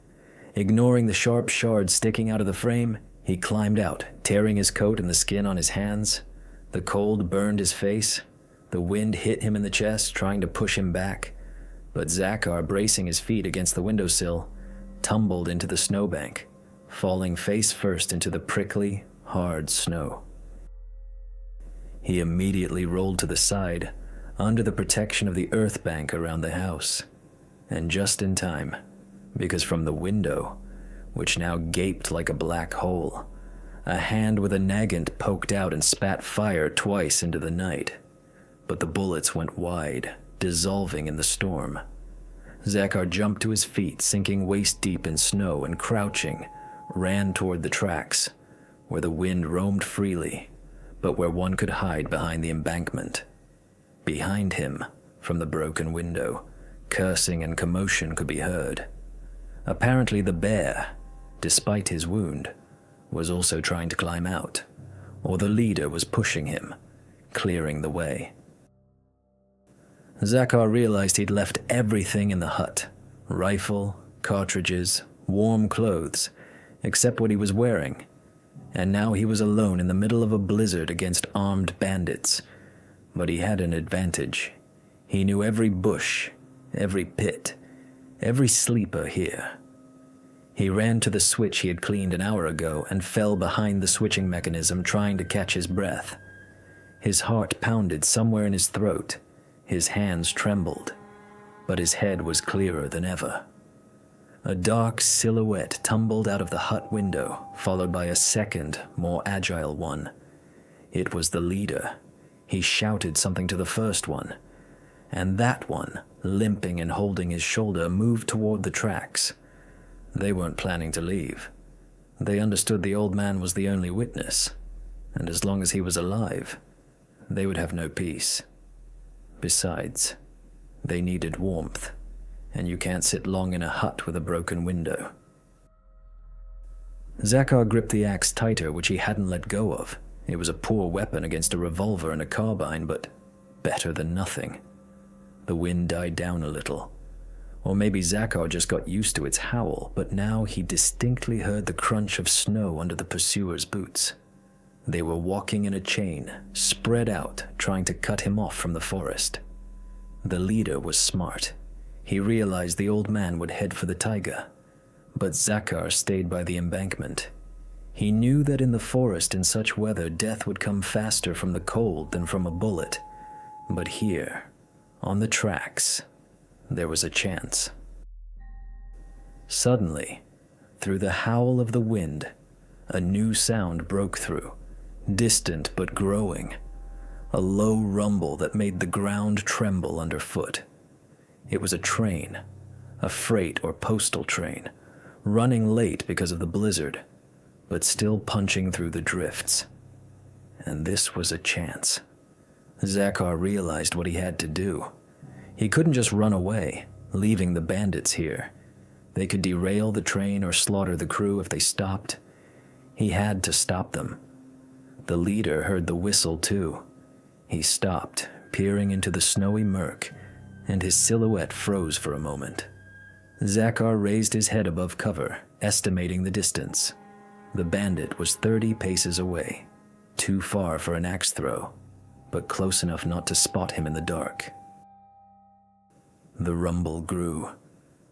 Ignoring the sharp shards sticking out of the frame, he climbed out, tearing his coat and the skin on his hands. The cold burned his face. The wind hit him in the chest, trying to push him back. But Zakar, bracing his feet against the windowsill, tumbled into the snowbank, falling face first into the prickly, hard snow. He immediately rolled to the side, under the protection of the earth bank around the house. And just in time, because from the window, which now gaped like a black hole, a hand with a nagant poked out and spat fire twice into the night. But the bullets went wide, dissolving in the storm. Zakar jumped to his feet, sinking waist-deep in snow, and crouching, ran toward the tracks, where the wind roamed freely, but where one could hide behind the embankment. Behind him, from the broken window, cursing and commotion could be heard. Apparently the bear, despite his wound, was also trying to climb out, or the leader was pushing him, clearing the way. Zakar realized he'd left everything in the hut: rifle, cartridges, warm clothes, except what he was wearing. And now he was alone in the middle of a blizzard against armed bandits. But he had an advantage. He knew every bush, every pit, every sleeper here. He ran to the switch he had cleaned an hour ago and fell behind the switching mechanism, trying to catch his breath. His heart pounded somewhere in his throat. His hands trembled, but his head was clearer than ever. A dark silhouette tumbled out of the hut window, followed by a second, more agile one. It was the leader. He shouted something to the first one, and that one, limping and holding his shoulder, moved toward the tracks. They weren't planning to leave. They understood the old man was the only witness, and as long as he was alive, they would have no peace. Besides, they needed warmth, and you can't sit long in a hut with a broken window. Zakar gripped the axe tighter, which he hadn't let go of. It was a poor weapon against a revolver and a carbine, but better than nothing. The wind died down a little. Or maybe Zakar just got used to its howl, but now he distinctly heard the crunch of snow under the pursuers' boots. They were walking in a chain, spread out, trying to cut him off from the forest. The leader was smart. He realized the old man would head for the taiga, but Zakar stayed by the embankment. He knew that in the forest in such weather, death would come faster from the cold than from a bullet. But here, on the tracks, there was a chance. Suddenly, through the howl of the wind, a new sound broke through, distant but growing, a low rumble that made the ground tremble underfoot. It was a train, a freight or postal train, running late because of the blizzard, but still punching through the drifts. And this was a chance. Zakar realized what he had to do. He couldn't just run away, leaving the bandits here. They could derail the train or slaughter the crew if they stopped. He had to stop them. The leader heard the whistle too. He stopped, peering into the snowy murk, and his silhouette froze for a moment. Zakar raised his head above cover, estimating the distance. The bandit was 30 paces away, too far for an axe throw, but close enough not to spot him in the dark. The rumble grew.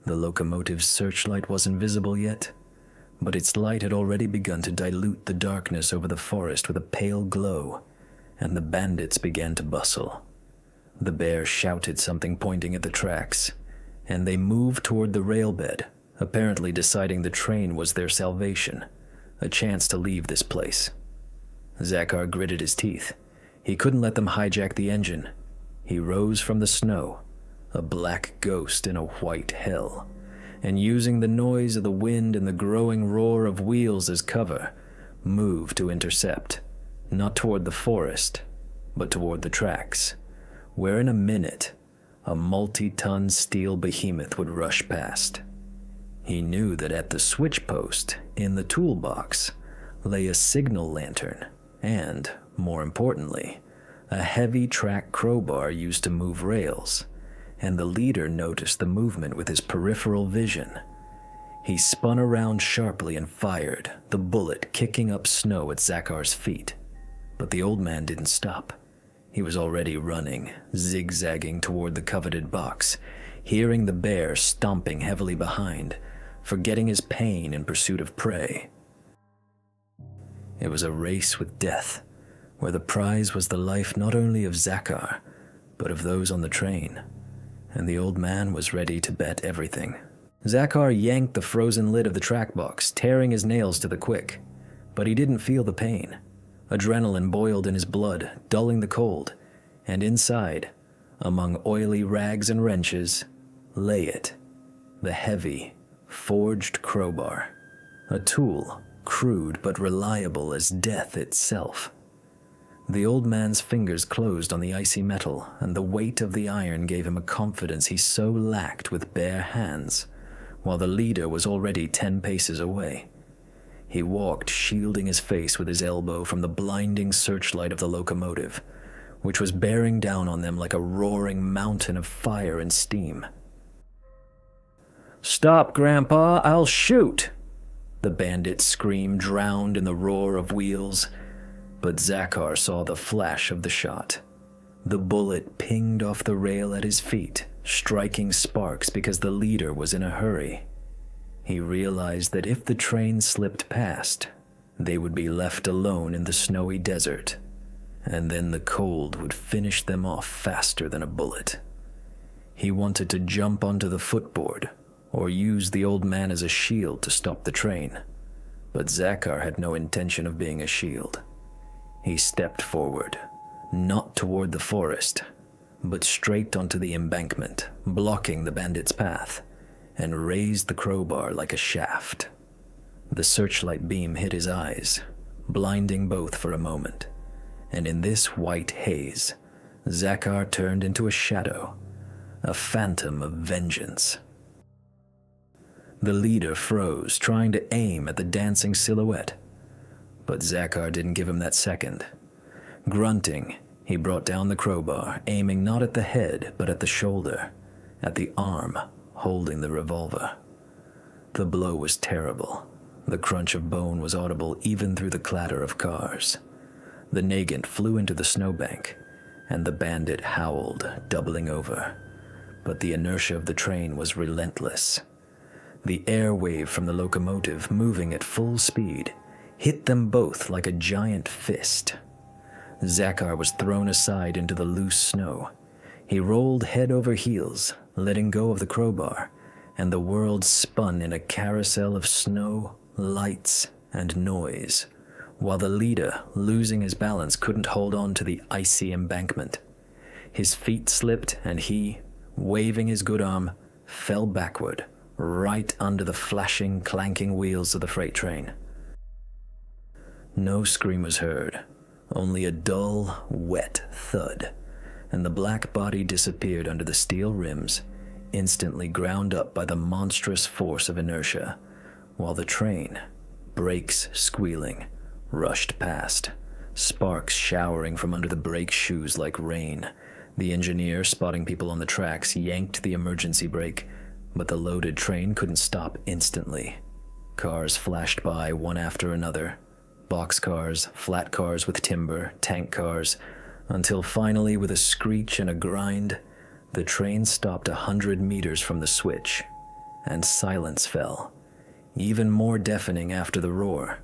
The locomotive's searchlight wasn't visible yet, but its light had already begun to dilute the darkness over the forest with a pale glow, and the bandits began to bustle. The bear shouted something pointing at the tracks, and they moved toward the railbed, apparently deciding the train was their salvation, a chance to leave this place. Zakar gritted his teeth. He couldn't let them hijack the engine. He rose from the snow, a black ghost in a white hell, and using the noise of the wind and the growing roar of wheels as cover, moved to intercept, not toward the forest, but toward the tracks, where in a minute, a multi-ton steel behemoth would rush past. He knew that at the switch post, in the toolbox, lay a signal lantern and, more importantly, a heavy track crowbar used to move rails, and the leader noticed the movement with his peripheral vision. He spun around sharply and fired, the bullet kicking up snow at Zakar's feet. But the old man didn't stop. He was already running, zigzagging toward the coveted box, hearing the bear stomping heavily behind, forgetting his pain in pursuit of prey. It was a race with death, where the prize was the life not only of Zakar, but of those on the train, and the old man was ready to bet everything. Zakar yanked the frozen lid of the track box, tearing his nails to the quick, but he didn't feel the pain. Adrenaline boiled in his blood, dulling the cold, and inside, among oily rags and wrenches, lay it, the heavy, forged crowbar, a tool crude but reliable as death itself. The old man's fingers closed on the icy metal, and the weight of the iron gave him a confidence he so lacked with bare hands, while the leader was already 10 paces away. He walked, shielding his face with his elbow from the blinding searchlight of the locomotive, which was bearing down on them like a roaring mountain of fire and steam. "Stop, Grandpa, I'll shoot!" The bandit's scream drowned in the roar of wheels, but Zakar saw the flash of the shot. The bullet pinged off the rail at his feet, striking sparks because the leader was in a hurry. He realized that if the train slipped past, they would be left alone in the snowy desert, and then the cold would finish them off faster than a bullet. He wanted to jump onto the footboard or use the old man as a shield to stop the train, but Zakar had no intention of being a shield. He stepped forward, not toward the forest, but straight onto the embankment, blocking the bandit's path, and raised the crowbar like a shaft. The searchlight beam hit his eyes, blinding both for a moment, and in this white haze, Zakar turned into a shadow, a phantom of vengeance. The leader froze, trying to aim at the dancing silhouette, but Zakar didn't give him that second. Grunting, he brought down the crowbar, aiming not at the head, but at the shoulder, at the arm holding the revolver. The blow was terrible. The crunch of bone was audible even through the clatter of cars. The Nagant flew into the snowbank, and the bandit howled, doubling over. But the inertia of the train was relentless. The air wave from the locomotive, moving at full speed, hit them both like a giant fist. Zakar was thrown aside into the loose snow. He rolled head over heels, letting go of the crowbar, and the world spun in a carousel of snow, lights, and noise, while the leader, losing his balance, couldn't hold on to the icy embankment. His feet slipped, and he, waving his good arm, fell backward, right under the flashing, clanking wheels of the freight train. No scream was heard, only a dull, wet thud, and the black body disappeared under the steel rims, instantly ground up by the monstrous force of inertia, while the train, brakes squealing, rushed past, sparks showering from under the brake shoes like rain. The engineer, spotting people on the tracks, yanked the emergency brake, but the loaded train couldn't stop instantly. Cars flashed by one after another, boxcars, flat cars with timber, tank cars, until finally, with a screech and a grind, the train stopped 100 meters from the switch, and silence fell, even more deafening after the roar,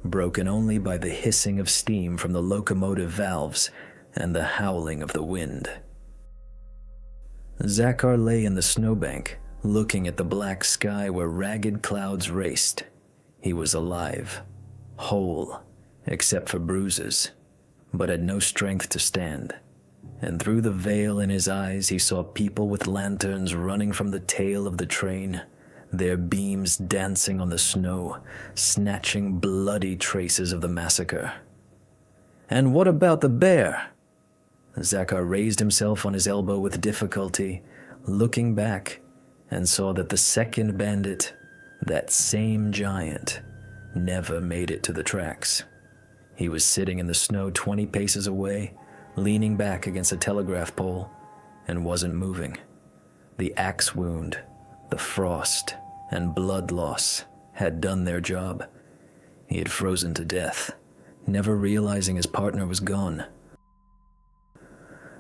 broken only by the hissing of steam from the locomotive valves and the howling of the wind. Zakar lay in the snowbank, looking at the black sky where ragged clouds raced. He was alive, whole, except for bruises, but had no strength to stand. And through the veil in his eyes he saw people with lanterns running from the tail of the train, their beams dancing on the snow, snatching bloody traces of the massacre. "And what about the bear?" Zakar raised himself on his elbow with difficulty, looking back, and saw that the second bandit, that same giant, never made it to the tracks. He was sitting in the snow 20 paces away, leaning back against a telegraph pole, and wasn't moving. The axe wound, the frost, and blood loss had done their job. He had frozen to death, never realizing his partner was gone.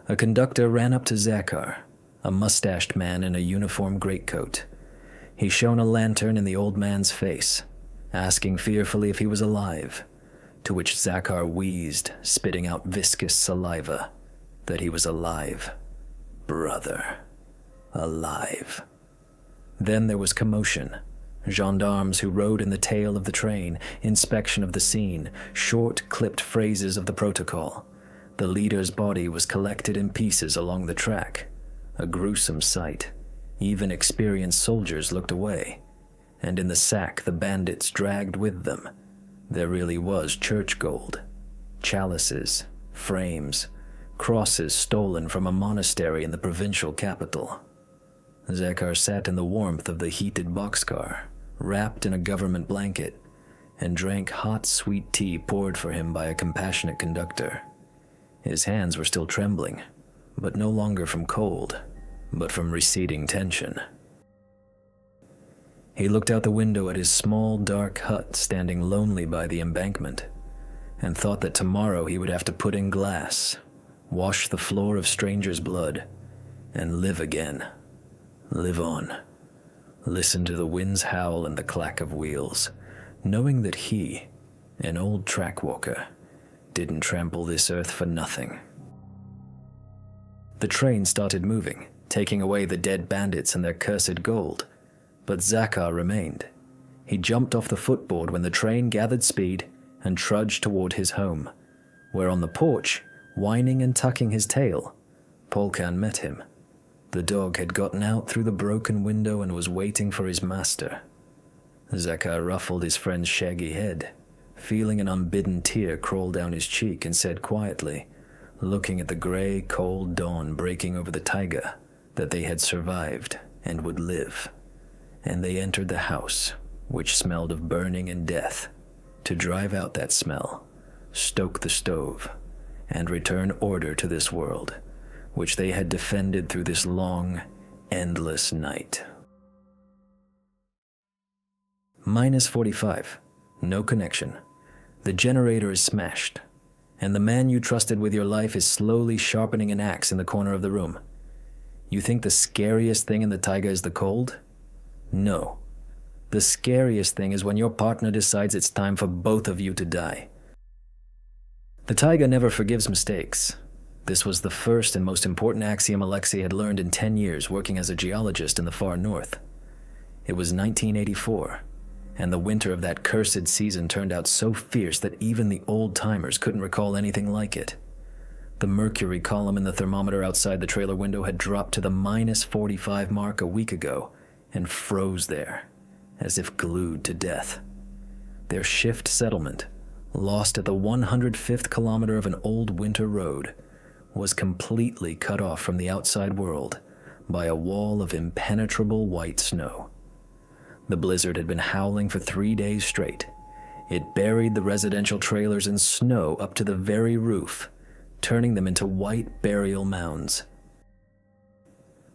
A conductor ran up to Zakar, a mustached man in a uniform greatcoat. He shone a lantern in the old man's face, asking fearfully if he was alive, to which Zakar wheezed, spitting out viscous saliva, that he was alive. Brother. Alive. Then there was commotion. Gendarmes who rode in the tail of the train, inspection of the scene, short, clipped phrases of the protocol. The leader's body was collected in pieces along the track. A gruesome sight. Even experienced soldiers looked away. And in the sack the bandits dragged with them, there really was church gold. Chalices, frames, crosses stolen from a monastery in the provincial capital. Zakar sat in the warmth of the heated boxcar, wrapped in a government blanket, and drank hot, sweet tea poured for him by a compassionate conductor. His hands were still trembling, but no longer from cold, but from receding tension. He looked out the window at his small, dark hut standing lonely by the embankment, and thought that tomorrow he would have to put in glass, wash the floor of strangers' blood, and live again. Live on. Listen to the wind's howl and the clack of wheels, knowing that he, an old track walker, didn't trample this earth for nothing. The train started moving, taking away the dead bandits and their cursed gold, but Zakar remained. He jumped off the footboard when the train gathered speed and trudged toward his home, where on the porch, whining and tucking his tail, Polkan met him. The dog had gotten out through the broken window and was waiting for his master. Zakar ruffled his friend's shaggy head, feeling an unbidden tear crawl down his cheek, and said quietly, looking at the gray, cold dawn breaking over the taiga, that they had survived and would live. And they entered the house, which smelled of burning and death, to drive out that smell, stoke the stove, and return order to this world, which they had defended through this long, endless night. -45. No connection. The generator is smashed, and the man you trusted with your life is slowly sharpening an axe in the corner of the room. You think the scariest thing in the taiga is the cold? No. The scariest thing is when your partner decides it's time for both of you to die. The taiga never forgives mistakes. This was the first and most important axiom Alexei had learned in 10 years working as a geologist in the far north. It was 1984, and the winter of that cursed season turned out so fierce that even the old-timers couldn't recall anything like it. The mercury column in the thermometer outside the trailer window had dropped to the -45 mark a week ago and froze there, as if glued to death. Their shift settlement, lost at the 105th kilometer of an old winter road, was completely cut off from the outside world by a wall of impenetrable white snow. The blizzard had been howling for 3 days straight. It buried the residential trailers in snow up to the very roof, turning them into white burial mounds.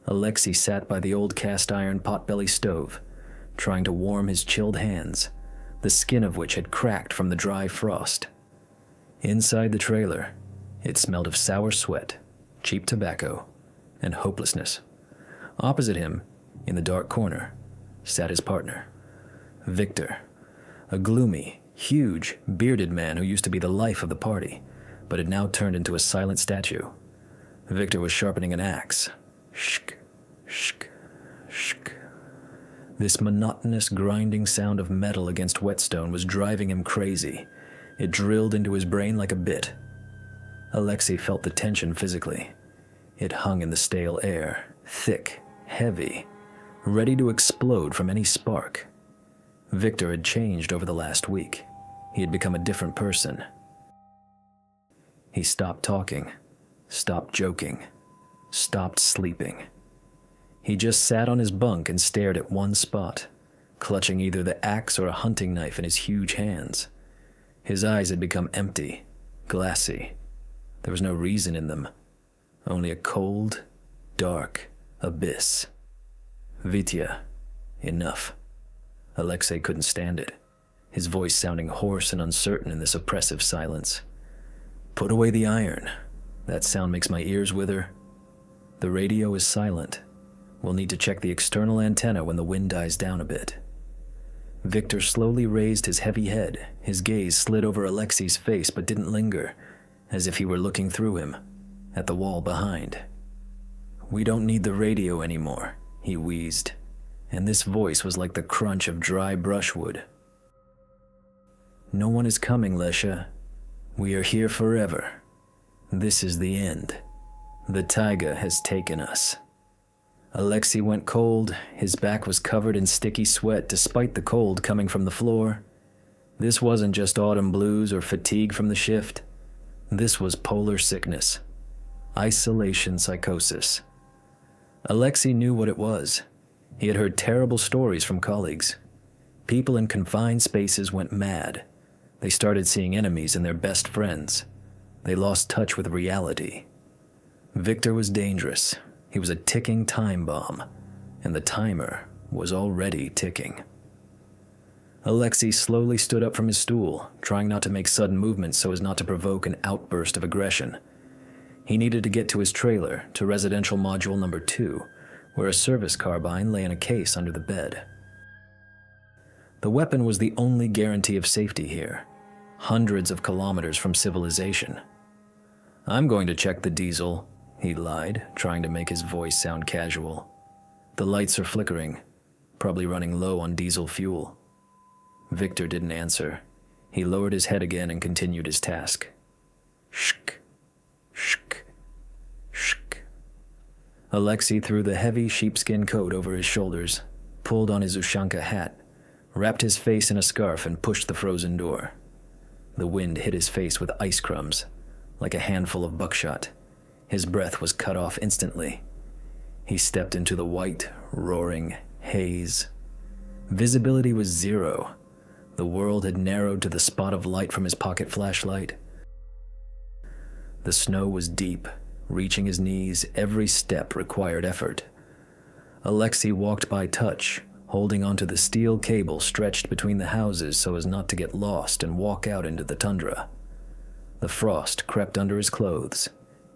Alexei sat by the old cast-iron potbelly stove, trying to warm his chilled hands, the skin of which had cracked from the dry frost. Inside the trailer, it smelled of sour sweat, cheap tobacco, and hopelessness. Opposite him, in the dark corner, sat his partner, Victor, a gloomy, huge, bearded man who used to be the life of the party, but had now turned into a silent statue. Victor was sharpening an axe. Shk, shk, shk. This monotonous, grinding sound of metal against whetstone was driving him crazy. It drilled into his brain like a bit. Alexei felt the tension physically. It hung in the stale air, thick, heavy, ready to explode from any spark. Victor had changed over the last week. He had become a different person. He stopped talking, stopped joking, stopped sleeping. He just sat on his bunk and stared at one spot, clutching either the axe or a hunting knife in his huge hands. His eyes had become empty, glassy. There was no reason in them, only a cold, dark abyss. Vitya, enough. Alexei couldn't stand it, his voice sounding hoarse and uncertain in this oppressive silence. Put away the iron. That sound makes my ears wither. The radio is silent. We'll need to check the external antenna when the wind dies down a bit. Victor slowly raised his heavy head. His gaze slid over Alexei's face but didn't linger, as if he were looking through him, at the wall behind. We don't need the radio anymore, he wheezed, and this voice was like the crunch of dry brushwood. No one is coming, Lesha. We are here forever. This is the end. The taiga has taken us. Alexei went cold. His back was covered in sticky sweat despite the cold coming from the floor. This wasn't just autumn blues or fatigue from the shift. This was polar sickness. Isolation psychosis. Alexei knew what it was. He had heard terrible stories from colleagues. People in confined spaces went mad. They started seeing enemies in their best friends. They lost touch with reality. Victor was dangerous. He was a ticking time bomb, and the timer was already ticking. Alexei slowly stood up from his stool, trying not to make sudden movements so as not to provoke an outburst of aggression. He needed to get to his trailer, to residential module number 2, where a service carbine lay in a case under the bed. The weapon was the only guarantee of safety here, hundreds of kilometers from civilization. "I'm going to check the diesel," he lied, trying to make his voice sound casual. "The lights are flickering, probably running low on diesel fuel." Victor didn't answer. He lowered his head again and continued his task. Shk, shk, shk. Alexei threw the heavy sheepskin coat over his shoulders, pulled on his Ushanka hat, wrapped his face in a scarf and pushed the frozen door. The wind hit his face with ice crumbs, like a handful of buckshot. His breath was cut off instantly. He stepped into the white, roaring haze. Visibility was 0. The world had narrowed to the spot of light from his pocket flashlight. The snow was deep, reaching his knees. Every step required effort. Alexei walked by touch, holding onto the steel cable stretched between the houses so as not to get lost and walk out into the tundra. The frost crept under his clothes,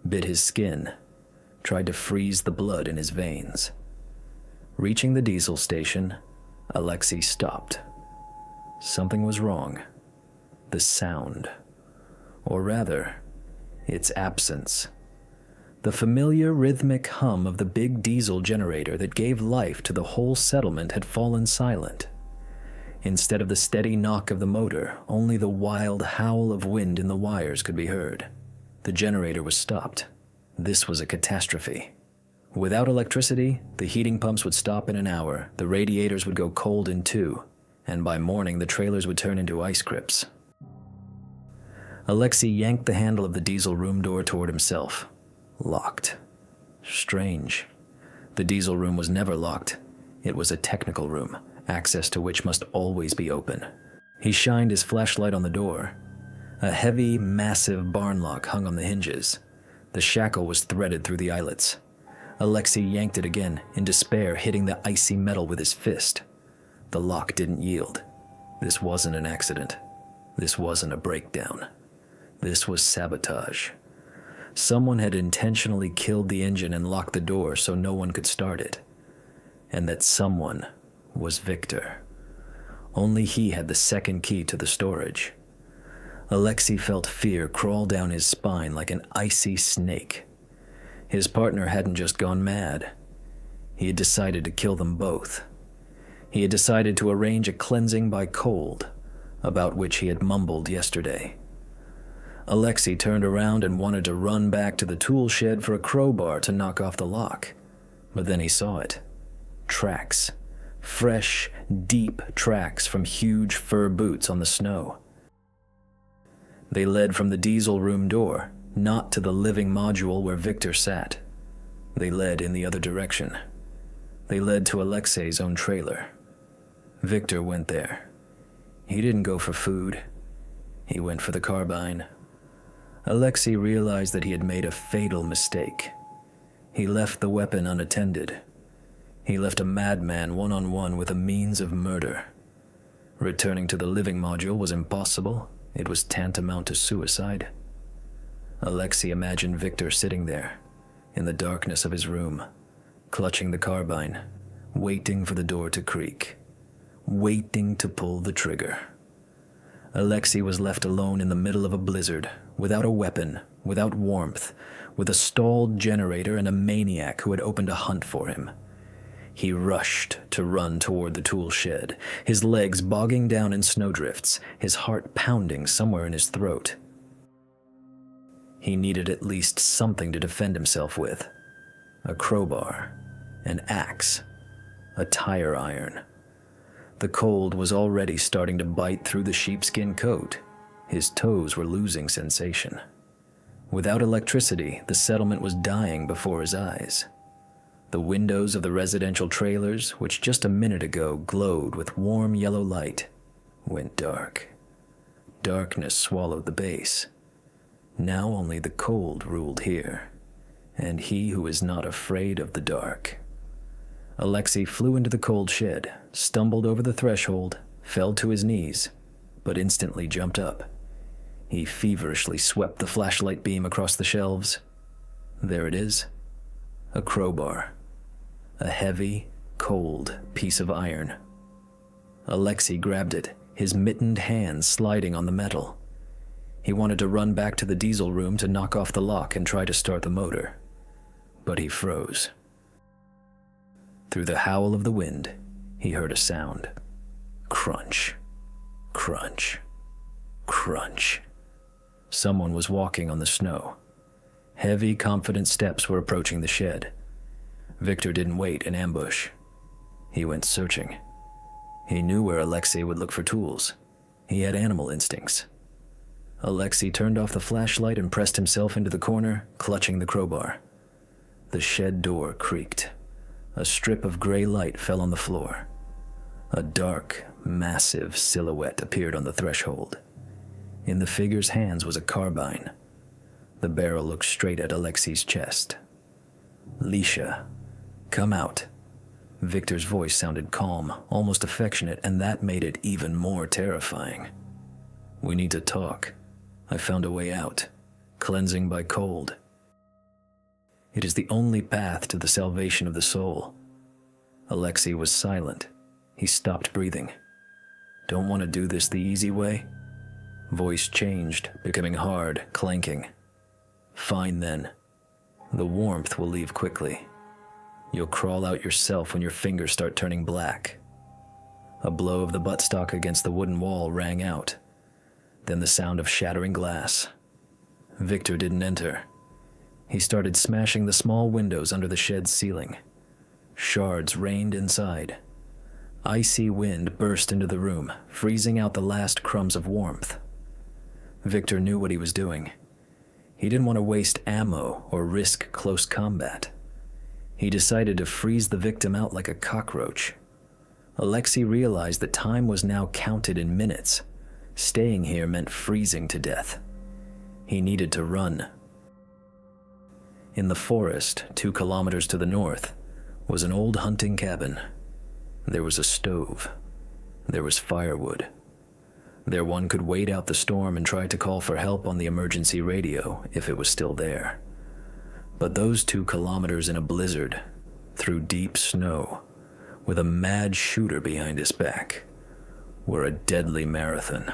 bit his skin, tried to freeze the blood in his veins. Reaching the diesel station, Alexei stopped. Something was wrong. The sound. Or rather, its absence. The familiar rhythmic hum of the big diesel generator that gave life to the whole settlement had fallen silent. Instead of the steady knock of the motor, only the wild howl of wind in the wires could be heard. The generator was stopped. This was a catastrophe. Without electricity, the heating pumps would stop in an hour, the radiators would go cold in 2, and by morning the trailers would turn into ice crypts. Alexei yanked the handle of the diesel room door toward himself. Locked. Strange. The diesel room was never locked. It was a technical room, access to which must always be open. He shined his flashlight on the door. A heavy, massive barn lock hung on the hinges. The shackle was threaded through the eyelets. Alexei yanked it again, in despair, hitting the icy metal with his fist. The lock didn't yield. This wasn't an accident. This wasn't a breakdown. This was sabotage. Someone had intentionally killed the engine and locked the door so no one could start it. And that someone was Victor. Only he had the second key to the storage. Alexei felt fear crawl down his spine like an icy snake. His partner hadn't just gone mad. He had decided to kill them both. He had decided to arrange a cleansing by cold, about which he had mumbled yesterday. Alexei turned around and wanted to run back to the tool shed for a crowbar to knock off the lock. But then he saw it. Tracks. Fresh, deep tracks from huge fur boots on the snow. They led from the diesel room door, not to the living module where Victor sat. They led in the other direction. They led to Alexei's own trailer. Victor went there. He didn't go for food. He went for the carbine. Alexei realized that he had made a fatal mistake. He left the weapon unattended. He left a madman one-on-one with a means of murder. Returning to the living module was impossible. It was tantamount to suicide. Alexei imagined Victor sitting there, in the darkness of his room, clutching the carbine, waiting for the door to creak, waiting to pull the trigger. Alexei was left alone in the middle of a blizzard, without a weapon, without warmth, with a stalled generator and a maniac who had opened a hunt for him. He rushed to run toward the tool shed, his legs bogging down in snowdrifts, his heart pounding somewhere in his throat. He needed at least something to defend himself with. A crowbar, an axe, a tire iron. The cold was already starting to bite through the sheepskin coat. His toes were losing sensation. Without electricity, the settlement was dying before his eyes. The windows of the residential trailers, which just a minute ago glowed with warm yellow light, went dark. Darkness swallowed the base. Now only the cold ruled here, and he who is not afraid of the dark. Alexei flew into the cold shed, stumbled over the threshold, fell to his knees, but instantly jumped up. He feverishly swept the flashlight beam across the shelves. There it is. A crowbar. A heavy, cold piece of iron. Alexei grabbed it, his mittened hands sliding on the metal. He wanted to run back to the diesel room to knock off the lock and try to start the motor. But he froze. Through the howl of the wind, he heard a sound. Crunch. Crunch. Crunch. Someone was walking on the snow. Heavy, confident steps were approaching the shed. Victor didn't wait in ambush. He went searching. He knew where Alexei would look for tools. He had animal instincts. Alexei turned off the flashlight and pressed himself into the corner, clutching the crowbar. The shed door creaked. A strip of gray light fell on the floor. A dark, massive silhouette appeared on the threshold. In the figure's hands was a carbine. The barrel looked straight at Alexei's chest. "Lisha, come out." Victor's voice sounded calm, almost affectionate, and that made it even more terrifying. "We need to talk. I found a way out. Cleansing by cold. It is the only path to the salvation of the soul." Alexei was silent. He stopped breathing. "Don't want to do this the easy way?" Voice changed, becoming hard, clanking. "Fine then. The warmth will leave quickly. You'll crawl out yourself when your fingers start turning black." A blow of the buttstock against the wooden wall rang out. Then the sound of shattering glass. Victor didn't enter. He started smashing the small windows under the shed's ceiling. Shards rained inside. Icy wind burst into the room, freezing out the last crumbs of warmth. Victor knew what he was doing. He didn't want to waste ammo or risk close combat. He decided to freeze the victim out like a cockroach. Alexei realized that time was now counted in minutes. Staying here meant freezing to death. He needed to run. In the forest, 2 kilometers to the north, was an old hunting cabin. There was a stove. There was firewood. There one could wait out the storm and try to call for help on the emergency radio if it was still there. But those 2 kilometers in a blizzard, through deep snow, with a mad shooter behind his back, were a deadly marathon.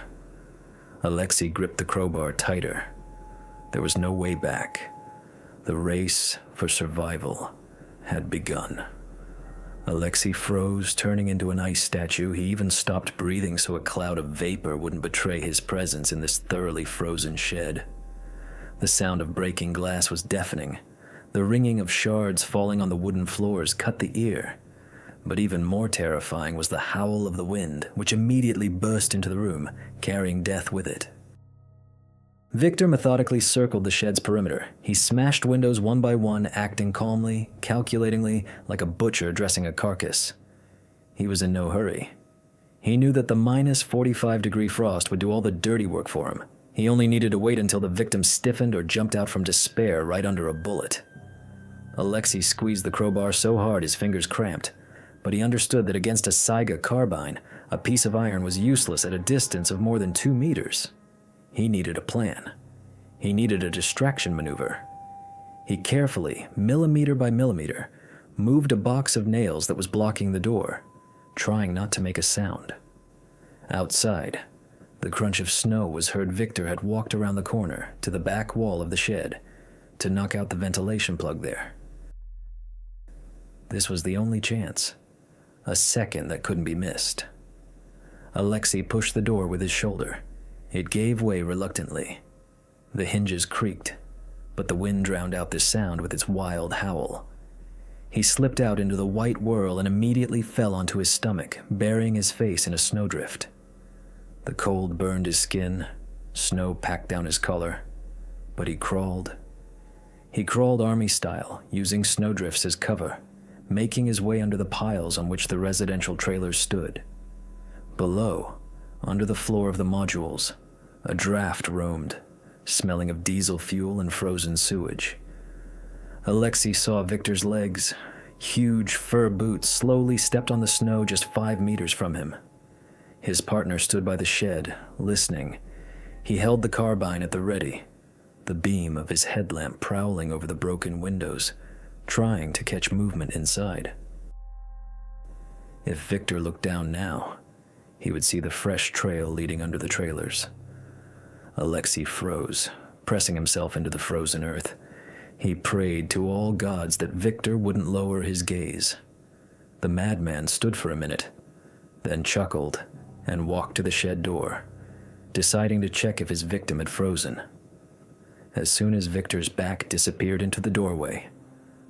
Alexei gripped the crowbar tighter. There was no way back. The race for survival had begun. Alexei froze, turning into an ice statue. He even stopped breathing so a cloud of vapor wouldn't betray his presence in this thoroughly frozen shed. The sound of breaking glass was deafening. The ringing of shards falling on the wooden floors cut the ear. But even more terrifying was the howl of the wind, which immediately burst into the room, carrying death with it. Victor methodically circled the shed's perimeter. He smashed windows one by one, acting calmly, calculatingly, like a butcher dressing a carcass. He was in no hurry. He knew that the minus 45-degree frost would do all the dirty work for him. He only needed to wait until the victim stiffened or jumped out from despair right under a bullet. Alexei squeezed the crowbar so hard his fingers cramped, but he understood that against a taiga carbine, a piece of iron was useless at a distance of more than 2 meters. He needed a plan. He needed a distraction maneuver. He carefully, millimeter by millimeter, moved a box of nails that was blocking the door, trying not to make a sound. Outside, the crunch of snow was heard. Victor had walked around the corner to the back wall of the shed to knock out the ventilation plug there. This was the only chance. A second that couldn't be missed. Alexei pushed the door with his shoulder. It gave way reluctantly. The hinges creaked, but the wind drowned out the sound with its wild howl. He slipped out into the white whirl and immediately fell onto his stomach, burying his face in a snowdrift. The cold burned his skin, snow packed down his collar, but he crawled. He crawled army style, using snowdrifts as cover, making his way under the piles on which the residential trailers stood. Below, under the floor of the modules, a draft roamed, smelling of diesel fuel and frozen sewage. Alexei saw Victor's legs. Huge fur boots slowly stepped on the snow just 5 meters from him. His partner stood by the shed, listening. He held the carbine at the ready, the beam of his headlamp prowling over the broken windows, trying to catch movement inside. If Victor looked down now, he would see the fresh trail leading under the trailers. Alexei froze, pressing himself into the frozen earth. He prayed to all gods that Victor wouldn't lower his gaze. The madman stood for a minute, then chuckled and walked to the shed door, deciding to check if his victim had frozen. As soon as Victor's back disappeared into the doorway,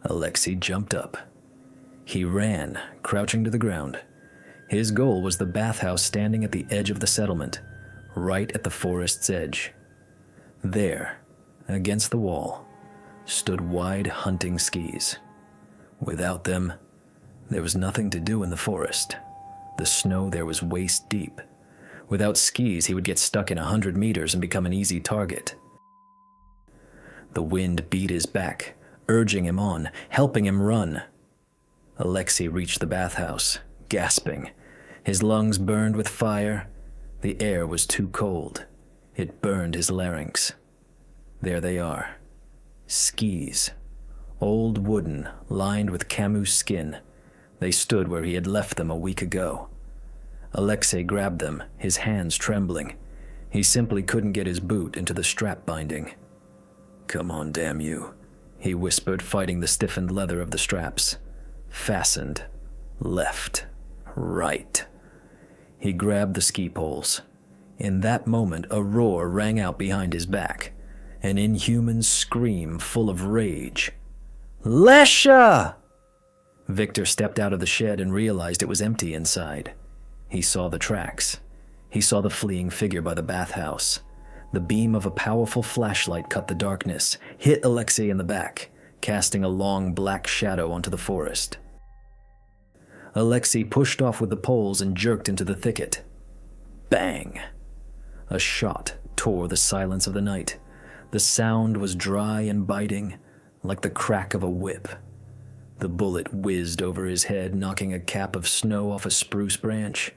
Alexei jumped up. He ran, crouching to the ground. His goal was the bathhouse standing at the edge of the settlement, right at the forest's edge. There, against the wall, stood wide hunting skis. Without them, there was nothing to do in the forest. The snow there was waist deep. Without skis, he would get stuck in 100 meters and become an easy target. The wind beat his back, urging him on, helping him run. Alexei reached the bathhouse, gasping. His lungs burned with fire. The air was too cold. It burned his larynx. There they are. Skis. Old wooden, lined with camus skin. They stood where he had left them a week ago. Alexei grabbed them, his hands trembling. He simply couldn't get his boot into the strap binding. "Come on, damn you," he whispered, fighting the stiffened leather of the straps. Fastened. Left. Right. He grabbed the ski poles. In that moment, a roar rang out behind his back. An inhuman scream full of rage. "Lesha!" Victor stepped out of the shed and realized it was empty inside. He saw the tracks. He saw the fleeing figure by the bathhouse. The beam of a powerful flashlight cut the darkness, hit Alexei in the back, casting a long black shadow onto the forest. Alexei pushed off with the poles and jerked into the thicket. Bang! A shot tore the silence of the night. The sound was dry and biting, like the crack of a whip. The bullet whizzed over his head, knocking a cap of snow off a spruce branch.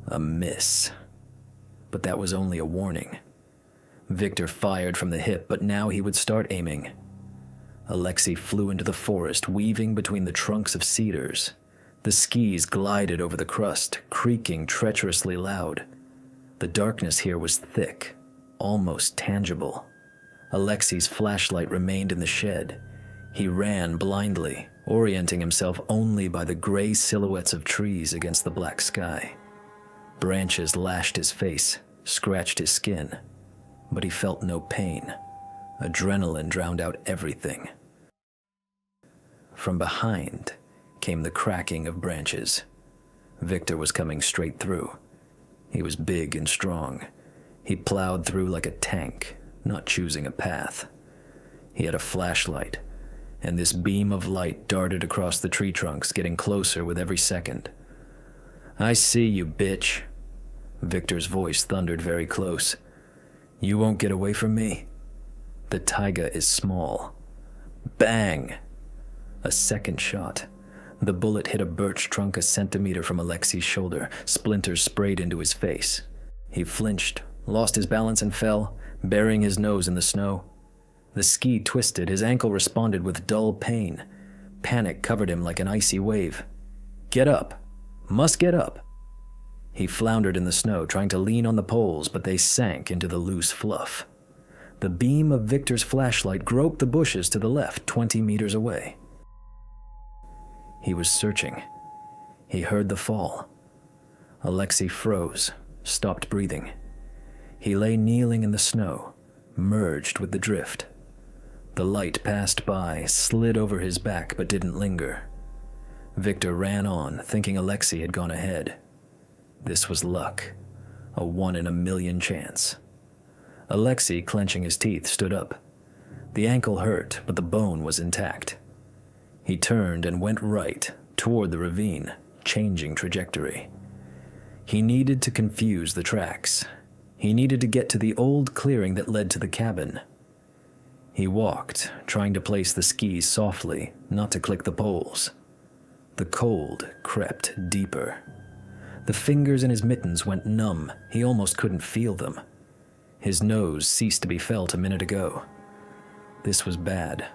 A miss. But that was only a warning. Victor fired from the hip, but now he would start aiming. Alexei flew into the forest, weaving between the trunks of cedars. The skis glided over the crust, creaking treacherously loud. The darkness here was thick, almost tangible. Alexei's flashlight remained in the shed. He ran blindly, orienting himself only by the gray silhouettes of trees against the black sky. Branches lashed his face, scratched his skin, but he felt no pain. Adrenaline drowned out everything. From behind came the cracking of branches. Victor was coming straight through. He was big and strong. He plowed through like a tank, not choosing a path. He had a flashlight, and this beam of light darted across the tree trunks, getting closer with every second. "I see you, bitch." Victor's voice thundered very close. "You won't get away from me." The taiga is small. Bang! A second shot. The bullet hit a birch trunk a centimeter from Alexei's shoulder. Splinters sprayed into his face. He flinched, lost his balance and fell, burying his nose in the snow. The ski twisted, his ankle responded with dull pain. Panic covered him like an icy wave. "Get up! Must get up!" He floundered in the snow, trying to lean on the poles, but they sank into the loose fluff. The beam of Victor's flashlight groped the bushes to the left, 20 meters away. He was searching. He heard the fall. Alexei froze, stopped breathing. He lay kneeling in the snow, merged with the drift. The light passed by, slid over his back, but didn't linger. Victor ran on, thinking Alexei had gone ahead. This was luck, a 1 in a million chance. Alexei, clenching his teeth, stood up. The ankle hurt, but the bone was intact. He turned and went right, toward the ravine, changing trajectory. He needed to confuse the tracks. He needed to get to the old clearing that led to the cabin. He walked, trying to place the skis softly, not to click the poles. The cold crept deeper. The fingers in his mittens went numb. He almost couldn't feel them. His nose ceased to be felt a minute ago. This was bad.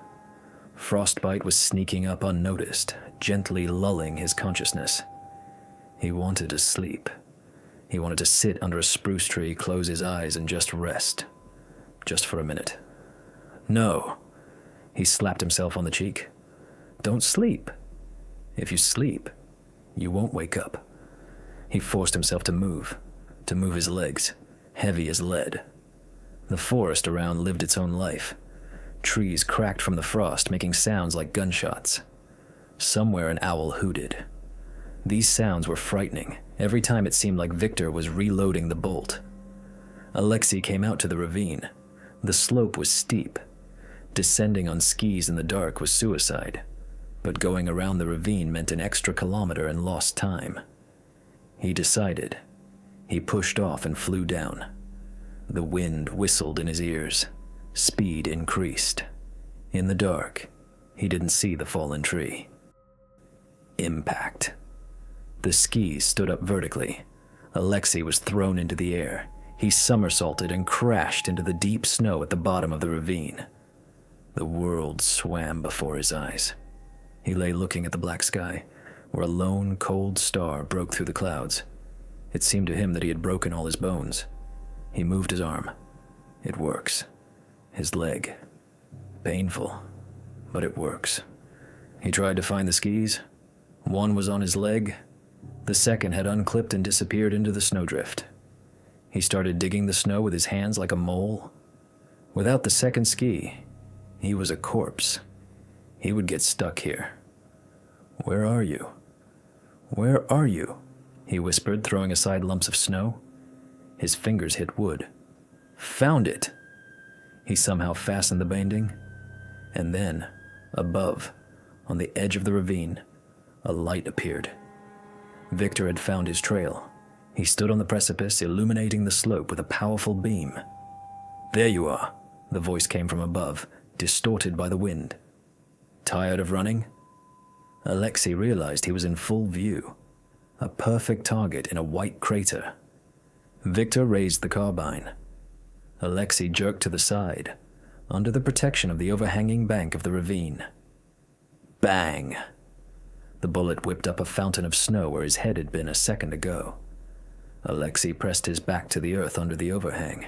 Frostbite was sneaking up unnoticed, gently lulling his consciousness. He wanted to sleep. He wanted to sit under a spruce tree, close his eyes, and just rest. Just for a minute. No. He slapped himself on the cheek. Don't sleep. If you sleep, you won't wake up. He forced himself to move his legs, heavy as lead. The forest around lived its own life. Trees cracked from the frost, making sounds like gunshots. Somewhere an owl hooted. These sounds were frightening. Every time it seemed like Victor was reloading the bolt. Alexei came out to the ravine. The slope was steep. Descending on skis in the dark was suicide, but going around the ravine meant an extra kilometer and lost time. He decided. He pushed off and flew down. The wind whistled in his ears. Speed increased. In the dark, he didn't see the fallen tree. Impact. The skis stood up vertically. Alexei was thrown into the air. He somersaulted and crashed into the deep snow at the bottom of the ravine. The world swam before his eyes. He lay looking at the black sky, where a lone, cold star broke through the clouds. It seemed to him that he had broken all his bones. He moved his arm. It works. His leg. Painful, but it works. He tried to find the skis. One was on his leg. The second had unclipped and disappeared into the snowdrift. He started digging the snow with his hands like a mole. Without the second ski, he was a corpse. He would get stuck here. Where are you? Where are you? He whispered, throwing aside lumps of snow. His fingers hit wood. Found it! He somehow fastened the binding. And then, above, on the edge of the ravine, a light appeared. Victor had found his trail. He stood on the precipice, illuminating the slope with a powerful beam. There you are, the voice came from above, distorted by the wind. Tired of running? Alexei realized he was in full view. A perfect target in a white crater. Victor raised the carbine. Alexei jerked to the side, under the protection of the overhanging bank of the ravine. Bang! The bullet whipped up a fountain of snow where his head had been a second ago. Alexei pressed his back to the earth under the overhang.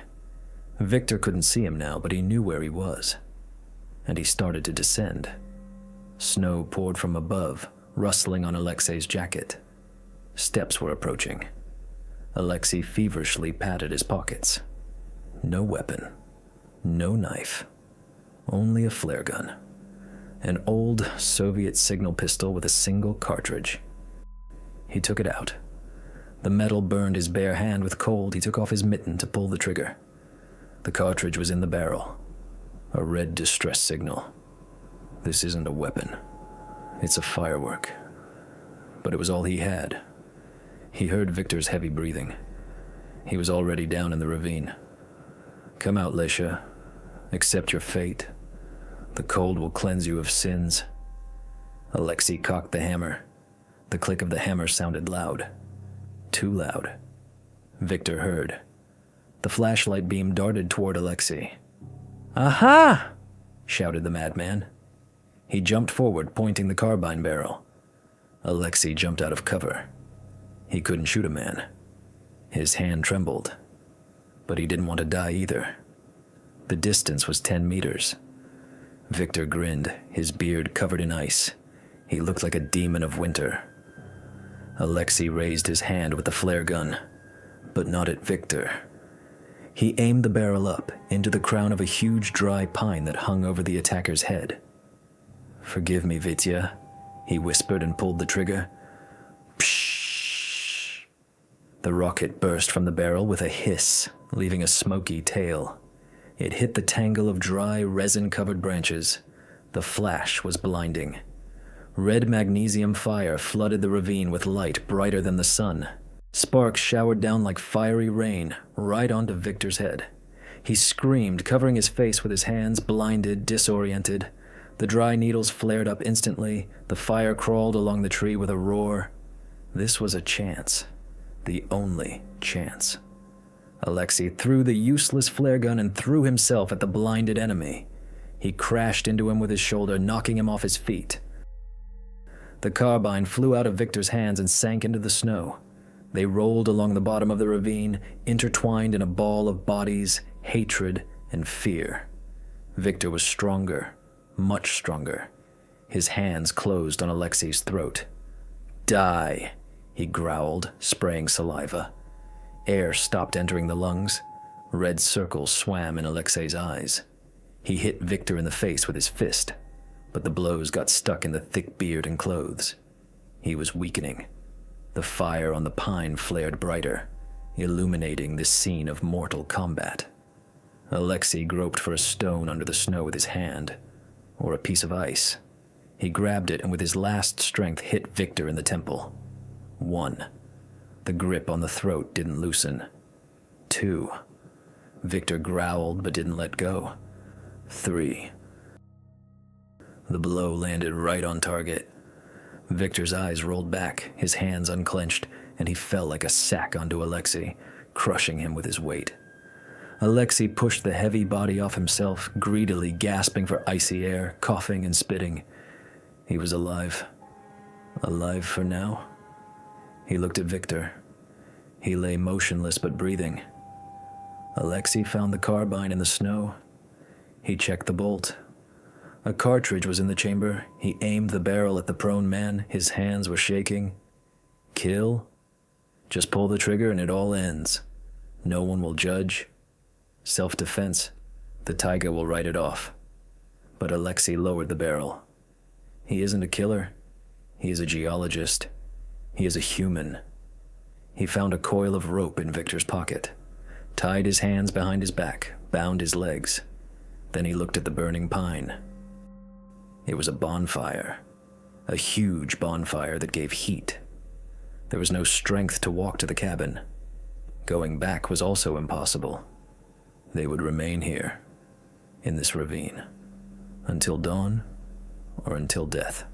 Victor couldn't see him now, but he knew where he was. And he started to descend. Snow poured from above, rustling on Alexei's jacket. Steps were approaching. Alexei feverishly patted his pockets. No weapon. No knife. Only a flare gun. An old Soviet signal pistol with a single cartridge. He took it out. The metal burned his bare hand with cold. He took off his mitten to pull the trigger. The cartridge was in the barrel. A red distress signal. This isn't a weapon. It's a firework. But it was all he had. He heard Victor's heavy breathing. He was already down in the ravine. Come out, Lesha. Accept your fate. The cold will cleanse you of sins. Alexei cocked the hammer. The click of the hammer sounded loud. Too loud. Victor heard. The flashlight beam darted toward Alexei. Aha! Shouted the madman. He jumped forward, pointing the carbine barrel. Alexei jumped out of cover. He couldn't shoot a man. His hand trembled. But he didn't want to die either. The distance was 10 meters. Victor grinned, his beard covered in ice. He looked like a demon of winter. Alexei raised his hand with the flare gun, but not at Victor. He aimed the barrel up into the crown of a huge dry pine that hung over the attacker's head. Forgive me, Vitya, he whispered and pulled the trigger. Pshh! The rocket burst from the barrel with a hiss, leaving a smoky tail. It hit the tangle of dry, resin-covered branches. The flash was blinding. Red magnesium fire flooded the ravine with light brighter than the sun. Sparks showered down like fiery rain, right onto Victor's head. He screamed, covering his face with his hands, blinded, disoriented. The dry needles flared up instantly. The fire crawled along the tree with a roar. This was a chance. The only chance. Alexei threw the useless flare gun and threw himself at the blinded enemy. He crashed into him with his shoulder, knocking him off his feet. The carbine flew out of Victor's hands and sank into the snow. They rolled along the bottom of the ravine, intertwined in a ball of bodies, hatred, and fear. Victor was stronger, much stronger. His hands closed on Alexei's throat. "Die," he growled, spraying saliva. Air stopped entering the lungs. Red circles swam in Alexei's eyes. He hit Victor in the face with his fist, but the blows got stuck in the thick beard and clothes. He was weakening. The fire on the pine flared brighter, illuminating this scene of mortal combat. Alexei groped for a stone under the snow with his hand, or a piece of ice. He grabbed it and with his last strength hit Victor in the temple. 1. The grip on the throat didn't loosen. 2. Victor growled but didn't let go. 3. The blow landed right on target. Victor's eyes rolled back, his hands unclenched, and he fell like a sack onto Alexei, crushing him with his weight. Alexei pushed the heavy body off himself, greedily gasping for icy air, coughing and spitting. He was alive. Alive for now? He looked at Victor. He lay motionless but breathing. Alexei found the carbine in the snow. He checked the bolt. A cartridge was in the chamber. He aimed the barrel at the prone man. His hands were shaking. Kill? Just pull the trigger and it all ends. No one will judge. Self-defense. The taiga will write it off. But Alexei lowered the barrel. He isn't a killer. He is a geologist. He is a human. He found a coil of rope in Victor's pocket, tied his hands behind his back, bound his legs. Then he looked at the burning pine. It was a bonfire, a huge bonfire that gave heat. There was no strength to walk to the cabin. Going back was also impossible. They would remain here, in this ravine, until dawn or until death.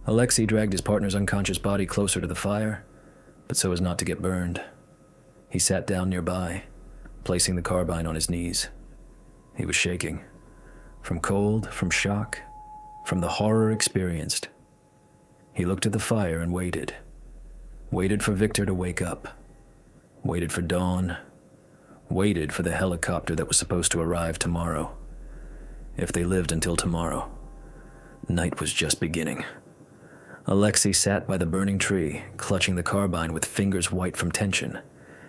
Alexei dragged his partner's unconscious body closer to the fire, but so as not to get burned. He sat down nearby, placing the carbine on his knees. He was shaking. From cold, from shock, from the horror experienced. He looked at the fire and waited. Waited for Victor to wake up. Waited for dawn. Waited for the helicopter that was supposed to arrive tomorrow. If they lived until tomorrow. Night was just beginning. Alexei sat by the burning tree, clutching the carbine with fingers white from tension,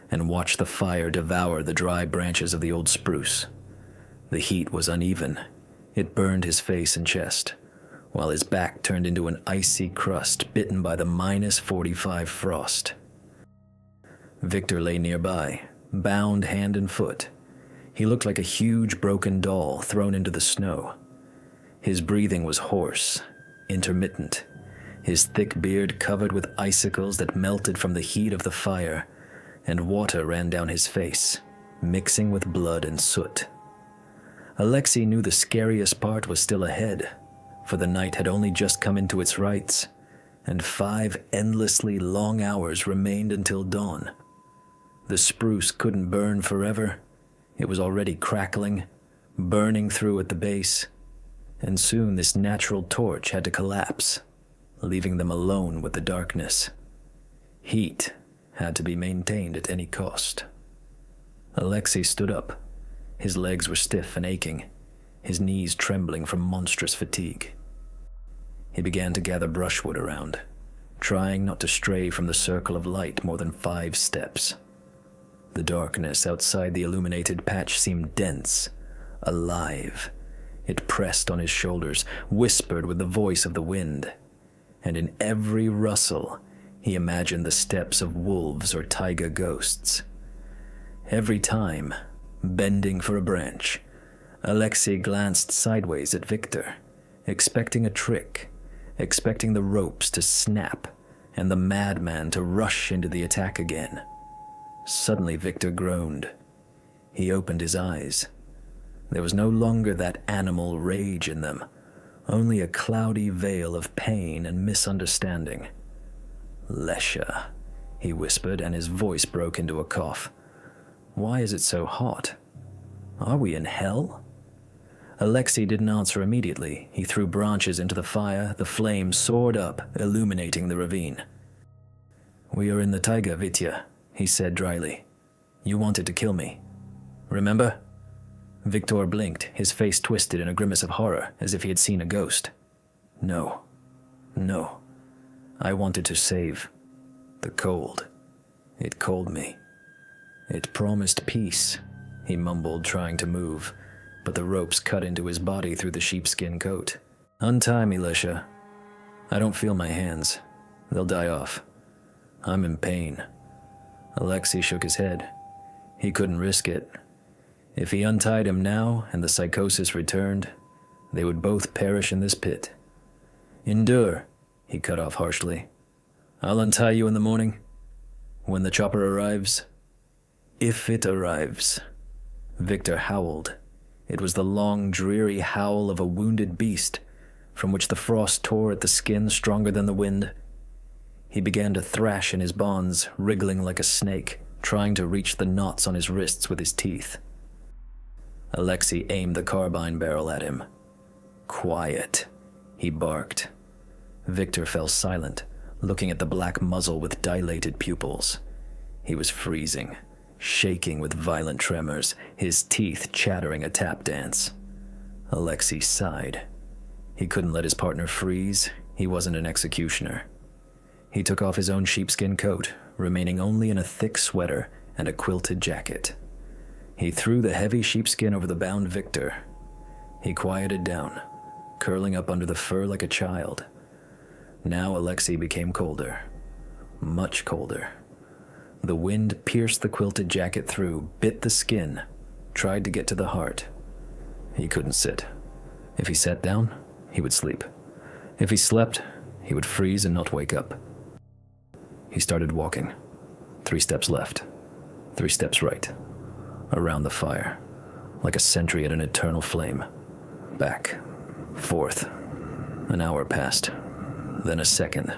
and watched the fire devour the dry branches of the old spruce. The heat was uneven. It burned his face and chest, while his back turned into an icy crust bitten by the -45 frost. Victor lay nearby, bound hand and foot. He looked like a huge broken doll thrown into the snow. His breathing was hoarse, intermittent, his thick beard covered with icicles that melted from the heat of the fire, and water ran down his face, mixing with blood and soot. Alexei knew the scariest part was still ahead, for the night had only just come into its rights, and 5 endlessly long hours remained until dawn. The spruce couldn't burn forever. It was already crackling, burning through at the base, and soon this natural torch had to collapse, leaving them alone with the darkness. Heat had to be maintained at any cost. Alexei stood up. His legs were stiff and aching, his knees trembling from monstrous fatigue. He began to gather brushwood around, trying not to stray from the circle of light more than 5 steps. The darkness outside the illuminated patch seemed dense, alive. It pressed on his shoulders, whispered with the voice of the wind, and in every rustle, he imagined the steps of wolves or taiga ghosts. Every time, bending for a branch, Alexei glanced sideways at Victor, expecting a trick, expecting the ropes to snap and the Madman to rush into the attack again. Suddenly Victor groaned. He opened his eyes. There was no longer that animal rage in them, only a cloudy veil of pain and misunderstanding. "Lesha," he whispered, and his voice broke into a cough. "Why is it so hot? Are we in hell?" Alexei didn't answer immediately. He threw branches into the fire. The flame soared up, illuminating the ravine. "We are in the taiga, Vitya," he said dryly. "You wanted to kill me. Remember?" Victor blinked, his face twisted in a grimace of horror, as if he had seen a ghost. No. I wanted to save the cold. It called me. It promised peace," he mumbled, trying to move, but the ropes cut into his body through the sheepskin coat. "Untie me, Lesha. I don't feel my hands. They'll die off. I'm in pain." Alexei shook his head. He couldn't risk it. If he untied him now and the psychosis returned, they would both perish in this pit. "Endure," he cut off harshly. "I'll untie you in the morning, when the chopper arrives." "If it arrives." Victor howled. It was the long, dreary howl of a wounded beast, from which the frost tore at the skin stronger than the wind. He began to thrash in his bonds, wriggling like a snake, trying to reach the knots on his wrists with his teeth. Alexei aimed the carbine barrel at him. "Quiet," he barked. Victor fell silent, looking at the black muzzle with dilated pupils. He was freezing, shaking with violent tremors, his teeth chattering a tap dance. Alexei sighed. He couldn't let his partner freeze. He wasn't an executioner. He took off his own sheepskin coat, remaining only in a thick sweater and a quilted jacket. He threw the heavy sheepskin over the bound Victor. He quieted down, curling up under the fur like a child. Now Alexei became colder, much colder. The wind pierced the quilted jacket through, bit the skin, tried to get to the heart. He couldn't sit. If he sat down, he would sleep. If he slept, he would freeze and not wake up. He started walking. 3 steps left, 3 steps right, around the fire, like a sentry at an eternal flame. Back, forth. An hour passed, then a second.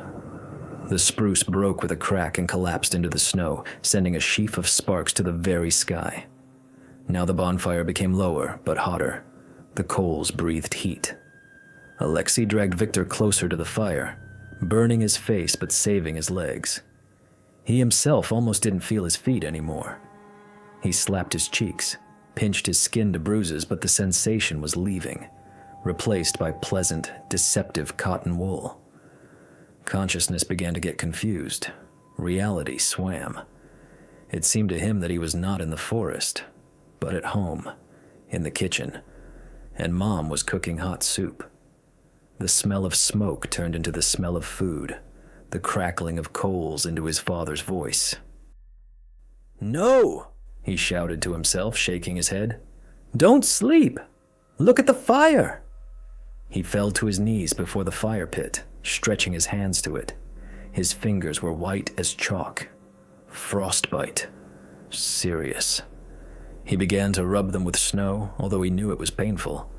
The spruce broke with a crack and collapsed into the snow, sending a sheaf of sparks to the very sky. Now the bonfire became lower, but hotter. The coals breathed heat. Alexei dragged Victor closer to the fire, burning his face but saving his legs. He himself almost didn't feel his feet anymore. He slapped his cheeks, pinched his skin to bruises, but the sensation was leaving, replaced by pleasant, deceptive cotton wool. Consciousness began to get confused. Reality swam. It seemed to him that he was not in the forest, but at home, in the kitchen, and Mom was cooking hot soup. The smell of smoke turned into the smell of food, the crackling of coals into his father's voice. "No!" he shouted to himself, shaking his head. "Don't sleep! Look at the fire!" He fell to his knees before the fire pit, stretching his hands to it. His fingers were white as chalk. Frostbite. Serious. He began to rub them with snow, although he knew it was painful.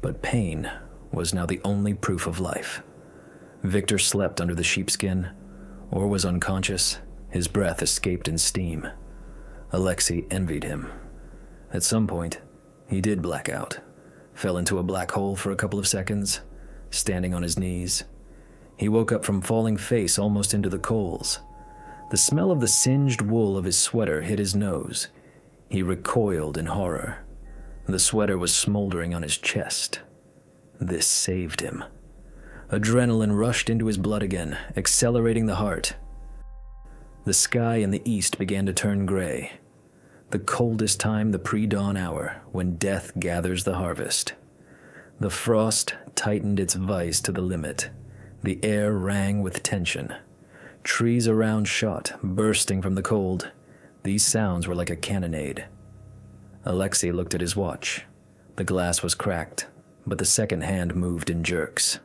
But pain was now the only proof of life. Victor slept under the sheepskin, or was unconscious. His breath escaped in steam. Alexei envied him. At some point, he did black out, fell into a black hole for a couple of seconds, standing on his knees. He woke up from falling face almost into the coals. The smell of the singed wool of his sweater hit his nose. He recoiled in horror. The sweater was smoldering on his chest. This saved him. Adrenaline rushed into his blood again, accelerating the heart. The sky in the east began to turn gray. The coldest time, the pre-dawn hour, when death gathers the harvest. The frost tightened its vise to the limit. The air rang with tension. Trees around shot, bursting from the cold. These sounds were like a cannonade. Alexei looked at his watch. The glass was cracked, but the second hand moved in jerks.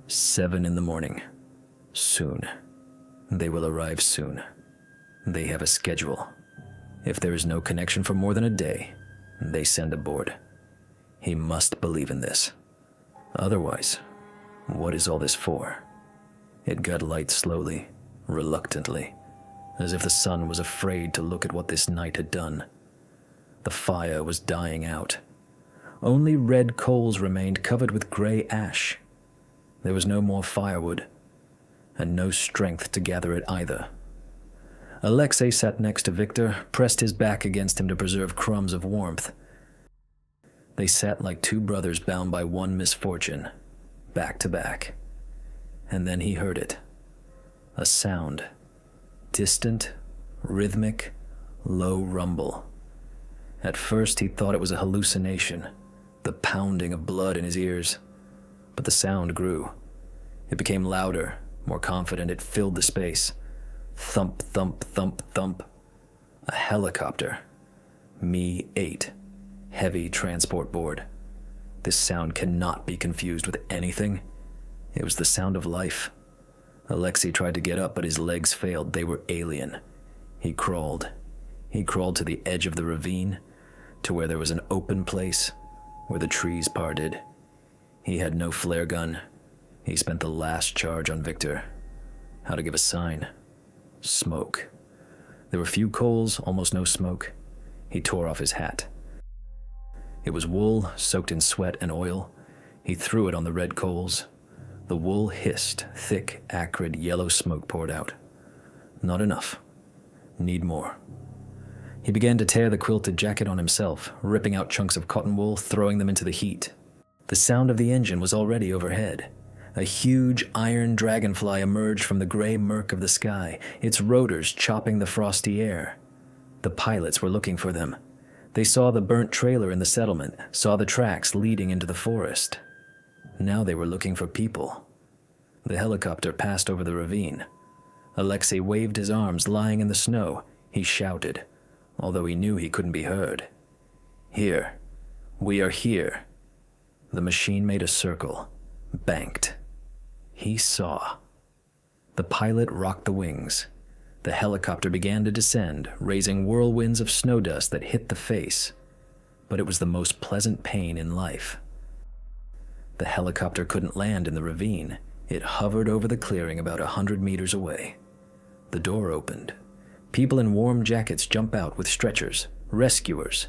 7 in the morning. Soon. They will arrive soon. They have a schedule. If there is no connection for more than a day, they send aboard. He must believe in this. Otherwise, what is all this for? It got light slowly, reluctantly, as if the sun was afraid to look at what this night had done. The fire was dying out. Only red coals remained covered with gray ash. There was no more firewood, and no strength to gather it either. Alexei sat next to Victor, pressed his back against him to preserve crumbs of warmth. They sat like two brothers bound by one misfortune, back to back. And then he heard it. A sound. Distant, rhythmic, low rumble. At first he thought it was a hallucination, the pounding of blood in his ears. But the sound grew. It became louder, more confident. It filled the space. Thump, thump, thump, thump. A helicopter. Me-8. Heavy transport board. This sound cannot be confused with anything. It was the sound of life. Alexei tried to get up, but his legs failed. They were alien. He crawled. He crawled to the edge of the ravine, to where there was an open place, where the trees parted. He had no flare gun. He spent the last charge on Victor. How to give a sign? Smoke. There were few coals, almost no smoke. He tore off his hat. It was wool, soaked in sweat and oil. He threw it on the red coals. The wool hissed, thick, acrid, yellow smoke poured out. Not enough. Need more. He began to tear the quilted jacket on himself, ripping out chunks of cotton wool, throwing them into the heat. The sound of the engine was already overhead. A huge iron dragonfly emerged from the gray murk of the sky, its rotors chopping the frosty air. The pilots were looking for them. They saw the burnt trailer in the settlement, saw the tracks leading into the forest. Now they were looking for people. The helicopter passed over the ravine. Alexei waved his arms, lying in the snow. He shouted, although he knew he couldn't be heard. Here. We are here. The machine made a circle, banked. He saw. The pilot rocked the wings. The helicopter began to descend, raising whirlwinds of snow dust that hit the face. But it was the most pleasant pain in life. The helicopter couldn't land in the ravine. It hovered over the clearing about 100 meters away. The door opened. People in warm jackets jumped out with stretchers, rescuers.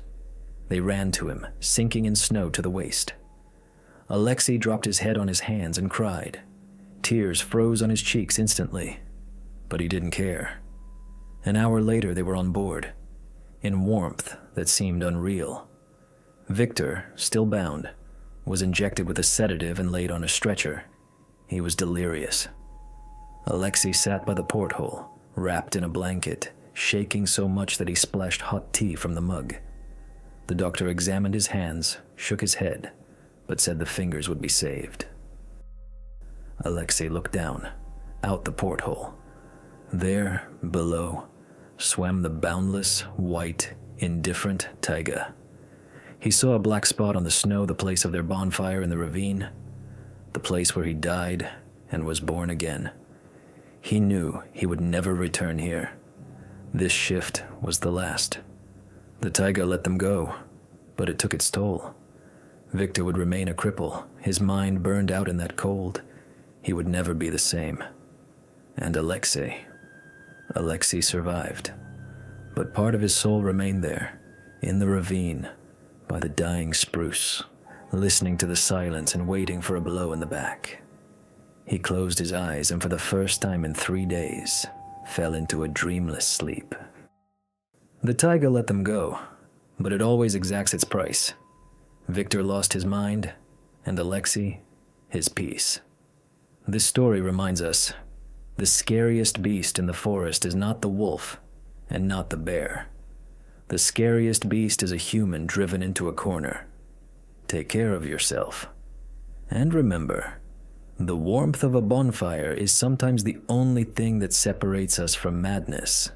They ran to him, sinking in snow to the waist. Alexei dropped his head on his hands and cried. Tears froze on his cheeks instantly, but he didn't care. An hour later, they were on board, in warmth that seemed unreal. Victor, still bound, was injected with a sedative and laid on a stretcher. He was delirious. Alexei sat by the porthole, wrapped in a blanket, shaking so much that he splashed hot tea from the mug. The doctor examined his hands, shook his head, but said the fingers would be saved. Alexei looked down, out the porthole. There, below, swam the boundless, white, indifferent taiga. He saw a black spot on the snow, the place of their bonfire in the ravine, the place where he died and was born again. He knew he would never return here. This shift was the last. The taiga let them go, but it took its toll. Victor would remain a cripple, his mind burned out in that cold. He would never be the same. And Alexei survived. But part of his soul remained there, in the ravine, by the dying spruce, listening to the silence and waiting for a blow in the back. He closed his eyes and for the first time in 3 days, fell into a dreamless sleep. The taiga let them go, but it always exacts its price. Victor lost his mind, and Alexei, his peace. This story reminds us, the scariest beast in the forest is not the wolf, and not the bear. The scariest beast is a human driven into a corner. Take care of yourself. And remember, the warmth of a bonfire is sometimes the only thing that separates us from madness.